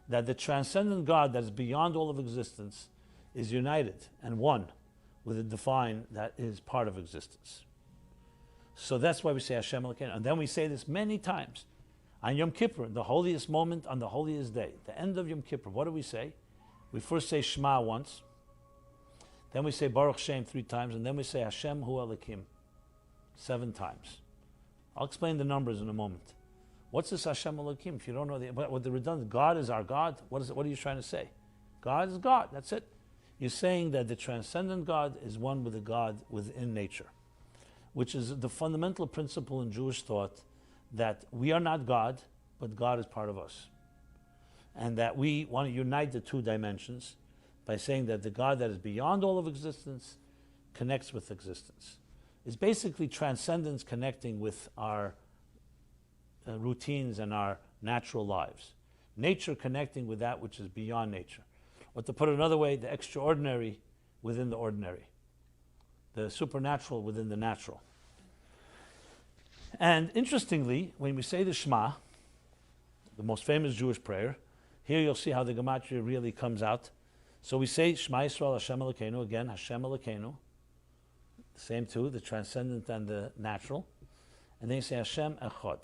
That the transcendent God that is beyond all of existence is united and one with the divine that is part of existence. So that's why we say Hashem Elokeinu. And then we say this many times. On Yom Kippur, the holiest moment on the holiest day, the end of Yom Kippur, what do we say? We first say Shema once, then we say Baruch Shem 3 times, and then we say Hashem Hu Elokim 7 times. I'll explain the numbers in a moment. What's this Hashem Elokim? If you don't know what the redundant, God is our God. What are you trying to say? God is God. That's it. You're saying that the transcendent God is one with the God within nature, which is the fundamental principle in Jewish thought, that we are not God, but God is part of us. And that we want to unite the 2 dimensions by saying that the God that is beyond all of existence connects with existence. It's basically transcendence connecting with our routines and our natural lives. Nature connecting with that which is beyond nature. Or to put it another way, the extraordinary within the ordinary. The supernatural within the natural. And interestingly, when we say the Shema, the most famous Jewish prayer, here you'll see how the Gematria really comes out. So we say Shema Yisrael Hashem Elokeinu, again, Hashem Elokeinu. Same 2, the transcendent and the natural. And then you say Hashem Echad.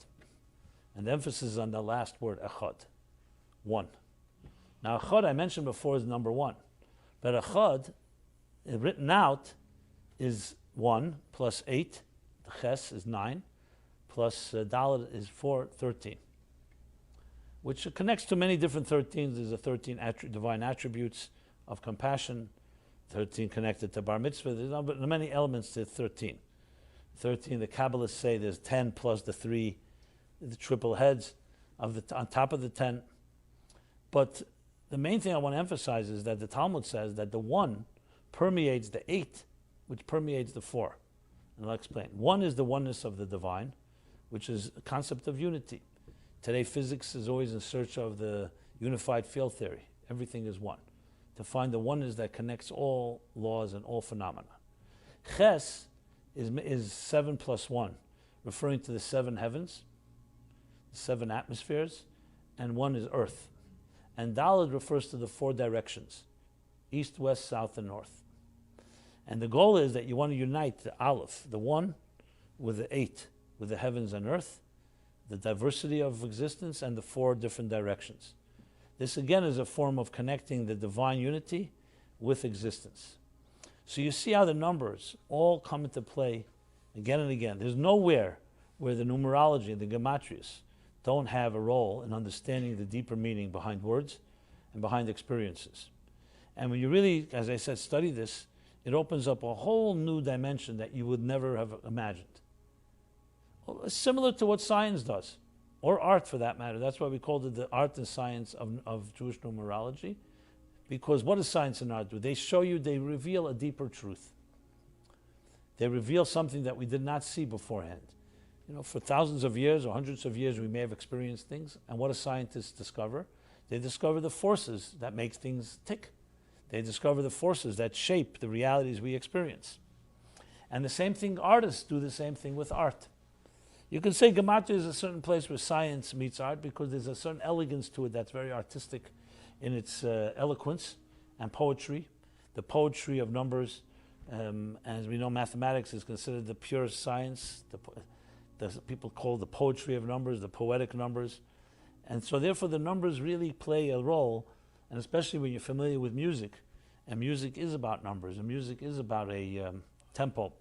And the emphasis is on the last word, Echad, 1. Now Echad, I mentioned before, is number 1. But Echad, written out, is 1 plus 8. The Ches is 9. Plus Dalet is 4, 13. Which connects to many different 13s. There's a 13 divine attributes of compassion, 13 connected to Bar Mitzvah. There's many elements to 13. 13, the Kabbalists say there's 10 plus the 3, the triple heads on top of the 10. But the main thing I want to emphasize is that the Talmud says that the 1 permeates the 8, which permeates the 4. And I'll explain. 1 is the oneness of the divine, which is a concept of unity. Today, physics is always in search of the unified field theory. Everything is one. To find the oneness that connects all laws and all phenomena. Ches is 7 plus 1, referring to the 7 heavens, the 7 atmospheres, and 1 is earth. And Dalet refers to the 4 directions, east, west, south, and north. And the goal is that you want to unite the Aleph, the 1, with the 8, with the heavens and earth, the diversity of existence, and the 4 different directions. This again is a form of connecting the divine unity with existence. So you see how the numbers all come into play again and again. There's nowhere where the numerology and the Gematrias don't have a role in understanding the deeper meaning behind words and behind experiences. And when you really, as I said, study this, it opens up a whole new dimension that you would never have imagined. Similar to what science does, or art for that matter. That's why we called it the art and science of Jewish numerology. Because what does science and art do? They show you, they reveal a deeper truth. They reveal something that we did not see beforehand. You know, for thousands of years or hundreds of years, we may have experienced things. And what do scientists discover? They discover the forces that make things tick. They discover the forces that shape the realities we experience. And the same thing, artists do the same thing with art. You can say Gematria is a certain place where science meets art because there's a certain elegance to it that's very artistic in its eloquence and poetry. The poetry of numbers, as we know, mathematics is considered the pure science. The people call the poetry of numbers, the poetic numbers. And so therefore the numbers really play a role, and especially when you're familiar with music. And music is about numbers, and music is about a tempo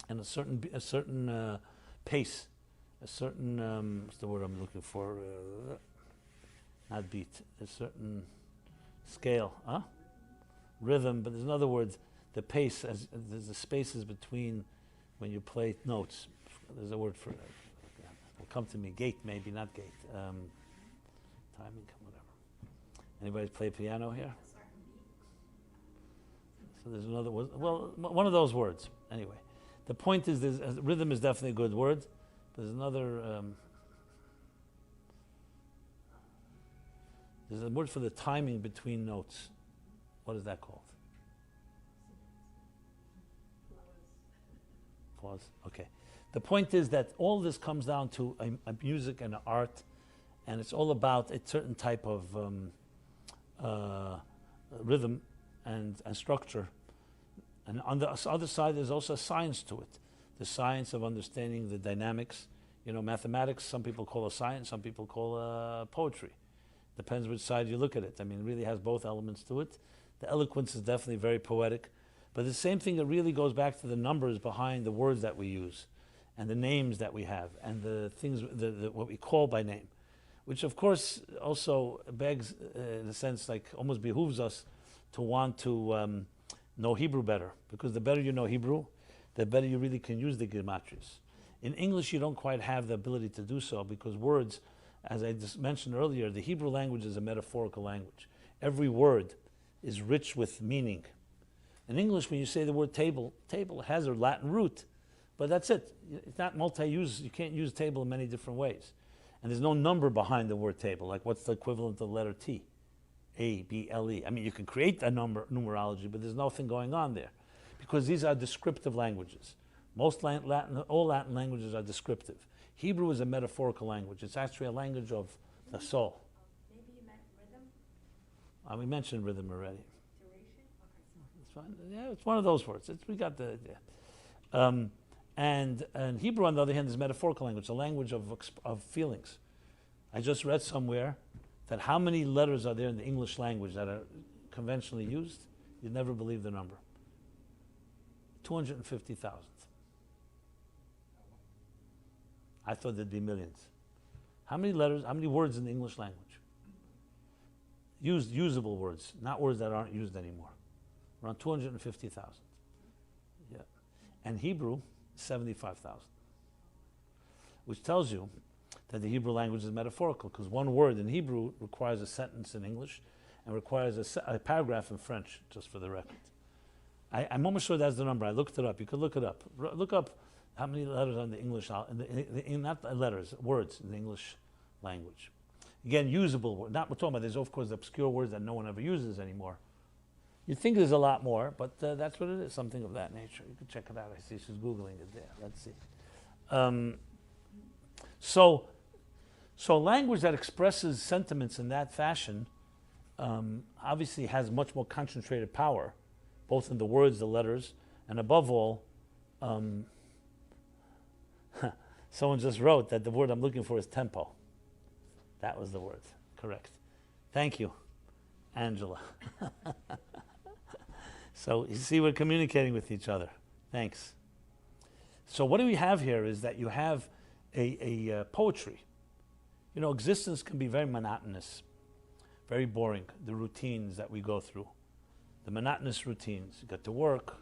and a certain pace, a certain, what's the word I'm looking for? Not beat, a certain scale, rhythm, but there's another word, the pace, there's the spaces between when you play notes. there's a word for it. It'll come to me. Gate, maybe, not gate. Timing, whatever. Anybody play piano here? So there's another word. Well, one of those words. Anyway, the point is, rhythm is definitely a good word. There's another. There's a word for the timing between notes. What is that called? Pause. Okay. The point is that all this comes down to a music and an art, and it's all about a certain type of rhythm and structure. And on the other side, there's also a science to it. The science of understanding the dynamics. You know, mathematics, some people call a science, some people call poetry. Depends which side you look at it. I mean, it really has both elements to it. The eloquence is definitely very poetic. But the same thing, that really goes back to the numbers behind the words that we use and the names that we have and the things, what we call by name, which of course also begs, in a sense, like almost behooves us to want to know Hebrew better, because the better you know Hebrew, the better you really can use the Gematrias. In English, you don't quite have the ability to do so, because words, as I just mentioned earlier, the Hebrew language is a metaphorical language. Every word is rich with meaning. In English, when you say the word table, table has a Latin root, but that's it. It's not multi-use. You can't use table in many different ways. And there's no number behind the word table, like what's the equivalent of the letter T? A, B, L, E. I mean, you can create a numerology, but there's nothing going on there, because these are descriptive languages. All Latin languages are descriptive. Hebrew is a metaphorical language. It's actually a language of the soul. Maybe you meant rhythm? We mentioned rhythm already. Duration? Okay. It's fine. Yeah, it's one of those words. We got the idea. And Hebrew, on the other hand, is metaphorical language, a language of feelings. I just read somewhere that how many letters are there in the English language that are conventionally used? You'd never believe the number. 250,000. I thought there'd be millions. How many letters, how many words in the English language? Usable words, not words that aren't used anymore. Around 250,000. Yeah. And Hebrew, 75,000. Which tells you that the Hebrew language is metaphorical, because one word in Hebrew requires a sentence in English and requires a paragraph in French, just for the record. I'm almost sure that's the number. I looked it up. You could look it up. Look up how many letters are in the English, not letters, words in the English language. Again, usable words. Not we're talking about, there's of course obscure words that no one ever uses anymore. You'd think there's a lot more, but that's what it is, something of that nature. You can check it out. I see she's Googling it there. Let's see. So language that expresses sentiments in that fashion obviously has much more concentrated power, both in the words, the letters, and above all, someone just wrote that the word I'm looking for is tempo. That was the word. Correct. Thank you, Angela. So you see, we're communicating with each other. Thanks. So what do we have here is that you have a poetry. You know, existence can be very monotonous, very boring, the routines that we go through, the monotonous routines. You get to work,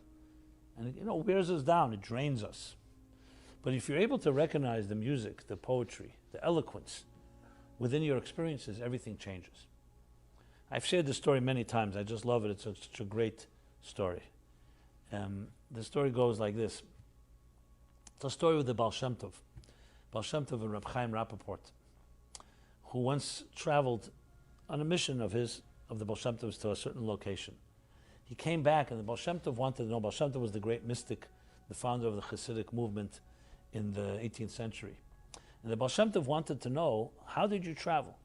and it, wears us down, it drains us. But if you're able to recognize the music, the poetry, the eloquence within your experiences, everything changes. I've shared this story many times. I just love it. It's such a great story. The story goes like this. It's a story with the Baal Shem Tov. Baal Shem Tov and Reb Chaim Rappaport, who once traveled on a mission of the Baal Shem Tov's, to a certain location. He came back, and the Baal Shem Tov wanted to know. Baal Shem Tov was the great mystic, the founder of the Hasidic movement in the 18th century. And the Baal Shem Tov wanted to know, how did you travel?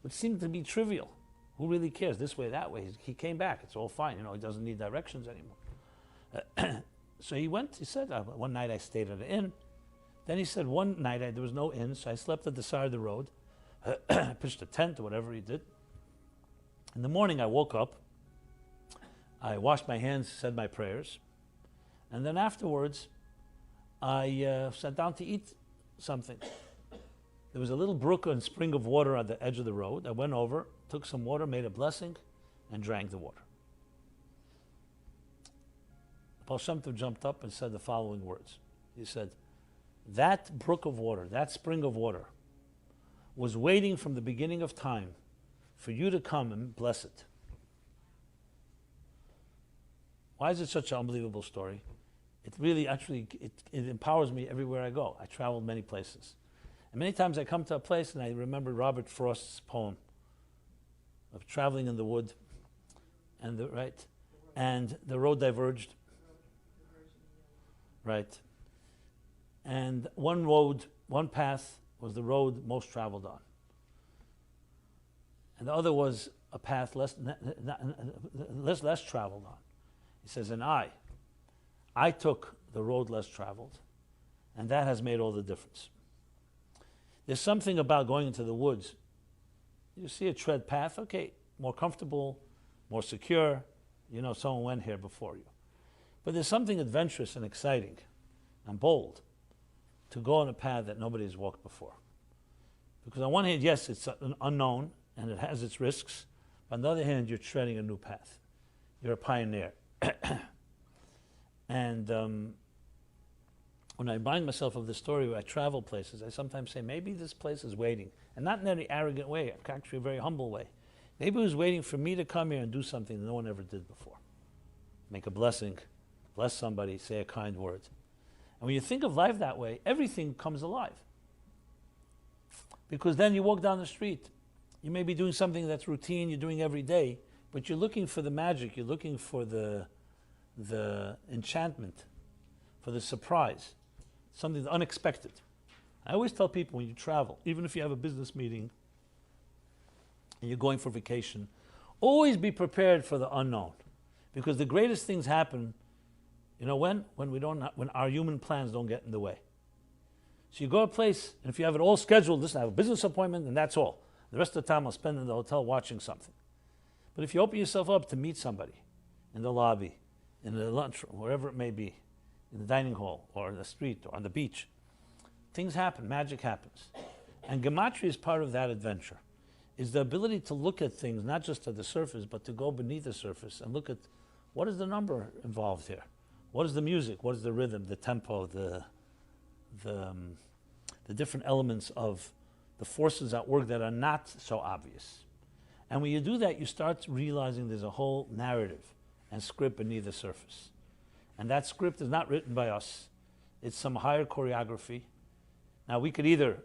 Which seemed to be trivial. Who really cares? This way, that way. He came back. It's all fine. He doesn't need directions anymore. So he went. He said, one night I stayed at an inn. Then he said, one night there was no inn, so I slept at the side of the road. Pitched a tent or whatever he did. In the morning I woke up. I washed my hands, said my prayers. And then afterwards, I sat down to eat something. There was a little brook and spring of water at the edge of the road. I went over, took some water, made a blessing, and drank the water. Baal Shem Tov jumped up and said the following words. He said, that brook of water, that spring of water, was waiting from the beginning of time for you to come and bless it. Why is it such an unbelievable story? It really actually, it empowers me everywhere I go. I traveled many places. And many times I come to a place and I remember Robert Frost's poem of traveling in the wood and the road diverged. Right. And one path was the road most traveled on. And the other was a path less traveled on. He says, and I took the road less traveled, and that has made all the difference. There's something about going into the woods. You see a tread path, okay, more comfortable, more secure. You know someone went here before you. But there's something adventurous and exciting and bold to go on a path that nobody has walked before. Because on one hand, yes, it's an unknown and it has its risks. But on the other hand, you're treading a new path. You're a pioneer. And when I remind myself of the story where I travel places, I sometimes say, maybe this place is waiting. And not in any arrogant way, actually a very humble way. Maybe it was waiting for me to come here and do something that no one ever did before. Make a blessing, bless somebody, say a kind word. And when you think of life that way, everything comes alive. Because then you walk down the street. You may be doing something that's routine, you're doing every day, but you're looking for the magic, you're looking for the enchantment, for the surprise, something unexpected. I always tell people when you travel, even if you have a business meeting and you're going for vacation, always be prepared for the unknown. Because the greatest things happen, you know when our human plans don't get in the way. So you go to a place, and if you have it all scheduled, listen, I have a business appointment, and that's all. The rest of the time I'll spend in the hotel watching something. But if you open yourself up to meet somebody in the lobby, in the lunchroom, wherever it may be, in the dining hall, or in the street, or on the beach, things happen, magic happens. And Gematria is part of that adventure, is the ability to look at things, not just at the surface, but to go beneath the surface and look at what is the number involved here? What is the music? What is the rhythm, the tempo, the different elements of the forces at work that are not so obvious? And when you do that, you start realizing there's a whole narrative and script beneath the surface. And that script is not written by us. It's some higher choreography. Now, we could either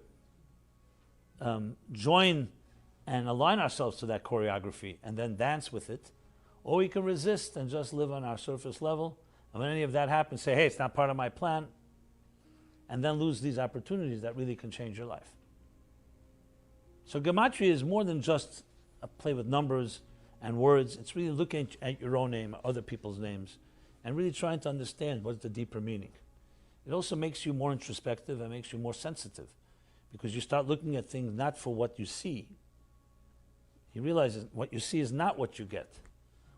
join and align ourselves to that choreography and then dance with it, or we can resist and just live on our surface level. And when any of that happens, say, hey, it's not part of my plan, and then lose these opportunities that really can change your life. So Gematria is more than just a play with numbers and words. It's really looking at your own name, other people's names, and really trying to understand what's the deeper meaning. It also makes you more introspective and makes you more sensitive, because you start looking at things not for what you see. You realize that what you see is not what you get,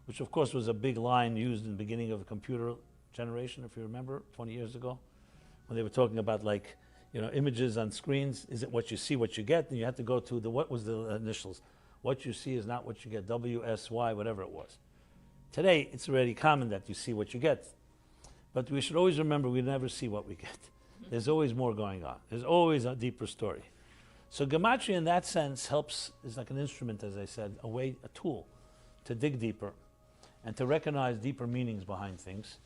which of course was a big line used in the beginning of the computer generation, if you remember, 20 years ago, when they were talking about images on screens. Is it what you see, what you get? And you had to go to what was the initials? What you see is not what you get, WSY, whatever it was. Today, it's already common that you see what you get. But we should always remember we never see what we get. There's always more going on. There's always a deeper story. So Gematria in that sense is like an instrument, as I said, a tool to dig deeper and to recognize deeper meanings behind things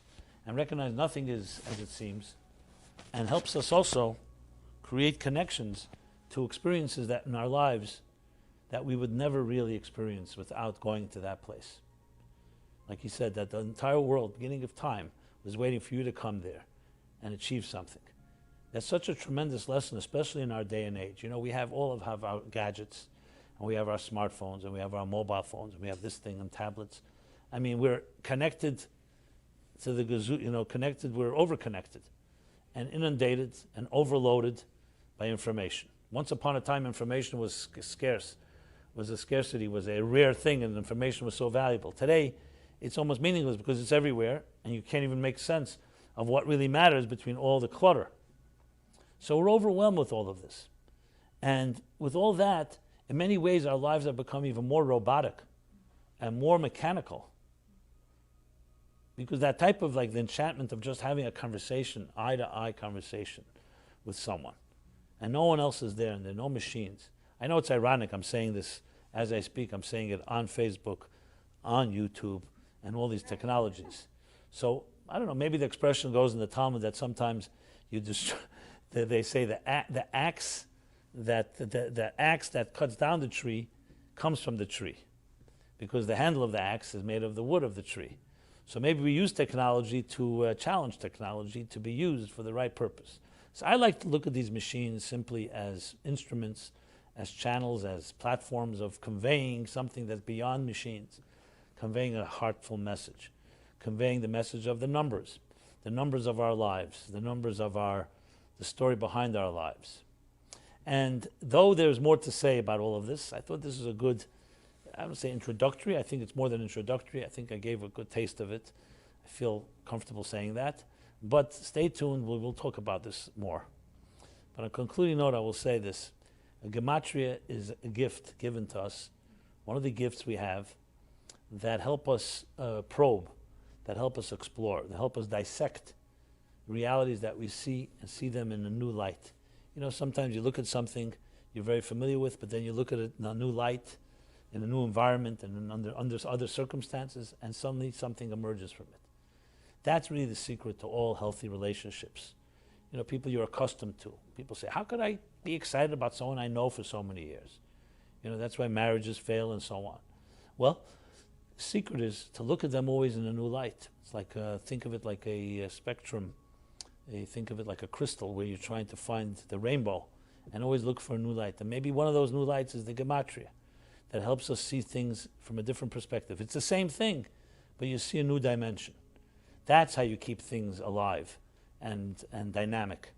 and recognize nothing is as it seems, and helps us also create connections to experiences that in our lives that we would never really experience without going to that place. Like he said, that the entire world, beginning of time, was waiting for you to come there and achieve something. That's such a tremendous lesson, especially in our day and age. You know, we have our gadgets, and we have our smartphones, and we have our mobile phones, and we have this thing and tablets. I mean, we're connected to the gazoo, we're over-connected and inundated and overloaded by information. Once upon a time, information was scarce, was a rare thing, and information was so valuable. Today, it's almost meaningless because it's everywhere, and you can't even make sense of what really matters between all the clutter. So we're overwhelmed with all of this. And with all that, in many ways, our lives have become even more robotic and more mechanical. Because that type of the enchantment of just having a conversation, eye-to-eye conversation, with someone. And no one else is there, and there are no machines. I know it's ironic, I'm saying this as I speak, I'm saying it on Facebook, on YouTube, and all these technologies. So, I don't know, maybe the expression goes in the Talmud that sometimes you just, they say the axe that cuts down the tree comes from the tree, because the handle of the axe is made of the wood of the tree. So maybe we use technology to challenge technology to be used for the right purpose. So I like to look at these machines simply as instruments, as channels, as platforms of conveying something that's beyond machines, conveying a heartful message, conveying the message of the numbers of our lives, the numbers of the story behind our lives. And though there's more to say about all of this, I thought this was a good, I don't say introductory, I think it's more than introductory. I think I gave a good taste of it. I feel comfortable saying that. But stay tuned, we will talk about this more. But on a concluding note, I will say this. A Gematria is a gift given to us, one of the gifts we have that help us probe, that help us explore, that help us dissect realities that we see and see them in a new light. You know, sometimes you look at something you're very familiar with, but then you look at it in a new light, in a new environment, and under other circumstances, and suddenly something emerges from it. That's really the secret to all healthy relationships. You know, people you're accustomed to. People say, how could I be excited about someone I know for so many years? You know, that's why marriages fail and so on. Well, the secret is to look at them always in a new light. It's like, think of it like a spectrum. Think of it like a crystal where you're trying to find the rainbow and always look for a new light. And maybe one of those new lights is the Gematria that helps us see things from a different perspective. It's the same thing, but you see a new dimension. That's how you keep things alive and dynamic.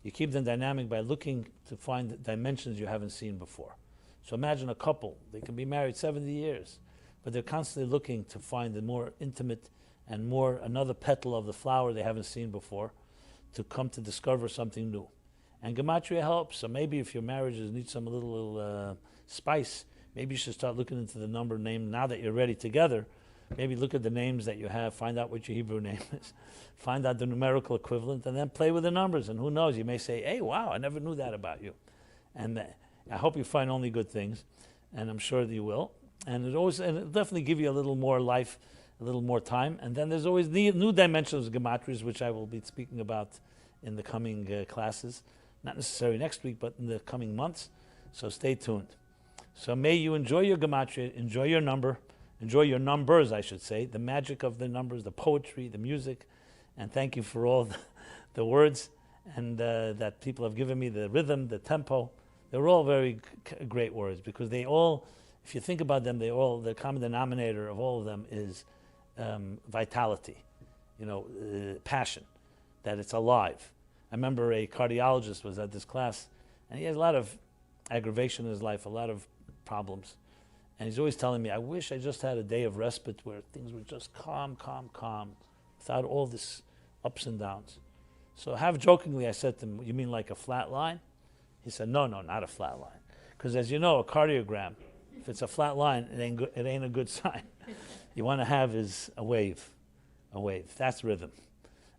You keep them dynamic by looking to find dimensions you haven't seen before. So imagine a couple, they can be married 70 years, but they're constantly looking to find a more intimate and more another petal of the flower they haven't seen before, to come to discover something new. And Gematria helps. So maybe if your marriages need some little spice, maybe you should start looking into the number name now that you're ready together. Maybe look at the names that you have, find out what your Hebrew name is, find out the numerical equivalent, and then play with the numbers. And who knows, you may say, hey, wow, I never knew that about you. And I hope you find only good things, and I'm sure that you will. And it'll definitely give you a little more life, a little more time. And then there's always new dimensions of Gematrias, which I will be speaking about in the coming classes. Not necessarily next week, but in the coming months. So stay tuned. So may you enjoy your Gematria, enjoy your number, enjoy your numbers, I should say, the magic of the numbers, the poetry, the music. And thank you for all the words and that people have given me, the rhythm, the tempo. They're all very great words, because they all, if you think about them, the common denominator of all of them is vitality, passion, that it's alive. I remember a cardiologist was at this class, and he has a lot of aggravation in his life, a lot of problems. And he's always telling me, I wish I just had a day of respite where things were just calm, without all this ups and downs. So half jokingly I said to him, you mean like a flat line? He said, no, not a flat line. Because as you know, a cardiogram, if it's a flat line, it ain't a good sign. You want to have is a wave. That's rhythm.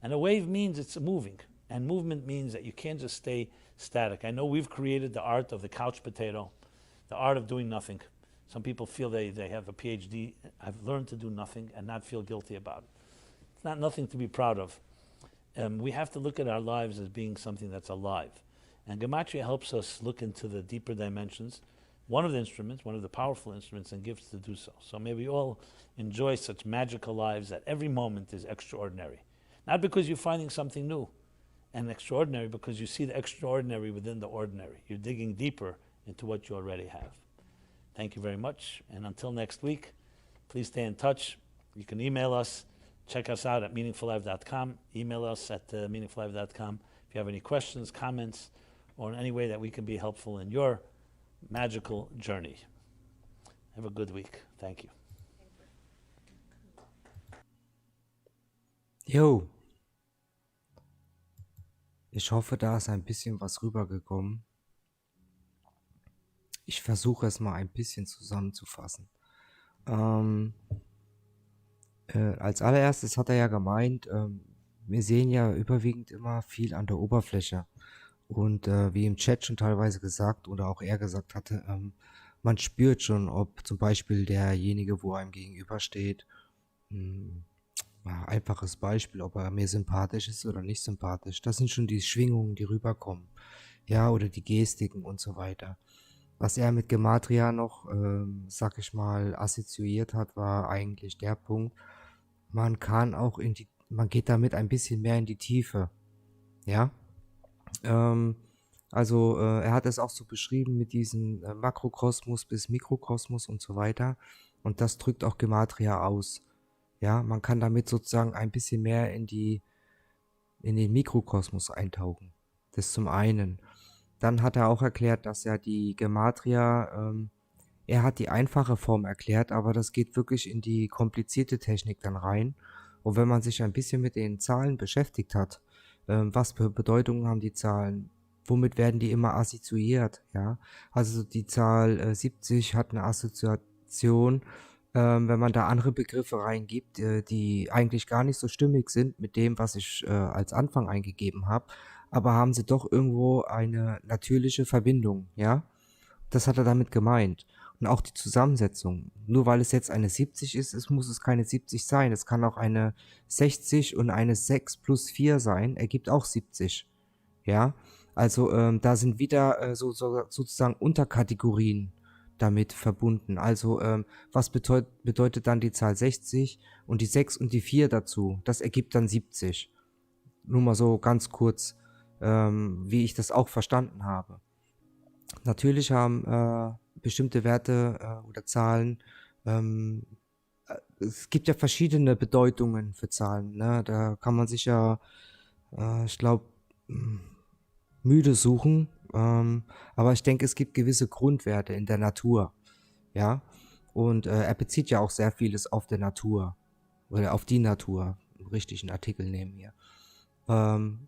And a wave means it's moving. And movement means that you can't just stay static. I know we've created the art of the couch potato, the art of doing nothing. Some people feel they have a PhD. I've learned to do nothing and not feel guilty about it. It's not nothing to be proud of. We have to look at our lives as being something that's alive. And Gematria helps us look into the deeper dimensions. One of the powerful instruments and gifts to do so. So may we all enjoy such magical lives that every moment is extraordinary. Not because you're finding something new and extraordinary, because you see the extraordinary within the ordinary. You're digging deeper into what you already have. Thank you very much. And until next week, please stay in touch. You can email us. Check us out at meaningfullife.com. Email us at meaningfullife.com if you have any questions, comments, or in any way that we can be helpful in your magical journey. Have a good week. Thank you. Jo. Ich hoffe, da ist ein bisschen was rübergekommen. Ich versuche es mal ein bisschen zusammenzufassen. Als allererstes hat er ja gemeint, wir sehen ja überwiegend immer viel an der Oberfläche. Und wie im Chat schon teilweise gesagt oder auch er gesagt hatte, man spürt schon, ob zum Beispiel derjenige, wo einem gegenübersteht, hm, ja, einfaches Beispiel, ob er mir sympathisch ist oder nicht sympathisch. Das sind schon die Schwingungen, die rüberkommen. Ja, oder die Gestiken und so weiter. Was er mit Gematria noch, sag ich mal, assoziiert hat, war eigentlich der Punkt, man geht damit ein bisschen mehr in die Tiefe. Ja, ähm, also er hat es auch so beschrieben mit diesem Makrokosmos bis Mikrokosmos und so weiter. Und das drückt auch Gematria aus. Ja, man kann damit sozusagen ein bisschen mehr in den Mikrokosmos eintauchen. Das zum einen. Dann hat er auch erklärt, dass ja die Gematria, er hat die einfache Form erklärt, aber das geht wirklich in die komplizierte Technik dann rein. Und wenn man sich ein bisschen mit den Zahlen beschäftigt hat, was für Bedeutungen haben die Zahlen, womit werden die immer assoziiert, ja. Also die Zahl 70 hat eine Assoziation, wenn man da andere Begriffe reingibt, die eigentlich gar nicht so stimmig sind mit dem, was ich als Anfang eingegeben habe, aber haben sie doch irgendwo eine natürliche Verbindung, ja. Das hat er damit gemeint. Und auch die Zusammensetzung. Nur weil es jetzt eine 70 ist, muss es keine 70 sein. Es kann auch eine 60 und eine 6 plus 4 sein, ergibt auch 70. Ja, also da sind wieder sozusagen Unterkategorien damit verbunden. Also was bedeutet dann die Zahl 60 und die 6 und die 4 dazu? Das ergibt dann 70. Nur mal so ganz kurz, wie ich das auch verstanden habe. Natürlich haben bestimmte Werte oder Zahlen, ähm, es gibt ja verschiedene Bedeutungen für Zahlen. Ne? Da kann man sich ja, ich glaube, müde suchen. Aber ich denke, es gibt gewisse Grundwerte in der Natur. Ja. Und er bezieht ja auch sehr vieles auf der Natur. Oder auf die Natur. Richtig einen Artikel nehmen hier.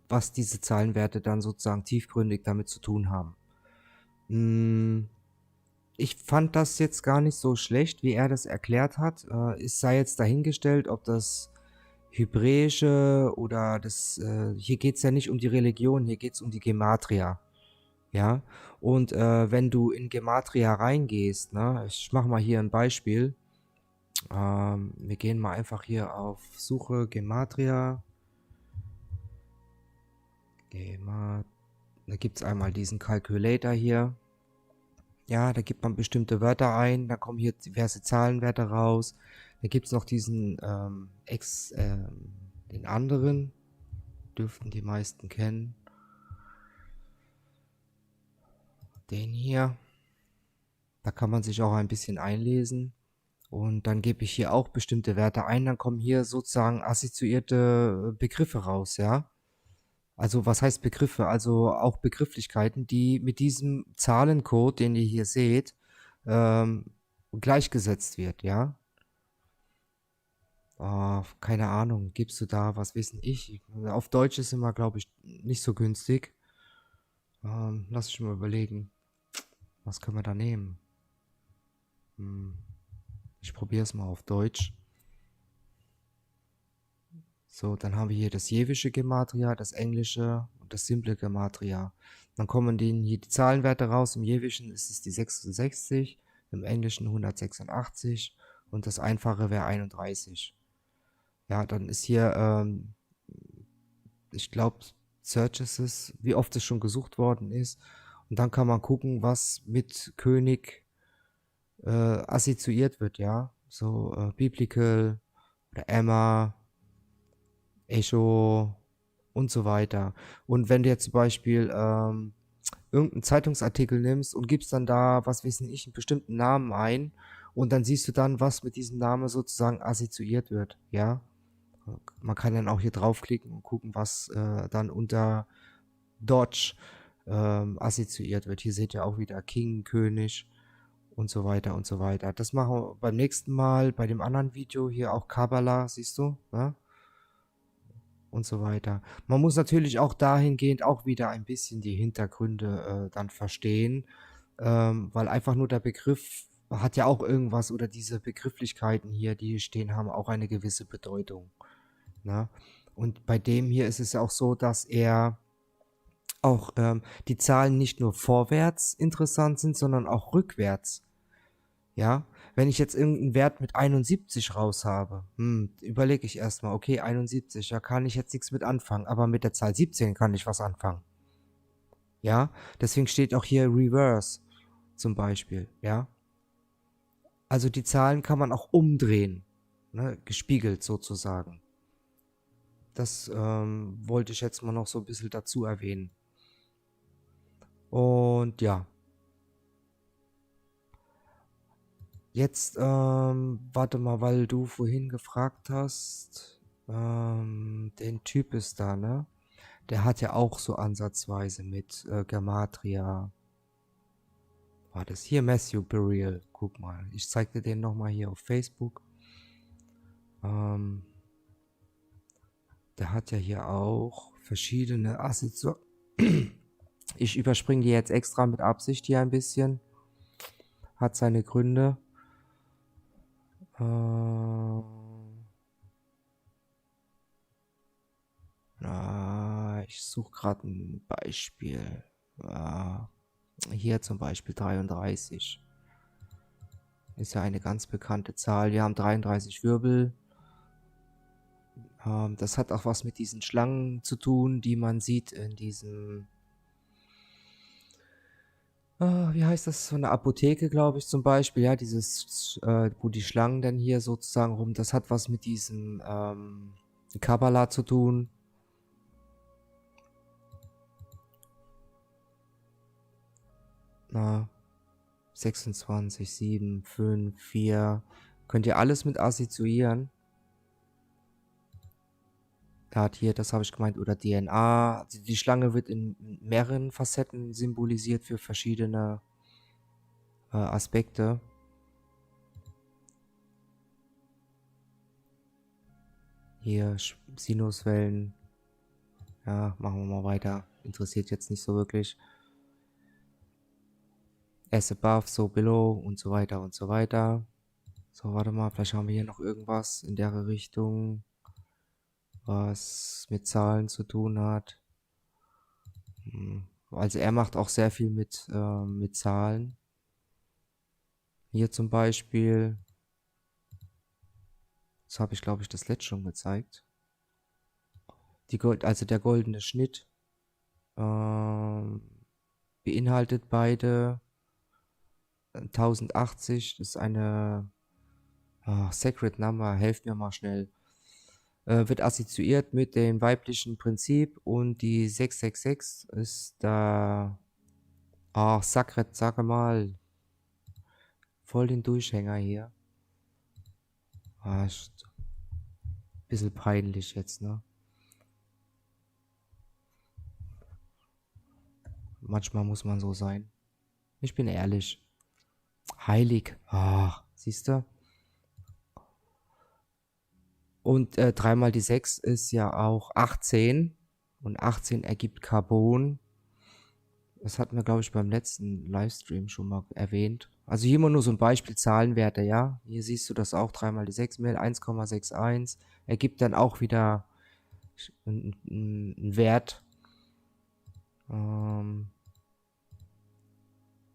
Was diese Zahlenwerte dann sozusagen tiefgründig damit zu tun haben. Ich fand das jetzt gar nicht so schlecht, wie er das erklärt hat. Es sei jetzt dahingestellt, ob das Hebräische oder hier geht es ja nicht um die Religion, hier geht es um die Gematria. Ja, und wenn du in Gematria reingehst, ne, ich mache mal hier ein Beispiel. Wir gehen mal einfach hier auf Suche Gematria. Da gibt es einmal diesen Calculator hier. Ja, da gibt man bestimmte Wörter ein, da kommen hier diverse Zahlenwerte raus. Da gibt es noch diesen den anderen, dürften die meisten kennen. Den hier. Da kann man sich auch ein bisschen einlesen. Und dann gebe ich hier auch bestimmte Werte ein, dann kommen hier sozusagen assoziierte Begriffe raus, ja. Also was heißt Begriffe? Also auch Begrifflichkeiten, die mit diesem Zahlencode, den ihr hier seht, ähm, gleichgesetzt wird, ja. Keine Ahnung, gibst du da, was wissen ich? Auf Deutsch ist immer, glaube ich, nicht so günstig. Lass ich mal überlegen. Was können wir da nehmen? Ich probiere es mal auf Deutsch. So, dann haben wir hier das jewische Gematria, das englische und das simple Gematria. Dann kommen denen hier die Zahlenwerte raus. Im jewischen ist es die 66, im englischen 186 und das einfache wäre 31. Ja, dann ist hier, ich glaube, Searches, wie oft es schon gesucht worden ist. Und dann kann man gucken, was mit König assoziiert wird, ja. So Biblical oder Emma, Echo und so weiter. Und wenn du jetzt zum Beispiel irgendeinen Zeitungsartikel nimmst und gibst dann da, was weiß ich, einen bestimmten Namen ein und dann siehst du dann, was mit diesem Namen sozusagen assoziiert wird, ja. Man kann dann auch hier draufklicken und gucken, was dann unter Dodge assoziiert wird. Hier seht ihr auch wieder King, König und so weiter und so weiter. Das machen wir beim nächsten Mal bei dem anderen Video hier auch Kabbalah, siehst du, ne? Und so weiter. Man muss natürlich auch dahingehend auch wieder ein bisschen die Hintergründe dann verstehen, weil einfach nur der Begriff hat ja auch irgendwas oder diese Begrifflichkeiten hier, die hier stehen, haben auch eine gewisse Bedeutung. Ne? Und bei dem hier ist es ja auch so, dass er auch die Zahlen nicht nur vorwärts interessant sind, sondern auch rückwärts. Ja, wenn ich jetzt irgendeinen Wert mit 71 raus habe, überlege ich erstmal, okay, 71, da kann ich jetzt nichts mit anfangen, aber mit der Zahl 17 kann ich was anfangen. Ja, deswegen steht auch hier Reverse zum Beispiel, ja. Also die Zahlen kann man auch umdrehen, ne, gespiegelt sozusagen. Das wollte ich jetzt mal noch so ein bisschen dazu erwähnen. Und ja. Jetzt, warte mal, weil du vorhin gefragt hast, den Typ ist da, ne? Der hat ja auch so ansatzweise mit Gematria. War das hier? Matthew Burial. Guck mal. Ich zeig dir den nochmal hier auf Facebook. Der hat ja hier auch verschiedene Assets. Ich überspringe die jetzt extra mit Absicht hier ein bisschen. Hat seine Gründe. Ich suche gerade ein Beispiel. Hier zum Beispiel 33. Ist ja eine ganz bekannte Zahl. Wir haben 33 Wirbel. Das hat auch was mit diesen Schlangen zu tun, die man sieht in diesem... wie heißt das? So eine Apotheke, glaube ich, zum Beispiel. Ja, dieses, wo die Schlangen dann hier sozusagen rum... Das hat was mit diesem Kabbalah zu tun. Na, 26, 7, 5, 4. Könnt ihr alles mit assoziieren. Er hat hier, das habe ich gemeint, oder DNA. Also die Schlange wird in mehreren Facetten symbolisiert für verschiedene Aspekte. Hier Sinuswellen. Ja, machen wir mal weiter. Interessiert jetzt nicht so wirklich. As above, so below und so weiter und so weiter. So, warte mal, vielleicht haben wir hier noch irgendwas in der Richtung, was mit Zahlen zu tun hat. Also er macht auch sehr viel mit Zahlen. Hier zum Beispiel, das habe ich glaube ich das letzte schon gezeigt. Also der goldene Schnitt beinhaltet beide 1080. Das ist eine Sacred Number, helft mir mal schnell. Wird assoziiert mit dem weiblichen Prinzip und die 666 ist da... Sacred, sag mal. Voll den Durchhänger hier. Bisschen peinlich jetzt, ne? Manchmal muss man so sein. Ich bin ehrlich. Heilig. Siehst du? Und 3 mal die 6 ist ja auch 18. Und 18 ergibt Carbon. Das hatten wir, glaube ich, beim letzten Livestream schon mal erwähnt. Also hier mal nur so ein Beispiel Zahlenwerte, ja. Hier siehst du das auch, 3 mal die 6 Mil, 1,61. Ergibt dann auch wieder einen Wert.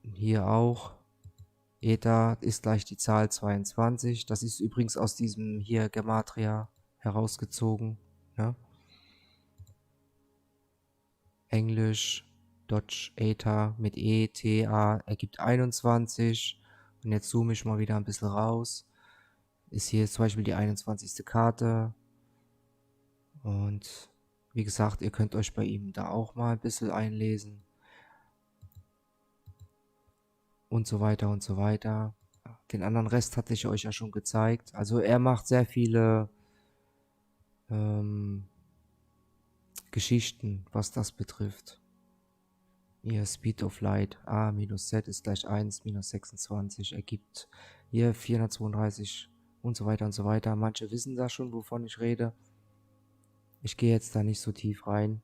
Hier auch. Eta ist gleich die Zahl 22. Das ist übrigens aus diesem hier Gematria herausgezogen. Ja? Englisch, Dutch, Eta mit E, T.A.R.R.I.A ergibt 21. Und jetzt zoome ich mal wieder ein bisschen raus. Ist hier zum Beispiel die 21. Karte. Und wie gesagt, ihr könnt euch bei ihm da auch mal ein bisschen einlesen. Und so weiter und so weiter. Den anderen Rest hatte ich euch ja schon gezeigt. Also er macht sehr viele Geschichten, was das betrifft. Hier Speed of Light, A minus Z ist gleich 1 minus 26 ergibt hier 432 und so weiter und so weiter. Manche wissen da schon, wovon ich rede. Ich gehe jetzt da nicht so tief rein.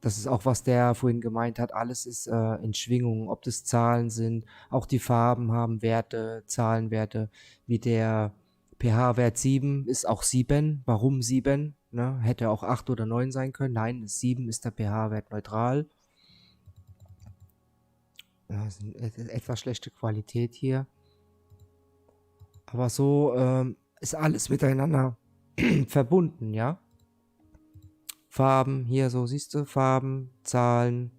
Das ist auch, was der vorhin gemeint hat. Alles ist in Schwingungen, ob das Zahlen sind. Auch die Farben haben Werte, Zahlenwerte. Wie der pH-Wert 7 ist auch 7. Warum 7? Ne? Hätte auch 8 oder 9 sein können. Nein, 7 ist der pH-Wert neutral. Ja, ist etwas schlechte Qualität hier. Aber so ist alles miteinander verbunden, ja. Farben, hier so, siehst du, Farben, Zahlen,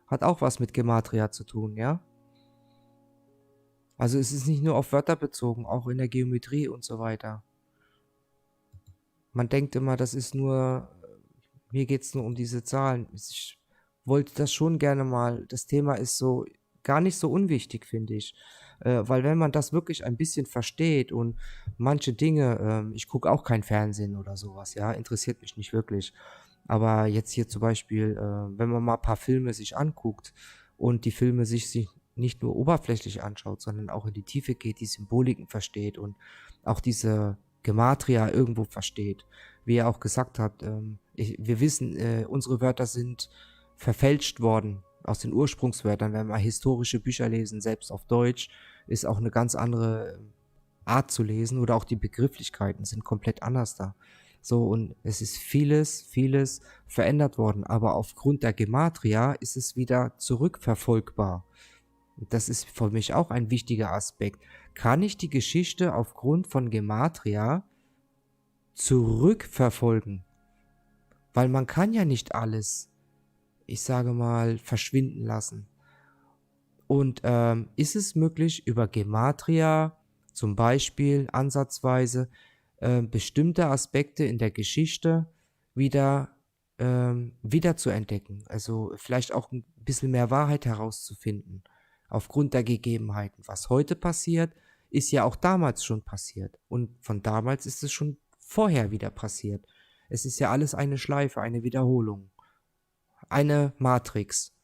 hat auch was mit Gematria zu tun, ja. Also es ist nicht nur auf Wörter bezogen, auch in der Geometrie und so weiter. Man denkt immer, das ist nur, mir geht es nur um diese Zahlen. Ich wollte das schon gerne mal, das Thema ist so gar nicht so unwichtig, finde ich. Weil wenn man das wirklich ein bisschen versteht und manche Dinge, ich gucke auch kein Fernsehen oder sowas, ja, interessiert mich nicht wirklich. Aber jetzt hier zum Beispiel, wenn man mal ein paar Filme sich anguckt und die Filme sich nicht nur oberflächlich anschaut, sondern auch in die Tiefe geht, die Symboliken versteht und auch diese Gematria irgendwo versteht, wie er auch gesagt hat, wir wissen, unsere Wörter sind verfälscht worden aus den Ursprungswörtern. Wenn wir historische Bücher lesen, selbst auf Deutsch, ist auch eine ganz andere Art zu lesen oder auch die Begrifflichkeiten sind komplett anders da. So, und es ist vieles verändert worden, aber aufgrund der Gematria ist es wieder zurückverfolgbar. Das ist für mich auch ein wichtiger Aspekt. Kann ich die Geschichte aufgrund von Gematria zurückverfolgen? Weil man kann ja nicht alles, ich sage mal, verschwinden lassen. Und ist es möglich, über Gematria zum Beispiel ansatzweise bestimmte Aspekte in der Geschichte wieder zu entdecken? Also vielleicht auch ein bisschen mehr Wahrheit herauszufinden, aufgrund der Gegebenheiten. Was heute passiert, ist ja auch damals schon passiert. Und von damals ist es schon vorher wieder passiert. Es ist ja alles eine Schleife, eine Wiederholung. Eine Matrix,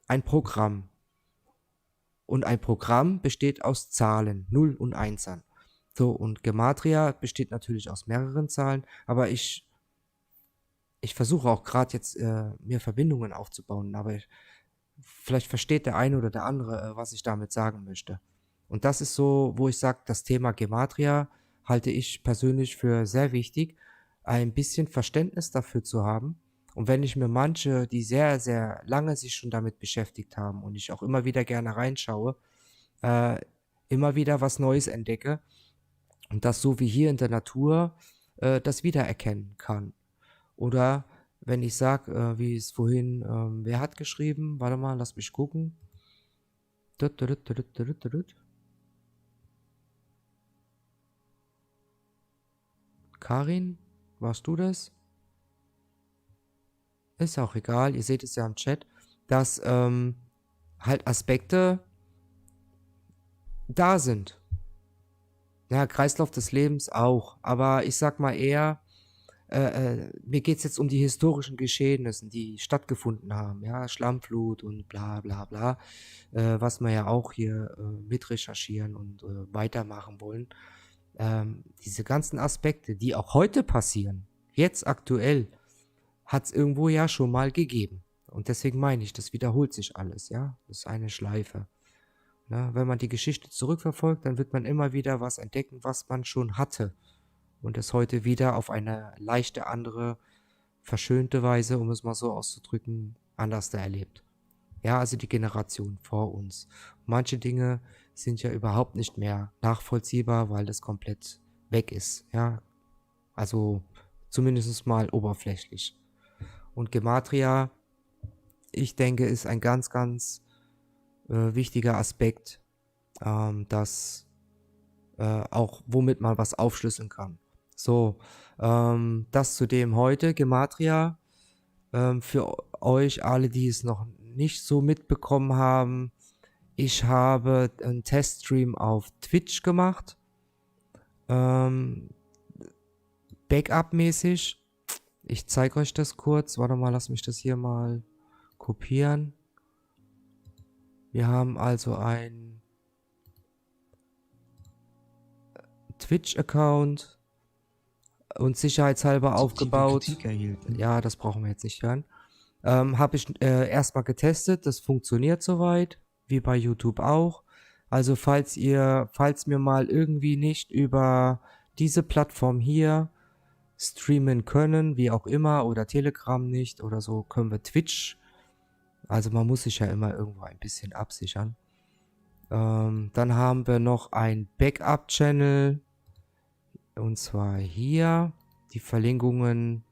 ein Programm. Und ein Programm besteht aus Zahlen, 0 und 1. So, und Gematria besteht natürlich aus mehreren Zahlen, aber ich versuche auch gerade jetzt mir Verbindungen aufzubauen, aber vielleicht versteht der eine oder der andere, was ich damit sagen möchte. Und das ist so, wo ich sage, das Thema Gematria halte ich persönlich für sehr wichtig, ein bisschen Verständnis dafür zu haben. Und wenn ich mir manche, die sehr lange sich schon damit beschäftigt haben und ich auch immer wieder gerne reinschaue, immer wieder was Neues entdecke und das so wie hier in der Natur das wiedererkennen kann. Oder wenn ich sage, wie es vorhin, wer hat geschrieben? Warte mal, lass mich gucken. Karin, warst du das? Ist auch egal, ihr seht es ja im Chat, dass halt Aspekte da sind. Ja, Kreislauf des Lebens auch. Aber ich sag mal eher, mir geht es jetzt um die historischen Geschehnisse, die stattgefunden haben. Ja, Schlammflut und bla bla bla. Was wir ja auch hier mit recherchieren und weitermachen wollen. Diese ganzen Aspekte, die auch heute passieren, jetzt aktuell, hat es irgendwo ja schon mal gegeben. Und deswegen meine ich, das wiederholt sich alles, ja. Das ist eine Schleife. Na, wenn man die Geschichte zurückverfolgt, dann wird man immer wieder was entdecken, was man schon hatte. Und es heute wieder auf eine leichte, andere, verschönte Weise, um es mal so auszudrücken, anders da erlebt. Ja, also die Generation vor uns. Manche Dinge sind ja überhaupt nicht mehr nachvollziehbar, weil das komplett weg ist. Ja, also zumindest mal oberflächlich. Und Gematria, ich denke, ist ein ganz wichtiger Aspekt, das auch womit man was aufschlüsseln kann. So, das zu dem heute, Gematria, für euch alle, die es noch nicht so mitbekommen haben, ich habe einen Teststream auf Twitch gemacht, Backup-mäßig. Ich zeige euch das kurz. Warte mal, lass mich das hier mal kopieren. Wir haben also ein Twitch-Account und sicherheitshalber aufgebaut. Ja, das brauchen wir jetzt nicht hören. Habe ich erstmal getestet. Das funktioniert soweit, wie bei YouTube auch. Also falls mir mal irgendwie nicht über diese Plattform hier streamen können, wie auch immer, oder Telegram nicht oder so, können wir Twitch. Also man muss sich ja immer irgendwo ein bisschen absichern. Dann haben wir noch ein Backup-Channel. Und zwar hier. Die Verlinkungen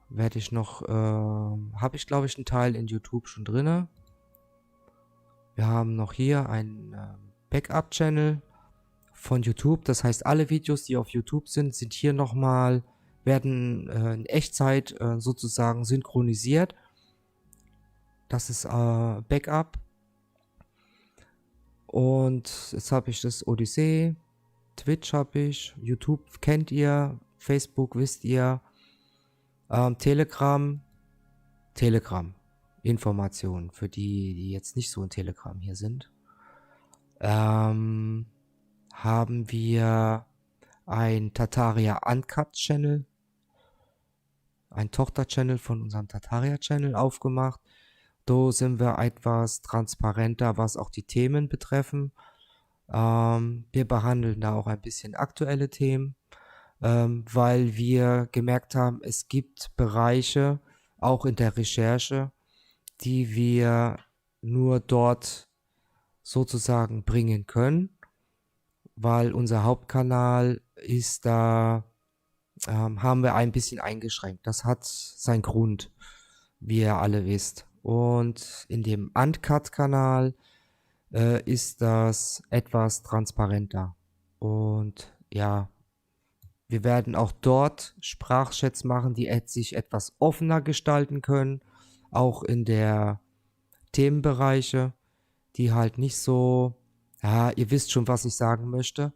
werde ich noch, habe ich glaube ich einen Teil in YouTube schon drinne. Wir haben noch hier ein Backup-Channel von YouTube. Das heißt, alle Videos, die auf YouTube sind, sind hier nochmal, werden in Echtzeit sozusagen synchronisiert. Das ist Backup. Und jetzt habe ich das Odyssee, Twitch habe ich, YouTube kennt ihr, Facebook wisst ihr, Telegram, Informationen für die, die jetzt nicht so in Telegram hier sind. Haben wir ein Tartaria Uncut Channel, ein Tochter-Channel von unserem Tartaria-Channel aufgemacht. Da sind wir etwas transparenter, was auch die Themen betreffen. Wir behandeln da auch ein bisschen aktuelle Themen, weil wir gemerkt haben, es gibt Bereiche, auch in der Recherche, die wir nur dort sozusagen bringen können, weil unser Hauptkanal ist da, haben wir ein bisschen eingeschränkt. Das hat seinen Grund, wie ihr alle wisst. Und in dem Uncut-Kanal ist das etwas transparenter. Und ja, wir werden auch dort Sprachchats machen, die sich etwas offener gestalten können. Auch in der Themenbereiche, die halt nicht so, ja, ihr wisst schon, was ich sagen möchte.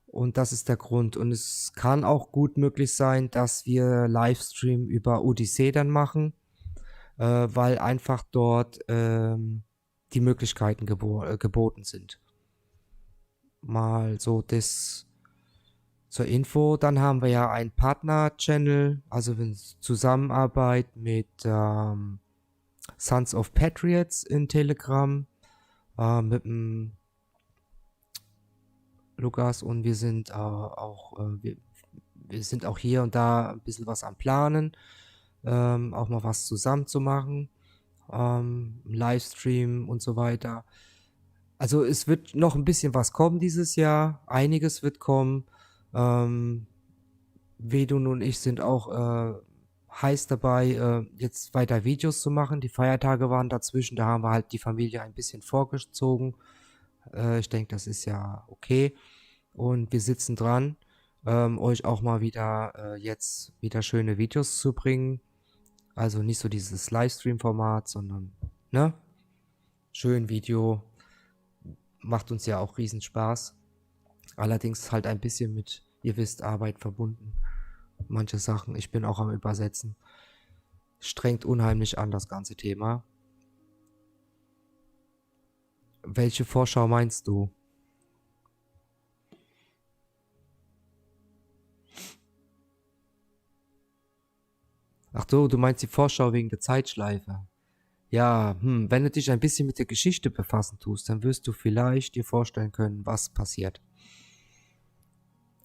Und das ist der Grund. Und es kann auch gut möglich sein, dass wir Livestream über Odyssee dann machen, weil einfach dort die Möglichkeiten geboten sind. Mal so das zur Info. Dann haben wir ja einen Partner-Channel, also in Zusammenarbeit mit Sons of Patriarchs in Telegram, mit dem Lukas, und wir sind wir sind auch hier und da ein bisschen was am Planen, auch mal was zusammen zu machen, Livestream und so weiter. Also es wird noch ein bisschen was kommen dieses Jahr, einiges wird kommen. Vedun und ich sind auch heiß dabei, jetzt weiter Videos zu machen. Die Feiertage waren dazwischen, da haben wir halt die Familie ein bisschen vorgezogen. Ich denke, das ist ja okay. Und wir sitzen dran, euch auch mal wieder jetzt wieder schöne Videos zu bringen. Also nicht so dieses Livestream-Format, sondern, ne? Schön Video. Macht uns ja auch riesen Spaß. Allerdings halt ein bisschen mit, ihr wisst, Arbeit verbunden. Manche Sachen, ich bin auch am Übersetzen. Strengt unheimlich an, das ganze Thema. Welche Vorschau meinst du? Ach so, du meinst die Vorschau wegen der Zeitschleife. Ja, wenn du dich ein bisschen mit der Geschichte befassen tust, dann wirst du vielleicht dir vorstellen können, was passiert.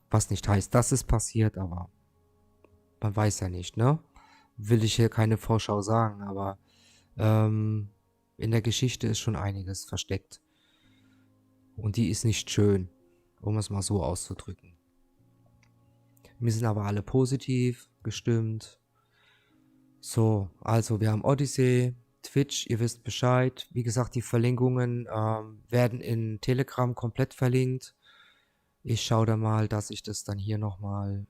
Was nicht heißt, dass es passiert, aber man weiß ja nicht, ne? Will ich hier keine Vorschau sagen, aber in der Geschichte ist schon einiges versteckt. Und die ist nicht schön, um es mal so auszudrücken. Wir sind aber alle positiv gestimmt. So, also wir haben Odyssey, Twitch, ihr wisst Bescheid. Wie gesagt, die Verlinkungen werden in Telegram komplett verlinkt. Ich schaue da mal, dass ich das dann hier nochmal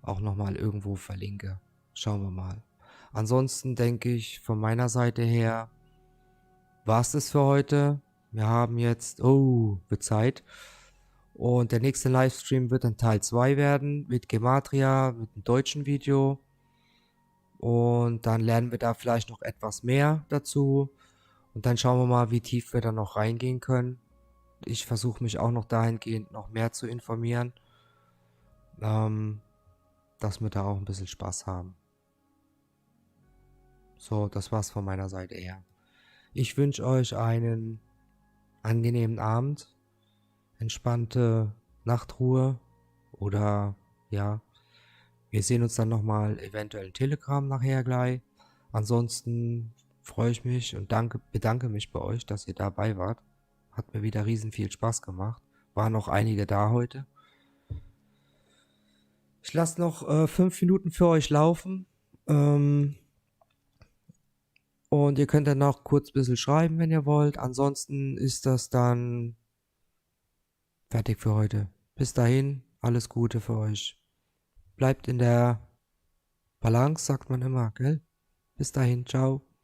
auch nochmal irgendwo verlinke. Schauen wir mal. Ansonsten denke ich, von meiner Seite her war es das für heute. Wir haben jetzt, wird Zeit. Und der nächste Livestream wird dann Teil 2 werden, mit Gematria, mit einem deutschen Video. Und dann lernen wir da vielleicht noch etwas mehr dazu. Und dann schauen wir mal, wie tief wir da noch reingehen können. Ich versuche mich auch noch dahingehend noch mehr zu informieren. Dass wir da auch ein bisschen Spaß haben. So, das war's von meiner Seite her. Ich wünsche euch einen angenehmen Abend, entspannte Nachtruhe Oder ja, wir sehen uns dann nochmal eventuell in Telegram nachher gleich. Ansonsten freue ich mich und bedanke mich bei euch, dass ihr dabei wart. Hat mir wieder riesen viel Spaß gemacht. Waren noch einige da heute. Ich lasse noch 5 Minuten für euch laufen. Und ihr könnt dann noch kurz ein bisschen schreiben, wenn ihr wollt. Ansonsten ist das dann fertig für heute. Bis dahin, alles Gute für euch. Bleibt in der Balance, sagt man immer, gell? Bis dahin, ciao.